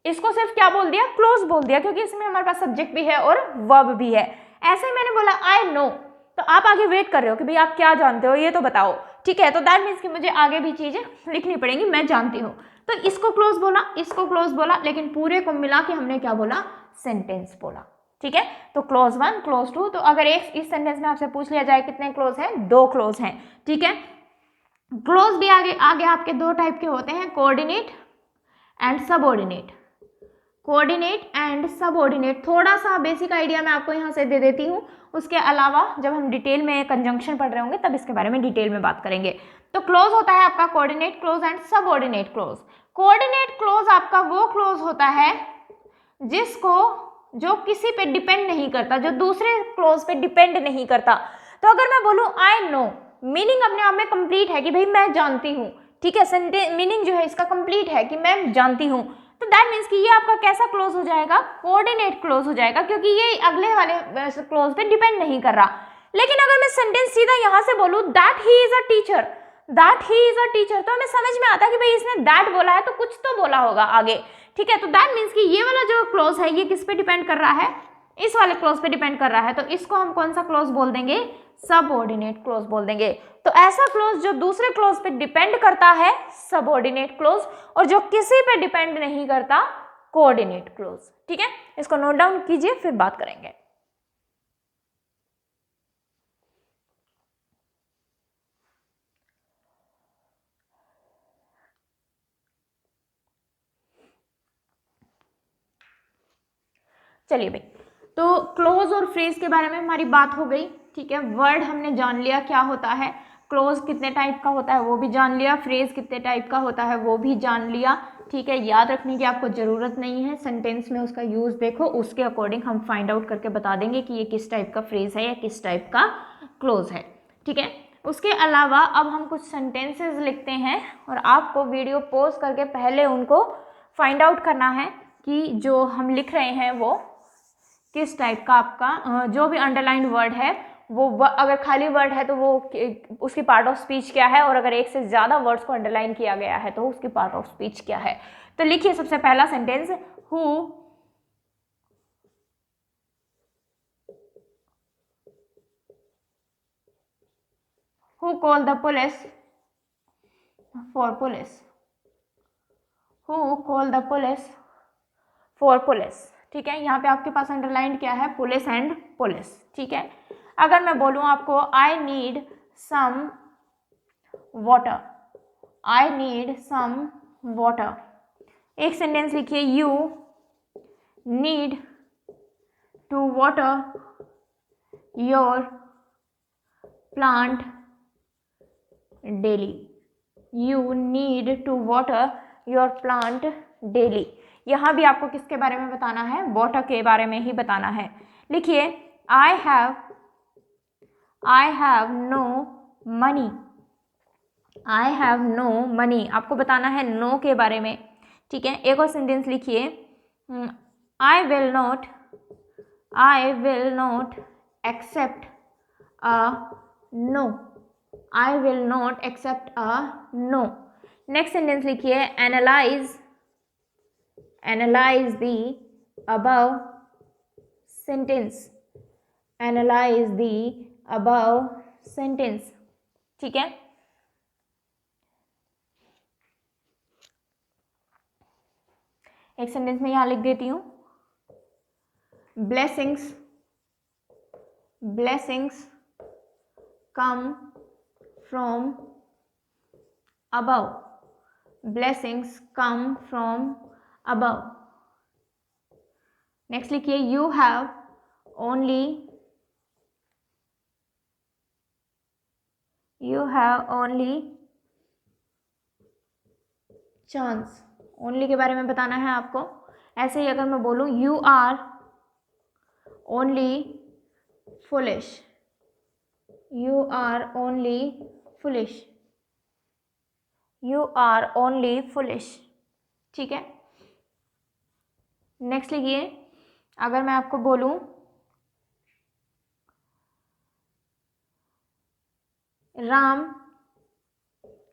इसको सिर्फ क्या बोल दिया, क्लोज बोल दिया, क्योंकि इसमें हमारे पास सब्जेक्ट भी है और वर्ब भी है। ऐसे ही मैंने बोला आई नो, तो आप आगे वेट कर रहे हो कि भाई आप क्या जानते हो ये तो बताओ, ठीक है, तो दैट मीन्स कि मुझे आगे भी चीजें लिखनी पड़ेंगी, मैं जानती हूँ। तो इसको क्लोज बोला, इसको क्लोज बोला, लेकिन पूरे को मिला के हमने क्या बोला, सेंटेंस बोला, ठीक है। तो क्लोज 1 क्लोज 2, तो अगर एक इस सेंटेंस में आपसे पूछ लिया जाए कितने क्लोज हैं, 2 क्लोज हैं, ठीक है। क्लोज भी आगे आगे आपके 2 टाइप के होते हैं, coordinate and subordinate. Coordinate and subordinate, थोड़ा सा बेसिक आइडिया मैं आपको यहाँ से दे देती हूँ, उसके अलावा जब हम डिटेल में कंजंक्शन पढ़ रहे होंगे तब इसके बारे में डिटेल में बात करेंगे। तो क्लोज होता है आपका coordinate close and subordinate close. Coordinate close आपका वो क्लोज होता है जिसको जो किसी पे डिपेंड नहीं करता, जो दूसरे क्लोज पे डिपेंड नहीं करता। तो अगर मैं बोलूँ आई नो, मीनिंग अपने आप में कंप्लीट है कि भाई मैं जानती हूँ, ठीक है, मीनिंग जो है इसका कंप्लीट है कि मैं जानती हूँ, तो दैट मीन्स कि ये आपका कैसा क्लोज हो जाएगा, कोऑर्डिनेट क्लोज हो जाएगा, क्योंकि ये अगले वाले क्लोज पे डिपेंड नहीं कर रहा। लेकिन अगर मैं सेंटेंस सीधा यहाँ से बोलूँ that he is a teacher, that he is a teacher, तो हमें समझ में आता है कि भाई इसने दैट बोला है तो कुछ तो बोला होगा आगे, ठीक है। तो दैट मीन्स कि ये वाला जो क्लोज है ये किस पे डिपेंड कर रहा है, इस वाले क्लोज पे डिपेंड कर रहा है, तो इसको हम कौन सा क्लोज बोल देंगे, सबऑर्डिनेट क्लोज बोल देंगे। तो ऐसा क्लोज जो दूसरे क्लोज पे डिपेंड करता है सबऑर्डिनेट क्लोज, और जो किसी पे डिपेंड नहीं करता कोऑर्डिनेट क्लोज, ठीक है। इसको नोट डाउन कीजिए फिर बात करेंगे। चलिए भाई, तो क्लोज और फ्रेज के बारे में हमारी बात हो गई, ठीक है। वर्ड हमने जान लिया क्या होता है, क्लोज कितने टाइप का होता है वो भी जान लिया, फ्रेज कितने टाइप का होता है वो भी जान लिया, ठीक है। याद रखने की आपको ज़रूरत नहीं है, सेंटेंस में उसका यूज़ देखो, उसके अकॉर्डिंग हम फाइंड आउट करके बता देंगे कि ये किस टाइप का फ्रेज है या किस टाइप का क्लोज है, ठीक है। उसके अलावा अब हम कुछ सेंटेंसेस लिखते हैं और आपको वीडियो पॉज करके पहले उनको फाइंड आउट करना है कि जो हम लिख रहे हैं वो किस टाइप का, आपका जो भी अंडरलाइन वर्ड है वो अगर खाली वर्ड है तो वो उसकी पार्ट ऑफ स्पीच क्या है, और अगर एक से ज़्यादा वर्ड्स को अंडरलाइन किया गया है तो उसकी पार्ट ऑफ स्पीच क्या है। तो लिखिए सबसे पहला sentence, who called the police for police, who called the police for police, ठीक है। यहाँ पे आपके पास अंडरलाइन क्या है, पुलिस एंड पुलिस, ठीक है। अगर मैं बोलूँ आपको I need some water, I need some water, एक सेंटेंस लिखिए, you need to water your plant daily, you need to water your plant daily. यहाँ भी आपको किसके बारे में बताना है, वाटर के बारे में ही बताना है। लिखिए I have no money, I have no money, आपको बताना है नो के बारे में, ठीक है। एक और सेंटेंस लिखिए, I will not accept a no, I will not accept a no. Next sentence लिखिए, analyse the above sentence, analyse the above sentence, ठीक है। एक सेंटेंस में यहां लिख देती हूं, blessings come from above, blessings come from above. Next लिखिए, you have only chance, only के बारे में बताना है आपको। ऐसे ही अगर मैं बोलूं you are only foolish, you are only foolish, you are only foolish, ठीक है। नेक्स्ट लिखिए, अगर मैं आपको बोलूं Ram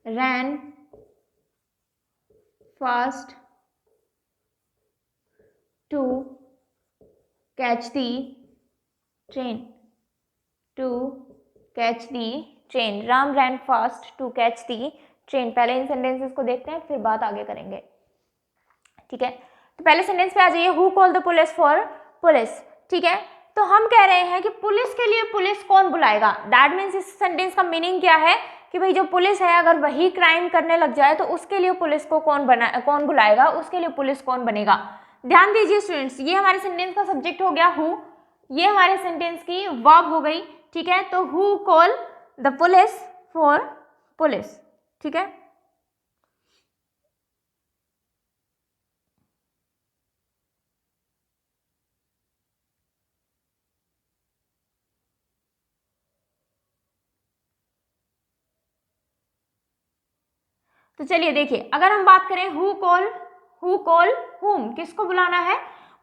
ran fast to catch the train, to catch the train. Ram ran fast to catch the train. पहले इन सेंटेंसेस को देखते हैं, फिर बात आगे करेंगे, ठीक है। तो पहले सेंटेंस पे आ जाइए, who call the police for police, ठीक है। तो हम कह रहे हैं कि पुलिस के लिए पुलिस कौन बुलाएगा। दैट मीन्स इस सेंटेंस का मीनिंग क्या है कि भाई जो पुलिस है अगर वही क्राइम करने लग जाए तो उसके लिए पुलिस को कौन बुलाएगा, उसके लिए पुलिस कौन बनेगा। ध्यान दीजिए स्टूडेंट्स, ये हमारे सेंटेंस का सब्जेक्ट हो गया हु, ये हमारे सेंटेंस की वर्ब हो गई, ठीक है। तो who call the police for police, ठीक है। तो चलिए देखिए, अगर हम बात करें हु कॉल हुम, किसको बुलाना है,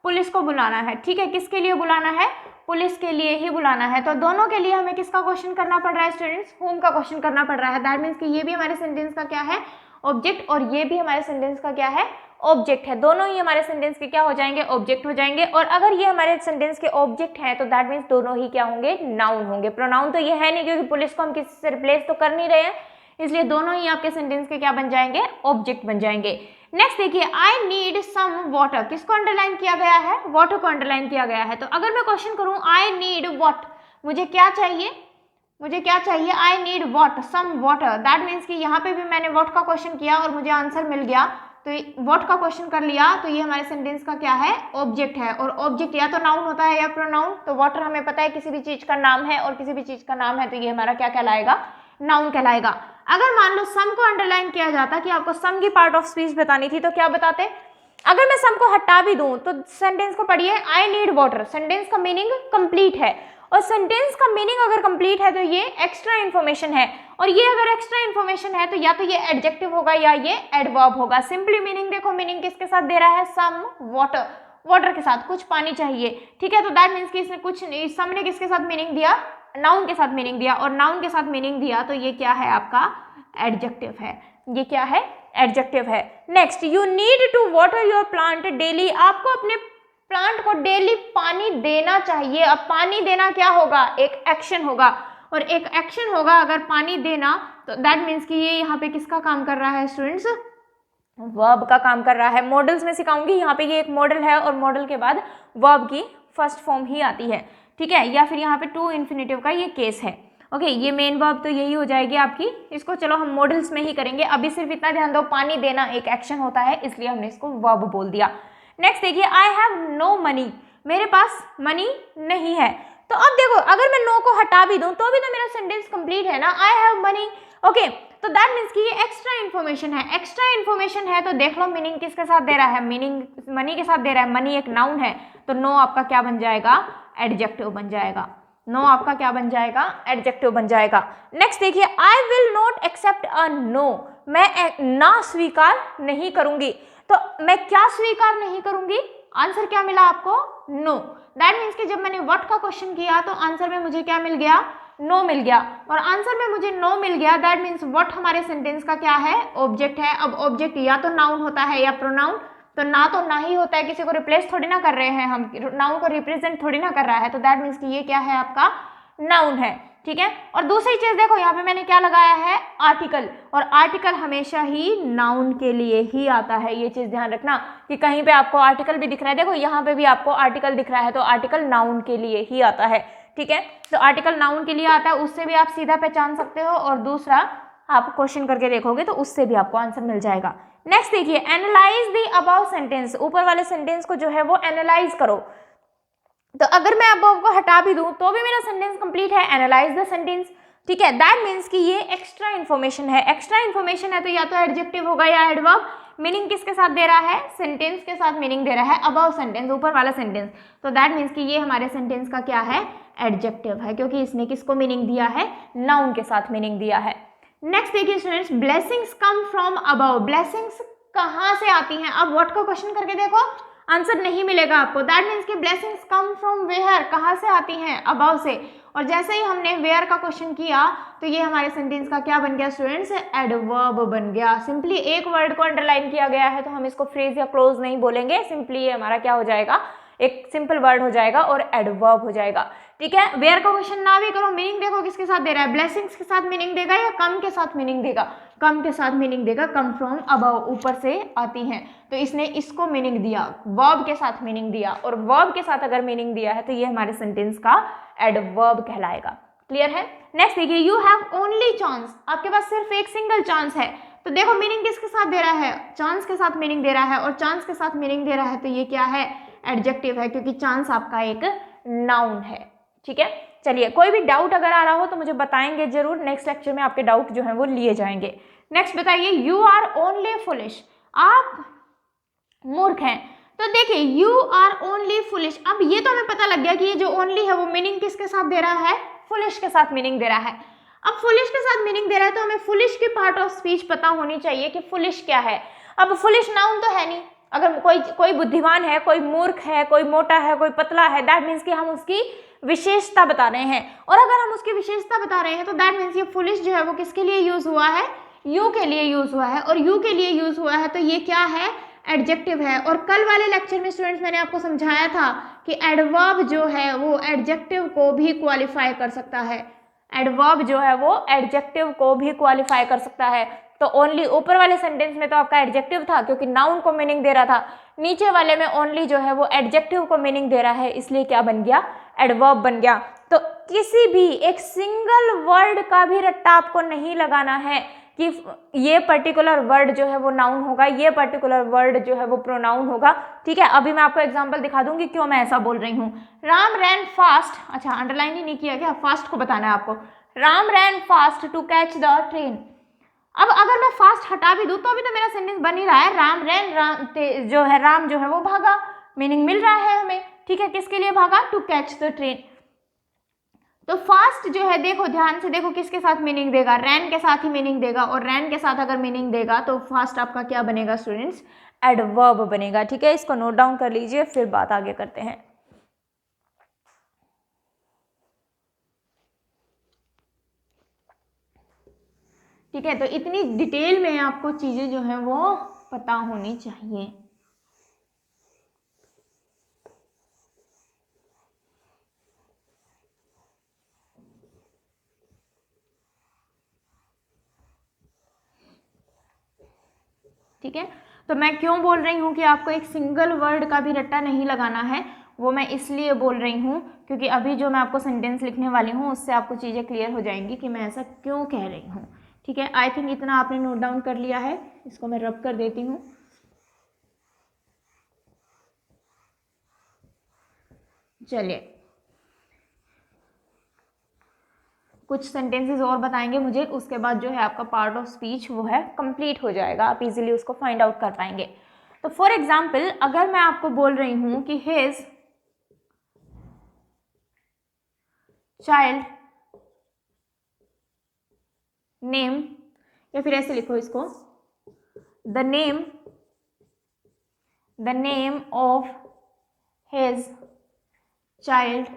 पुलिस को बुलाना है, ठीक है। किसके लिए बुलाना है, पुलिस के लिए ही बुलाना है। तो दोनों के लिए हमें किसका क्वेश्चन करना पड़ रहा है स्टूडेंट्स, हुम का क्वेश्चन करना पड़ रहा है। दैट मीन्स कि ये भी हमारे सेंटेंस का क्या है, ऑब्जेक्ट, और ये भी हमारे सेंटेंस का क्या है, ऑब्जेक्ट है। दोनों ही हमारे सेंटेंस के क्या हो जाएंगे, ऑब्जेक्ट हो जाएंगे। और अगर ये हमारे सेंटेंस के ऑब्जेक्ट हैं तो दैट मीन्स दोनों ही क्या होंगे, नाउन होंगे। प्रोनाउन तो ये है नहीं, क्योंकि पुलिस को हम किसी से रिप्लेस तो कर नहीं रहे हैं, इसलिए दोनों ही आपके सेंटेंस के क्या बन जाएंगे, ऑब्जेक्ट बन जाएंगे। नेक्स्ट देखिए, आई नीड सम वाटर, किसको अंडरलाइन किया गया है, वाटर को अंडरलाइन किया गया है। तो अगर मैं क्वेश्चन करूं आई नीड व्हाट, मुझे क्या चाहिए, मुझे क्या चाहिए, I need what, some water. That means कि यहाँ पे भी मैंने व्हाट का क्वेश्चन किया और मुझे आंसर मिल गया, तो व्हाट का क्वेश्चन कर लिया, तो ये हमारे सेंटेंस का क्या है, ऑब्जेक्ट है। और ऑब्जेक्ट या तो नाउन होता है या प्रोनाउन। तो वाटर हमें पता है किसी भी चीज का नाम है, और किसी भी चीज का नाम है तो ये हमारा क्या कहलाएगा, नाउन कहलाएगा। अगर मान लो सम को अंडरलाइन किया जाता कि आपको सम की पार्ट ऑफ स्पीच बतानी थी, तो क्या बताते। अगर मैं सम को हटा भी दूं तो सेंटेंस को पढ़िए, आई नीड वाटर, सेंटेंस का मीनिंग कंप्लीट है। और सेंटेंस का मीनिंग अगर कंप्लीट है तो ये एक्स्ट्रा इन्फॉर्मेशन है, और ये अगर एक्स्ट्रा इन्फॉर्मेशन है तो या तो ये एडजेक्टिव होगा या ये एडवर्ब होगा। सिंपली मीनिंग देखो, मीनिंग किसके साथ दे रहा है, सम वाटर, वाटर के साथ कुछ पानी चाहिए, ठीक है। तो दैट मीन्स कि इसने कुछ, सम ने किसके साथ मीनिंग दिया, नाउन के साथ मीनिंग दिया, और नाउन के साथ मीनिंग दिया तो ये क्या है आपका, एडजेक्टिव है। ये क्या है, एडजेक्टिव है। Next, you need to water your plant daily, आपको अपने प्लांट को डेली पानी देना चाहिए। अब पानी देना क्या होगा, एक एक्शन होगा, और एक एक्शन होगा अगर पानी देना, तो दैट मीन्स कि ये यहाँ पे किसका काम कर रहा है स्टूडेंट्स, वर्ब का काम कर रहा है। मॉडल्स में सिखाऊंगी, यहाँ पे ये एक मॉडल है और मॉडल के बाद वर्ब की फर्स्ट फॉर्म ही आती है, ठीक है। या फिर यहाँ पे टू इन्फिनेटिव का ये केस है, ओके। ये मेन वर्ब तो यही हो जाएगी आपकी। इसको चलो हम मॉडल्स में ही करेंगे, अभी सिर्फ इतना ध्यान दो, पानी देना एक एक्शन होता है, इसलिए हमने इसको वर्ब बोल दिया। नेक्स्ट देखिए, आई हैव नो मनी, मेरे पास मनी नहीं है। तो अब देखो, अगर मैं नो को हटा भी दूं तो भी तो मेरा सेंटेंस कंप्लीट है ना, आई हैव मनी, ओके। तो दैट मीन्स कि ये एक्स्ट्रा इन्फॉर्मेशन है, एक्स्ट्रा इन्फॉर्मेशन है। तो देख लो मीनिंग किसके साथ दे रहा है, मीनिंग मनी के साथ दे रहा है। मनी एक नाउन है, तो नो आपका क्या बन जाएगा, एडजेक्टिव बन जाएगा। नो आपका क्या बन जाएगा, एडजेक्टिव बन जाएगा। नेक्स्ट देखिए, I will not accept a no, मैं ना स्वीकार नहीं करूंगी। तो मैं क्या स्वीकार नहीं करूंगी, आंसर क्या मिला आपको, नो। दैट मीन्स कि जब मैंने व्हाट का क्वेश्चन किया तो आंसर में मुझे क्या मिल गया, नो मिल गया, और आंसर में मुझे नो मिल गया। दैट मीन्स व्हाट हमारे सेंटेंस का क्या है, ऑब्जेक्ट है। अब ऑब्जेक्ट या तो नाउन होता है या प्रोनाउन, तो ना तो ना ही होता है, किसी को रिप्लेस थोड़ी ना कर रहे हैं हम, नाउन को रिप्रेजेंट थोड़ी ना कर रहा है। तो दैट मीन्स कि ये क्या है आपका, नाउन है, ठीक है। और दूसरी चीज देखो, यहाँ पे मैंने क्या लगाया है, आर्टिकल, और आर्टिकल हमेशा ही नाउन के लिए ही आता है। ये चीज ध्यान रखना कि कहीं पे आपको आर्टिकल भी दिख रहा है, देखो यहाँ पे भी आपको आर्टिकल दिख रहा है, तो आर्टिकल नाउन के लिए ही आता है, ठीक है। तो आर्टिकल नाउन के लिए आता है, उससे भी आप सीधा पहचान सकते हो, और दूसरा आप क्वेश्चन करके देखोगे तो उससे भी आपको आंसर मिल जाएगा। नेक्स्ट देखिए, एनालाइज द अबव सेंटेंस, ऊपर वाले सेंटेंस को जो है वो एनालाइज करो। तो अगर मैं अबव को हटा भी दूं तो भी मेरा सेंटेंस कंप्लीट है, एनालाइज द सेंटेंस, ठीक है। दैट मीन्स कि ये एक्स्ट्रा इन्फॉर्मेशन है, एक्स्ट्रा इन्फॉर्मेशन है तो या तो एडजेक्टिव होगा या एडवर्ब। मीनिंग किसके साथ दे रहा है, सेंटेंस के साथ मीनिंग दे रहा है, अबव सेंटेंस, ऊपर वाला सेंटेंस। तो दैट मीन्स कि ये हमारे सेंटेंस का क्या है, एडजेक्टिव है, क्योंकि इसने किसको मीनिंग दिया है, नाउन के साथ मीनिंग दिया है। नेक्स्ट देखिए students, blessings come from above, blessings कहाँ से आती हैं। अब व्हाट का क्वेश्चन करके देखो, आंसर नहीं मिलेगा आपको। दैट मीन्स कि ब्लेसिंग्स कम फ्रॉम वेयर, कहाँ से आती हैं, अबव से। और जैसे ही हमने वेयर का क्वेश्चन किया तो ये हमारे सेंटेंस का क्या बन गया स्टूडेंट्स, एडवर्ब बन गया। सिंपली एक वर्ड को अंडरलाइन किया गया है तो हम इसको फ्रेज या क्लोज नहीं बोलेंगे, सिंपली ये हमारा क्या हो जाएगा, एक सिंपल वर्ड हो जाएगा और एडवर्ब हो जाएगा। ठीक है, वेयर का क्वेश्चन ना भी करो, मीनिंग देखो किसके साथ दे रहा है, ब्लेसिंग्स के साथ मीनिंग देगा या कम के साथ मीनिंग देगा, कम के साथ मीनिंग देगा, कम फ्रॉम अबव, ऊपर से आती हैं, तो इसने इसको मीनिंग दिया, वर्ब के साथ मीनिंग दिया, और वर्ब के साथ अगर मीनिंग दिया है तो ये हमारे सेंटेंस का एडवर्ब कहलाएगा। क्लियर है। नेक्स्ट देखिए, यू हैव ओनली चांस, आपके पास सिर्फ एक सिंगल चांस है, तो देखो मीनिंग किसके साथ दे रहा है, चांस के साथ मीनिंग दे रहा है, और चांस के साथ मीनिंग दे रहा है तो ये क्या है, एडजेक्टिव है, क्योंकि चांस आपका एक नाउन है। ठीक है, चलिए कोई भी डाउट अगर आ रहा हो तो मुझे बताएंगे जरूर, नेक्स्ट लेक्चर में आपके डाउट जो है वो लिए जाएंगे। नेक्स्ट बताइए, यू आर ओनली फुलिश, आप मूर्ख हैं, तो देखिए यू आर ओनली फुलिश, अब ये तो हमें पता लग गया कि ये जो ओनली है वो मीनिंग किसके साथ दे रहा है, फुलिश के साथ मीनिंग दे रहा है। अब फुलिश के साथ मीनिंग दे रहा है तो हमें फुलिश की पार्ट ऑफ स्पीच पता होनी चाहिए कि फुलिश क्या है। अब फुलिश नाउन तो है नहीं, अगर कोई बुद्धिमान है, कोई मूर्ख है, कोई मोटा है, कोई पतला है, दैट मीन्स कि हम उसकी विशेषता बता रहे हैं, और अगर हम उसकी विशेषता बता रहे हैं तो दैट मीन्स ये फुलिश जो है वो किसके लिए यूज हुआ है, यू के लिए यूज हुआ है, और यू के लिए यूज हुआ है तो ये क्या है, एडजेक्टिव है। और कल वाले लेक्चर में स्टूडेंट्स मैंने आपको समझाया था कि एडवर्ब जो है वो एडजेक्टिव को भी क्वालिफाई कर सकता है, एडवर्ब जो है वो एडजेक्टिव को भी क्वालिफाई कर सकता है। तो ओनली ऊपर वाले सेंटेंस में तो आपका एडजेक्टिव था क्योंकि नाउन को मीनिंग दे रहा था, नीचे वाले में ओनली जो है वो एडजेक्टिव को मीनिंग दे रहा है, इसलिए क्या बन गया, एडवर्ब बन गया। तो किसी भी एक सिंगल वर्ड का भी रट्टा आपको नहीं लगाना है कि ये पर्टिकुलर वर्ड जो है वो नाउन होगा, ये पर्टिकुलर वर्ड जो है वो प्रोनाउन होगा। ठीक है, अभी मैं आपको एग्जांपल दिखा दूंगी क्यों मैं ऐसा बोल रही हूँ। राम रैन फास्ट, अच्छा अंडरलाइन ही नहीं किया क्या, फास्ट को बताना है आपको। Ram ran fast to catch the train. अब अगर मैं फास्ट हटा भी दूँ तो अभी तो मेरा सेंटेंस बन ही रहा है, राम रैन, राम जो है वो भागा, मीनिंग मिल रहा है हमें। ठीक है, किसके लिए भागा, टू कैच द ट्रेन। तो फास्ट जो है, देखो ध्यान से देखो किसके साथ मीनिंग देगा, रैन के साथ ही मीनिंग देगा, और रैन के साथ अगर मीनिंग देगा तो फास्ट आपका क्या बनेगा स्टूडेंट्स, एडवर्ब बनेगा। ठीक है, इसको नोट डाउन कर लीजिए, फिर बात आगे करते हैं। ठीक है, तो इतनी डिटेल में आपको चीजें जो है वो पता होनी चाहिए। ठीक है, तो मैं क्यों बोल रही हूँ कि आपको एक सिंगल वर्ड का भी रट्टा नहीं लगाना है, वो मैं इसलिए बोल रही हूँ क्योंकि अभी जो मैं आपको सेंटेंस लिखने वाली हूँ उससे आपको चीज़ें क्लियर हो जाएंगी कि मैं ऐसा क्यों कह रही हूँ। ठीक है, आई थिंक इतना आपने नोट डाउन कर लिया है, इसको मैं रब कर देती हूँ। चलिए कुछ सेंटेंसेस और बताएंगे मुझे, उसके बाद जो है आपका पार्ट ऑफ स्पीच वो है कंप्लीट हो जाएगा, आप इजीली उसको फाइंड आउट कर पाएंगे। तो फॉर एग्जाम्पल अगर मैं आपको बोल रही हूँ कि हिज चाइल्ड नेम, या फिर ऐसे लिखो इसको, the name of his child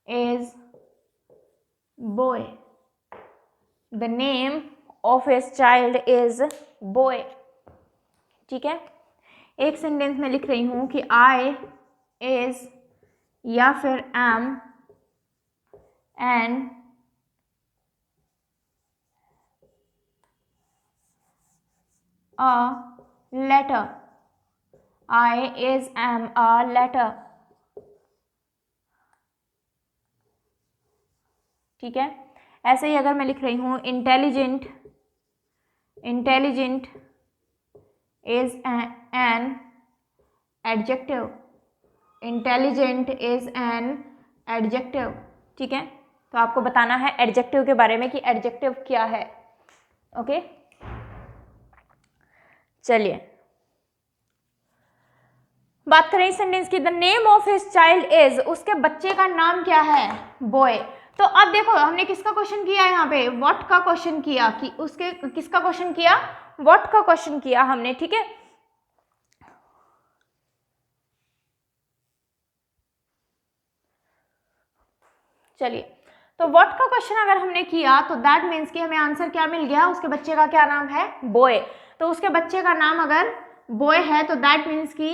is boy, the name of his child is boy। ठीक है, एक सेंटेंस में लिख रही हूँ कि I is या फिर am an a letter, I is am a letter। ठीक है, ऐसे ही अगर मैं लिख रही हूँ intelligent is an adjective, intelligent is an adjective. ठीक है, तो आपको बताना है एडजेक्टिव के बारे में कि एडजेक्टिव क्या है। ओके, चलिए बात करें इस सेंटेंस की, the name of his child is, उसके बच्चे का नाम क्या है, बॉय। तो अब देखो हमने किसका क्वेश्चन किया यहाँ पे, व्हाट का क्वेश्चन किया, कि उसके किसका क्वेश्चन किया, व्हाट का क्वेश्चन किया हमने, ठीक है। चलिए, तो व्हाट का क्वेश्चन अगर हमने किया तो दैट मीन्स कि हमें आंसर क्या मिल गया, उसके बच्चे का क्या नाम है, बॉय। तो उसके बच्चे का नाम अगर बॉय है तो दैट मीन्स कि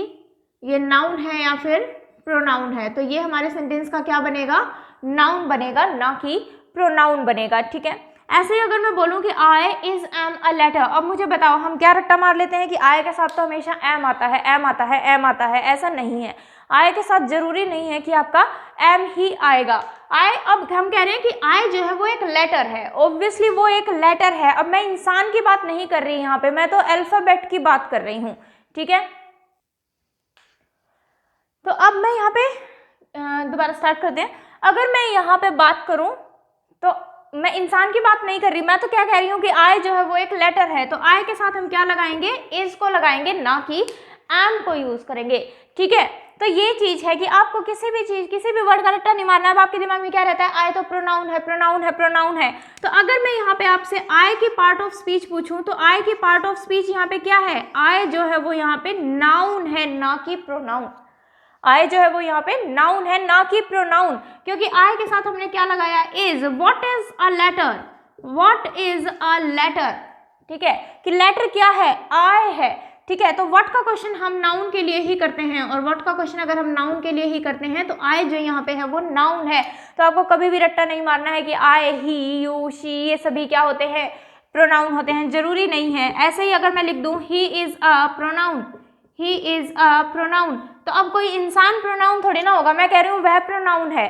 ये नाउन है या फिर प्रोनाउन है। तो ये हमारे सेंटेंस का क्या बनेगा, नाउन बनेगा, ना कि प्रोनाउन बनेगा, ठीक है। ऐसे ही अगर मैं बोलूं कि I is am a letter, अब मुझे बताओ हम क्या रट्टा मार लेते हैं कि आई के साथ तो हमेशा एम आता है, एम आता है, एम आता है, ऐसा नहीं है। आई के साथ जरूरी नहीं है कि आपका एम ही आएगा। आई, अब हम कह रहे हैं कि आई जो है वो एक लेटर है, ऑब्वियसली वो एक लेटर है। अब मैं इंसान की बात नहीं कर रही यहाँ पे, मैं तो अल्फाबेट की बात कर रही हूँ, ठीक है। तो अब मैं यहाँ पे दोबारा स्टार्ट करते हैं। अगर मैं यहाँ पे बात करूँ तो मैं इंसान की बात नहीं कर रही, मैं तो क्या कह रही हूँ कि आई जो है वो एक लेटर है। तो आई के साथ हम क्या लगाएंगे, इज को लगाएंगे, ना कि एम को यूज करेंगे, ठीक है। तो ये चीज है कि आपको किसी भी चीज, किसी भी वर्ड का रट्टा नहीं मारना है। अब आपके दिमाग में क्या रहता है, आई तो प्रोनाउन है, प्रोनाउन है, प्रोनाउन है। तो अगर मैं यहाँ पे आपसे आई की पार्ट ऑफ स्पीच पूछूं तो आई की पार्ट ऑफ स्पीच यहाँ पे क्या है, आई जो है वो यहाँ पे नाउन है, ना कि प्रोनाउन। आई जो है वो यहाँ पे नाउन है, ना कि प्रोनाउन, क्योंकि आई के साथ हमने क्या लगाया, is. What is a letter, what is a letter, ठीक है, कि लेटर क्या है, आई है, ठीक है। तो व्हाट का क्वेश्चन हम नाउन के लिए ही करते हैं, और व्हाट का क्वेश्चन अगर हम नाउन के लिए ही करते हैं तो आई जो यहाँ पे है वो नाउन है। तो आपको कभी भी रट्टा नहीं मारना है कि आई, ही, यू, शी, ये सभी क्या होते हैं, प्रोनाउन होते हैं, जरूरी नहीं है। ऐसे ही अगर मैं लिख दूं he is a pronoun, he is a pronoun, तो अब कोई इंसान प्रोनाउन थोड़ी ना होगा, मैं कह रही हूँ वह प्रोनाउन है।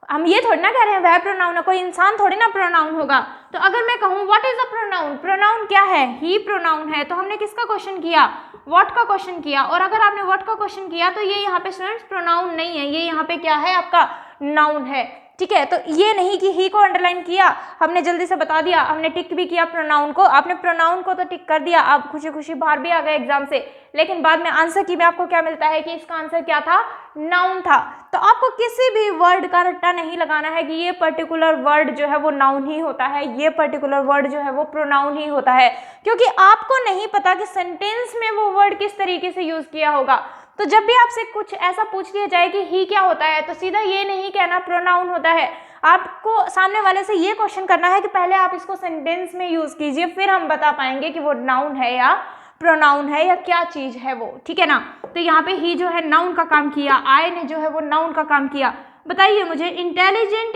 हम ये थोड़ी ना कह रहे हैं वह प्रोनाउन है, कोई इंसान थोड़ी ना प्रोनाउन होगा। तो अगर मैं कहूँ what is a pronoun, pronoun क्या है, ही प्रोनाउन है, तो हमने किसका क्वेश्चन किया, व्हाट का क्वेश्चन किया। और अगर आपने व्हाट का क्वेश्चन किया तो ये यहाँ पे स्टूडेंट्स प्रोनाउन नहीं है, ये यहाँ पे क्या है, आपका नाउन है, ठीक है। तो ये नहीं कि ही को अंडरलाइन किया, हमने जल्दी से बता दिया, हमने टिक भी किया प्रोनाउन को, आपने प्रोनाउन को तो टिक कर दिया, आप खुशी खुशी बाहर भी आ गए एग्जाम से, लेकिन बाद में आंसर की में आपको क्या मिलता है कि इसका आंसर क्या था, नाउन था। तो आपको किसी भी वर्ड का रट्टा नहीं लगाना है कि ये पर्टिकुलर वर्ड जो है वो नाउन ही होता है, ये पर्टिकुलर वर्ड जो है वो प्रोनाउन ही होता है, क्योंकि आपको नहीं पता कि सेंटेंस में वो वर्ड किस तरीके से यूज किया होगा। तो जब भी आपसे कुछ ऐसा पूछ लिया जाए कि ही क्या होता है, तो सीधा ये नहीं कहना प्रोनाउन होता है। आपको सामने वाले से ये क्वेश्चन करना है कि पहले आप इसको सेंटेंस में यूज कीजिए, फिर हम बता पाएंगे कि वो नाउन है या प्रोनाउन है या क्या चीज है वो, ठीक है ना। तो यहाँ पे ही जो है नाउन का काम किया, आई ने जो है वो नाउन का काम किया। बताइए मुझे, intelligent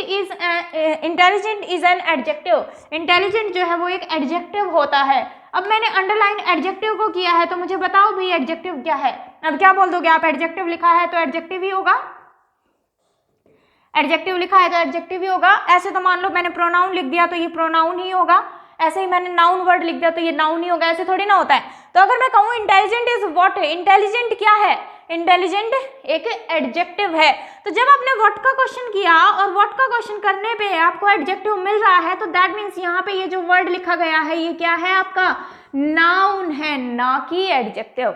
is an adjective, intelligent जो है वो एक एडजेक्टिव होता है। अब मैंने अंडरलाइन एडजेक्टिव को किया है, तो मुझे बताओ भाई एडजेक्टिव क्या है। अब क्या बोल दोगे आप, एडजेक्टिव लिखा है तो एडजेक्टिव ही होगा, एडजेक्टिव लिखा है तो एडजेक्टिव ही होगा। ऐसे तो मान लो मैंने प्रोनाउन लिख दिया तो ये प्रोनाउन ही होगा, ऐसे ही मैंने नाउन वर्ड लिख दिया तो ये नाउन ही होगा, ऐसे थोड़ी ना होता है। तो अगर मैं कहूँ इंटेलिजेंट इज व्हाट, इंटेलिजेंट क्या है, इंटेलिजेंट एक एडजेक्टिव है। तो जब आपने व्हाट का क्वेश्चन किया और व्हाट का क्वेश्चन करने पे आपको एडजेक्टिव मिल रहा है, तो दैट मीन्स यहाँ पे ये जो वर्ड लिखा गया है ये क्या है, आपका नाउन है, ना कि एडजेक्टिव,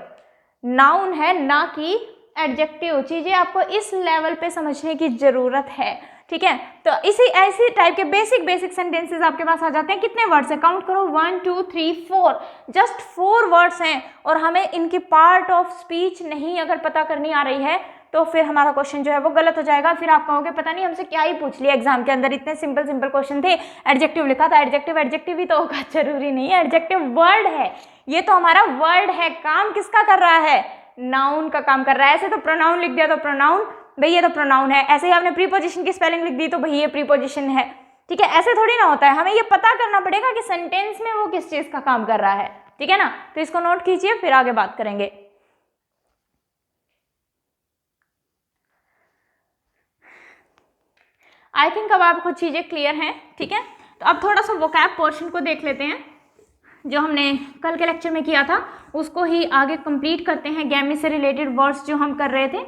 नाउन है ना कि एडजेक्टिव। चीजें आपको इस लेवल पे समझने की जरूरत है, ठीक है। तो इसी ऐसी टाइप के बेसिक सेंटेंसेस आपके पास आ जाते हैं। कितने वर्ड्स है, काउंट करो, 1 2 3 4, जस्ट 4 वर्ड्स हैं, और हमें इनकी पार्ट ऑफ स्पीच नहीं अगर पता करनी आ रही है तो फिर हमारा क्वेश्चन जो है वो गलत हो जाएगा। फिर आप कहोगे पता नहीं हमसे क्या ही पूछ लिया एग्जाम के अंदर, इतने सिंपल क्वेश्चन थे, एडजेक्टिव लिखा था, एडजेक्टिव ही तो होगा, जरूरी नहीं है, एडजेक्टिव वर्ड है, ये तो हमारा वर्ड है, काम किसका कर रहा है, नाउन का काम कर रहा है। ऐसे तो प्रोनाउन लिख दिया तो प्रोनाउन, भाई ये तो प्रोनाउन है, ऐसे ही आपने प्रीपोजिशन की स्पेलिंग लिख दी तो भाई ये प्रीपोजिशन है, ठीक है। ऐसे थोड़ी ना होता है, हमें ये पता करना पड़ेगा कि सेंटेंस में वो किस चीज का काम कर रहा है, ठीक है ना। तो इसको नोट कीजिए, फिर आगे बात करेंगे। आई थिंक अब आपको चीजें क्लियर हैं, ठीक है। तो अब थोड़ा सा वोकैब पोर्शन को देख लेते हैं, जो हमने कल के लेक्चर में किया था उसको ही आगे कंप्लीट करते हैं, गैमी से रिलेटेड वर्ड्स जो हम कर रहे थे,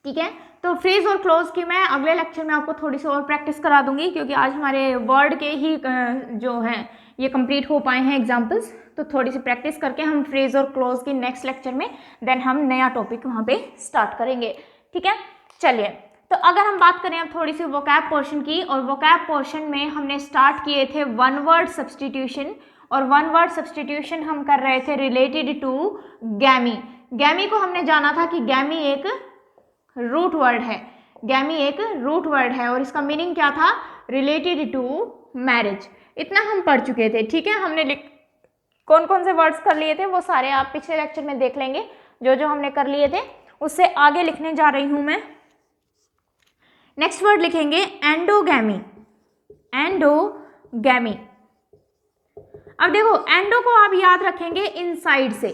ठीक है। तो फ्रेज और क्लोज की मैं अगले लेक्चर में आपको थोड़ी सी और प्रैक्टिस करा दूंगी, क्योंकि आज हमारे वर्ड के ही जो हैं ये कंप्लीट हो पाए हैं एग्जाम्पल्स। तो थोड़ी सी प्रैक्टिस करके हम फ्रेज और क्लोज की नेक्स्ट लेक्चर में देन हम नया टॉपिक वहाँ पे स्टार्ट करेंगे, ठीक है। चलिए, तो अगर हम बात करें अब थोड़ी सी वोकैब पोर्शन की, और वोकैब पोर्शन में हमने स्टार्ट किए थे वन वर्ड सब्सटीट्यूशन और वन वर्ड सब्सटीट्यूशन हम कर रहे थे रिलेटेड टू गैमी। गैमी को हमने जाना था कि गैमी एक रूट वर्ड है, गैमी एक रूट वर्ड है और इसका मीनिंग क्या था, रिलेटेड टू मैरिज। इतना हम पढ़ चुके थे, ठीक है। हमने कौन कौन से वर्ड्स कर लिए थे वो सारे आप पिछले लेक्चर में देख लेंगे, जो जो हमने कर लिए थे। उससे आगे लिखने जा रही हूं मैं। नेक्स्ट वर्ड लिखेंगे एंडोगैमी। एंडोगैमी, अब देखो एंडो को आप याद रखेंगे इनसाइड से।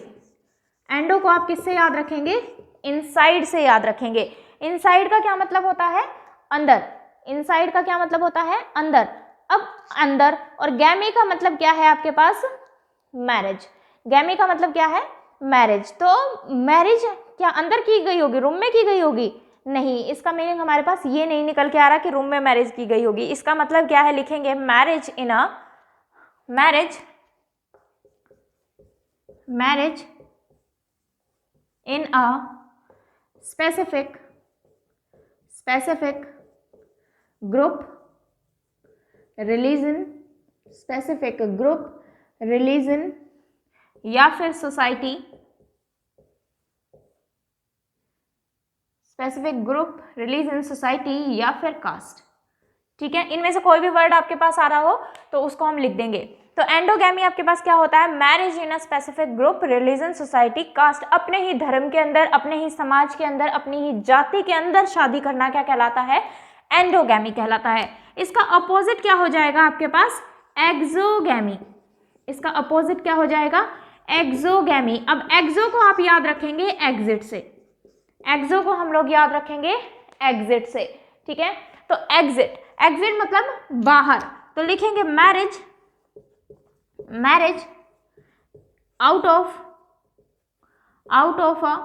एंडो को आप किससे याद रखेंगे, इनसाइड से याद रखेंगे। इनसाइड का क्या मतलब होता है, अंदर। इनसाइड का क्या मतलब होता है, अंदर। अब अंदर, और गैमी का मतलब क्या है आपके पास, मैरिज। गैमी का मतलब क्या है, मैरिज। तो मैरिज क्या अंदर की गई होगी, रूम में की गई होगी, नहीं। इसका मीनिंग हमारे पास ये नहीं निकल के आ रहा कि रूम में मैरिज की गई होगी। इसका मतलब क्या है, लिखेंगे marriage in a, marriage in a specific group religion, specific group religion या फिर society, specific group religion society या फिर कास्ट, ठीक है। इनमें से कोई भी वर्ड आपके पास आ रहा हो तो उसको हम लिख देंगे। तो एंडोगैमी आपके पास क्या होता है, marriage in a specific group religion society cast. अपने ही धर्म के अंदर, अपने ही समाज के अंदर, अपनी ही जाति के अंदर शादी करना क्या कहलाता है, एंडोगैमी कहलाता है। इसका अपोजिट क्या हो जाएगा आपके पास, एक्सोगैमी। इसका अपोजिट क्या हो जाएगा, एक्सोगैमी। अब एक्सो को आप याद रखेंगे एग्जिट से, एक्सो को हम लोग याद रखेंगे एग्जिट से, ठीक है। तो एग्जिट, एग्जिट मतलब बाहर। तो लिखेंगे marriage out of a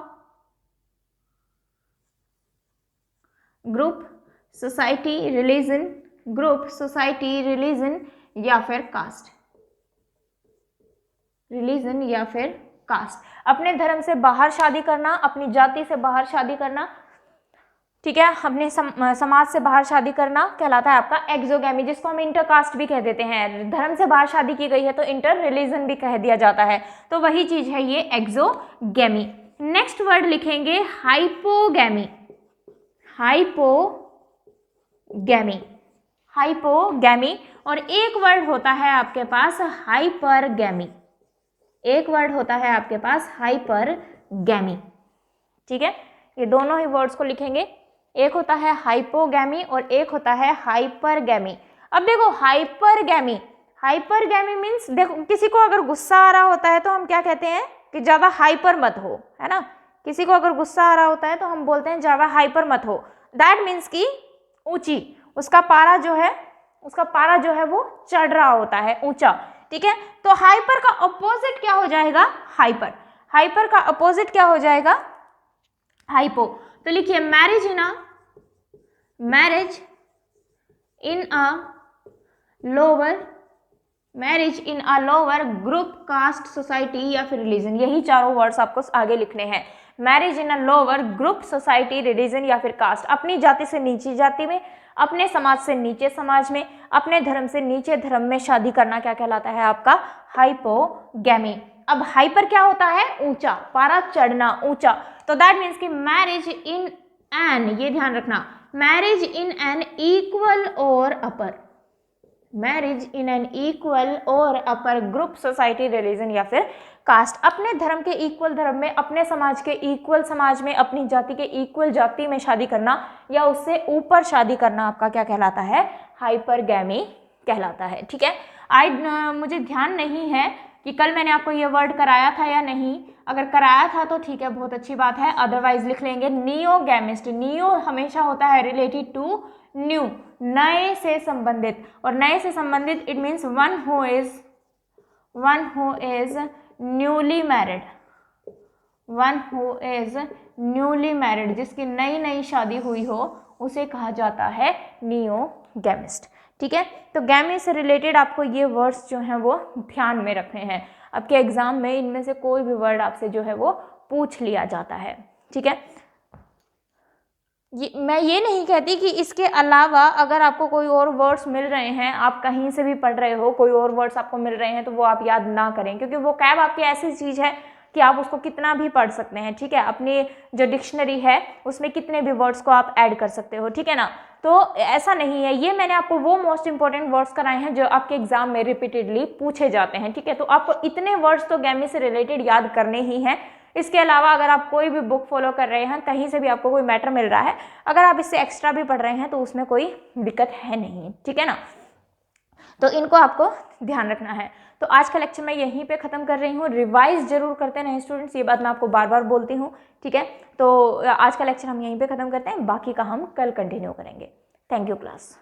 group society religion, group society religion या फिर कास्ट, रिलीजन या फिर कास्ट। अपने धर्म से बाहर शादी करना, अपनी जाति से बाहर शादी करना, ठीक है, अपने समाज से बाहर शादी करना कहलाता है आपका एक्सोगैमी, जिसको हम इंटरकास्ट भी कह देते हैं। धर्म से बाहर शादी की गई है तो इंटर रिलीजन भी कह दिया जाता है, तो वही चीज है ये एक्सोगैमी। नेक्स्ट वर्ड लिखेंगे हाइपोगैमी। Hypogamy, hypogamy. और एक वर्ड होता है आपके पास हाइपरगैमी, एक वर्ड होता है आपके पास हाइपरगैमी, ठीक है। ये दोनों ही वर्ड्स को लिखेंगे, एक होता है हाइपोगैमी और एक होता है हाइपरगैमी। अब देखो हाइपरगैमी, हाइपरगैमी मीन्स देखो किसी को अगर गुस्सा आ रहा होता है तो हम क्या कहते हैं कि ज़्यादा हाइपर मत हो, है ना। किसी को अगर गुस्सा आ रहा होता है तो हम बोलते हैं ज़्यादा हाइपर मत हो। दैट मीन्स कि ऊंची, उसका पारा जो है वो चढ़ रहा होता है, ऊंचा, ठीक है। तो हाइपर का अपोजिट क्या हो जाएगा, हाइपर। हाइपर का अपोजिट क्या हो जाएगा, हाइपो। तो लिखिए marriage in a lower group caste society या फिर रिलीजन। यही चारों वर्ड्स आपको आगे लिखने हैं। Marriage in a lower group society religion या फिर कास्ट, अपनी जाति से नीची जाति में, अपने समाज से नीचे समाज में, अपने धर्म से नीचे धर्म में शादी करना क्या कहलाता है आपका, हाइपोगैमी। अब हाइपर क्या होता है, ऊंचा, पारा चढ़ना, ऊंचा। तो दैट मीन्स कि मैरिज इन एन, ये ध्यान रखना, मैरिज इन एन इक्वल और अपर, मैरिज इन एन इक्वल और अपर ग्रुप सोसाइटी रिलीजन या फिर कास्ट। अपने धर्म के इक्वल धर्म में, अपने समाज के इक्वल समाज में, अपनी जाति के इक्वल जाति में शादी करना या उससे ऊपर शादी करना आपका क्या कहलाता है, हाइपरगैमी कहलाता है, ठीक है। मुझे ध्यान नहीं है कि कल मैंने आपको ये वर्ड कराया था या नहीं। अगर कराया था तो ठीक है, बहुत अच्छी बात है, अदरवाइज लिख लेंगे नियोगैमिस्ट। नियो हमेशा होता है रिलेटेड टू न्यू, नए से संबंधित, और नए से संबंधित it means one who is newly married, one who is newly married, जिसकी नई नई शादी हुई हो उसे कहा जाता है नियोगैमिस्ट, ठीक है। तो गैमी से रिलेटेड आपको ये वर्ड्स जो हैं वो ध्यान में रखने हैं। आपके एग्जाम में इनमें से कोई भी वर्ड आपसे जो है वो पूछ लिया जाता है, ठीक है। मैं ये नहीं कहती कि इसके अलावा अगर आपको कोई और वर्ड्स मिल रहे हैं, आप कहीं से भी पढ़ रहे हो, कोई और वर्ड्स आपको मिल रहे हैं, तो वो आप याद ना करें, क्योंकि वो कैब आपकी ऐसी चीज़ है कि आप उसको कितना भी पढ़ सकते हैं, ठीक है। अपनी जो डिक्शनरी है उसमें कितने भी वर्ड्स को आप ऐड कर सकते हो, ठीक है ना। तो ऐसा नहीं है, ये मैंने आपको वो मोस्ट इंपॉर्टेंट वर्ड्स कराए हैं जो आपके एग्जाम में रिपीटेडली पूछे जाते हैं, ठीक है। तो आपको इतने वर्ड्स तो गैमी से रिलेटेड याद करने ही हैं। इसके अलावा अगर आप कोई भी बुक फॉलो कर रहे हैं, कहीं से भी आपको कोई मैटर मिल रहा है, अगर आप इससे एक्स्ट्रा भी पढ़ रहे हैं तो उसमें कोई दिक्कत है नहीं, ठीक है ना। तो इनको आपको ध्यान रखना है। तो आज का लेक्चर मैं यहीं पे ख़त्म कर रही हूँ। रिवाइज जरूर करते रहें स्टूडेंट्स, ये बात मैं आपको बार बार बोलती हूँ, ठीक है। तो आज का लेक्चर हम यहीं पे ख़त्म करते हैं, बाकी का हम कल कंटिन्यू करेंगे। Thank you class.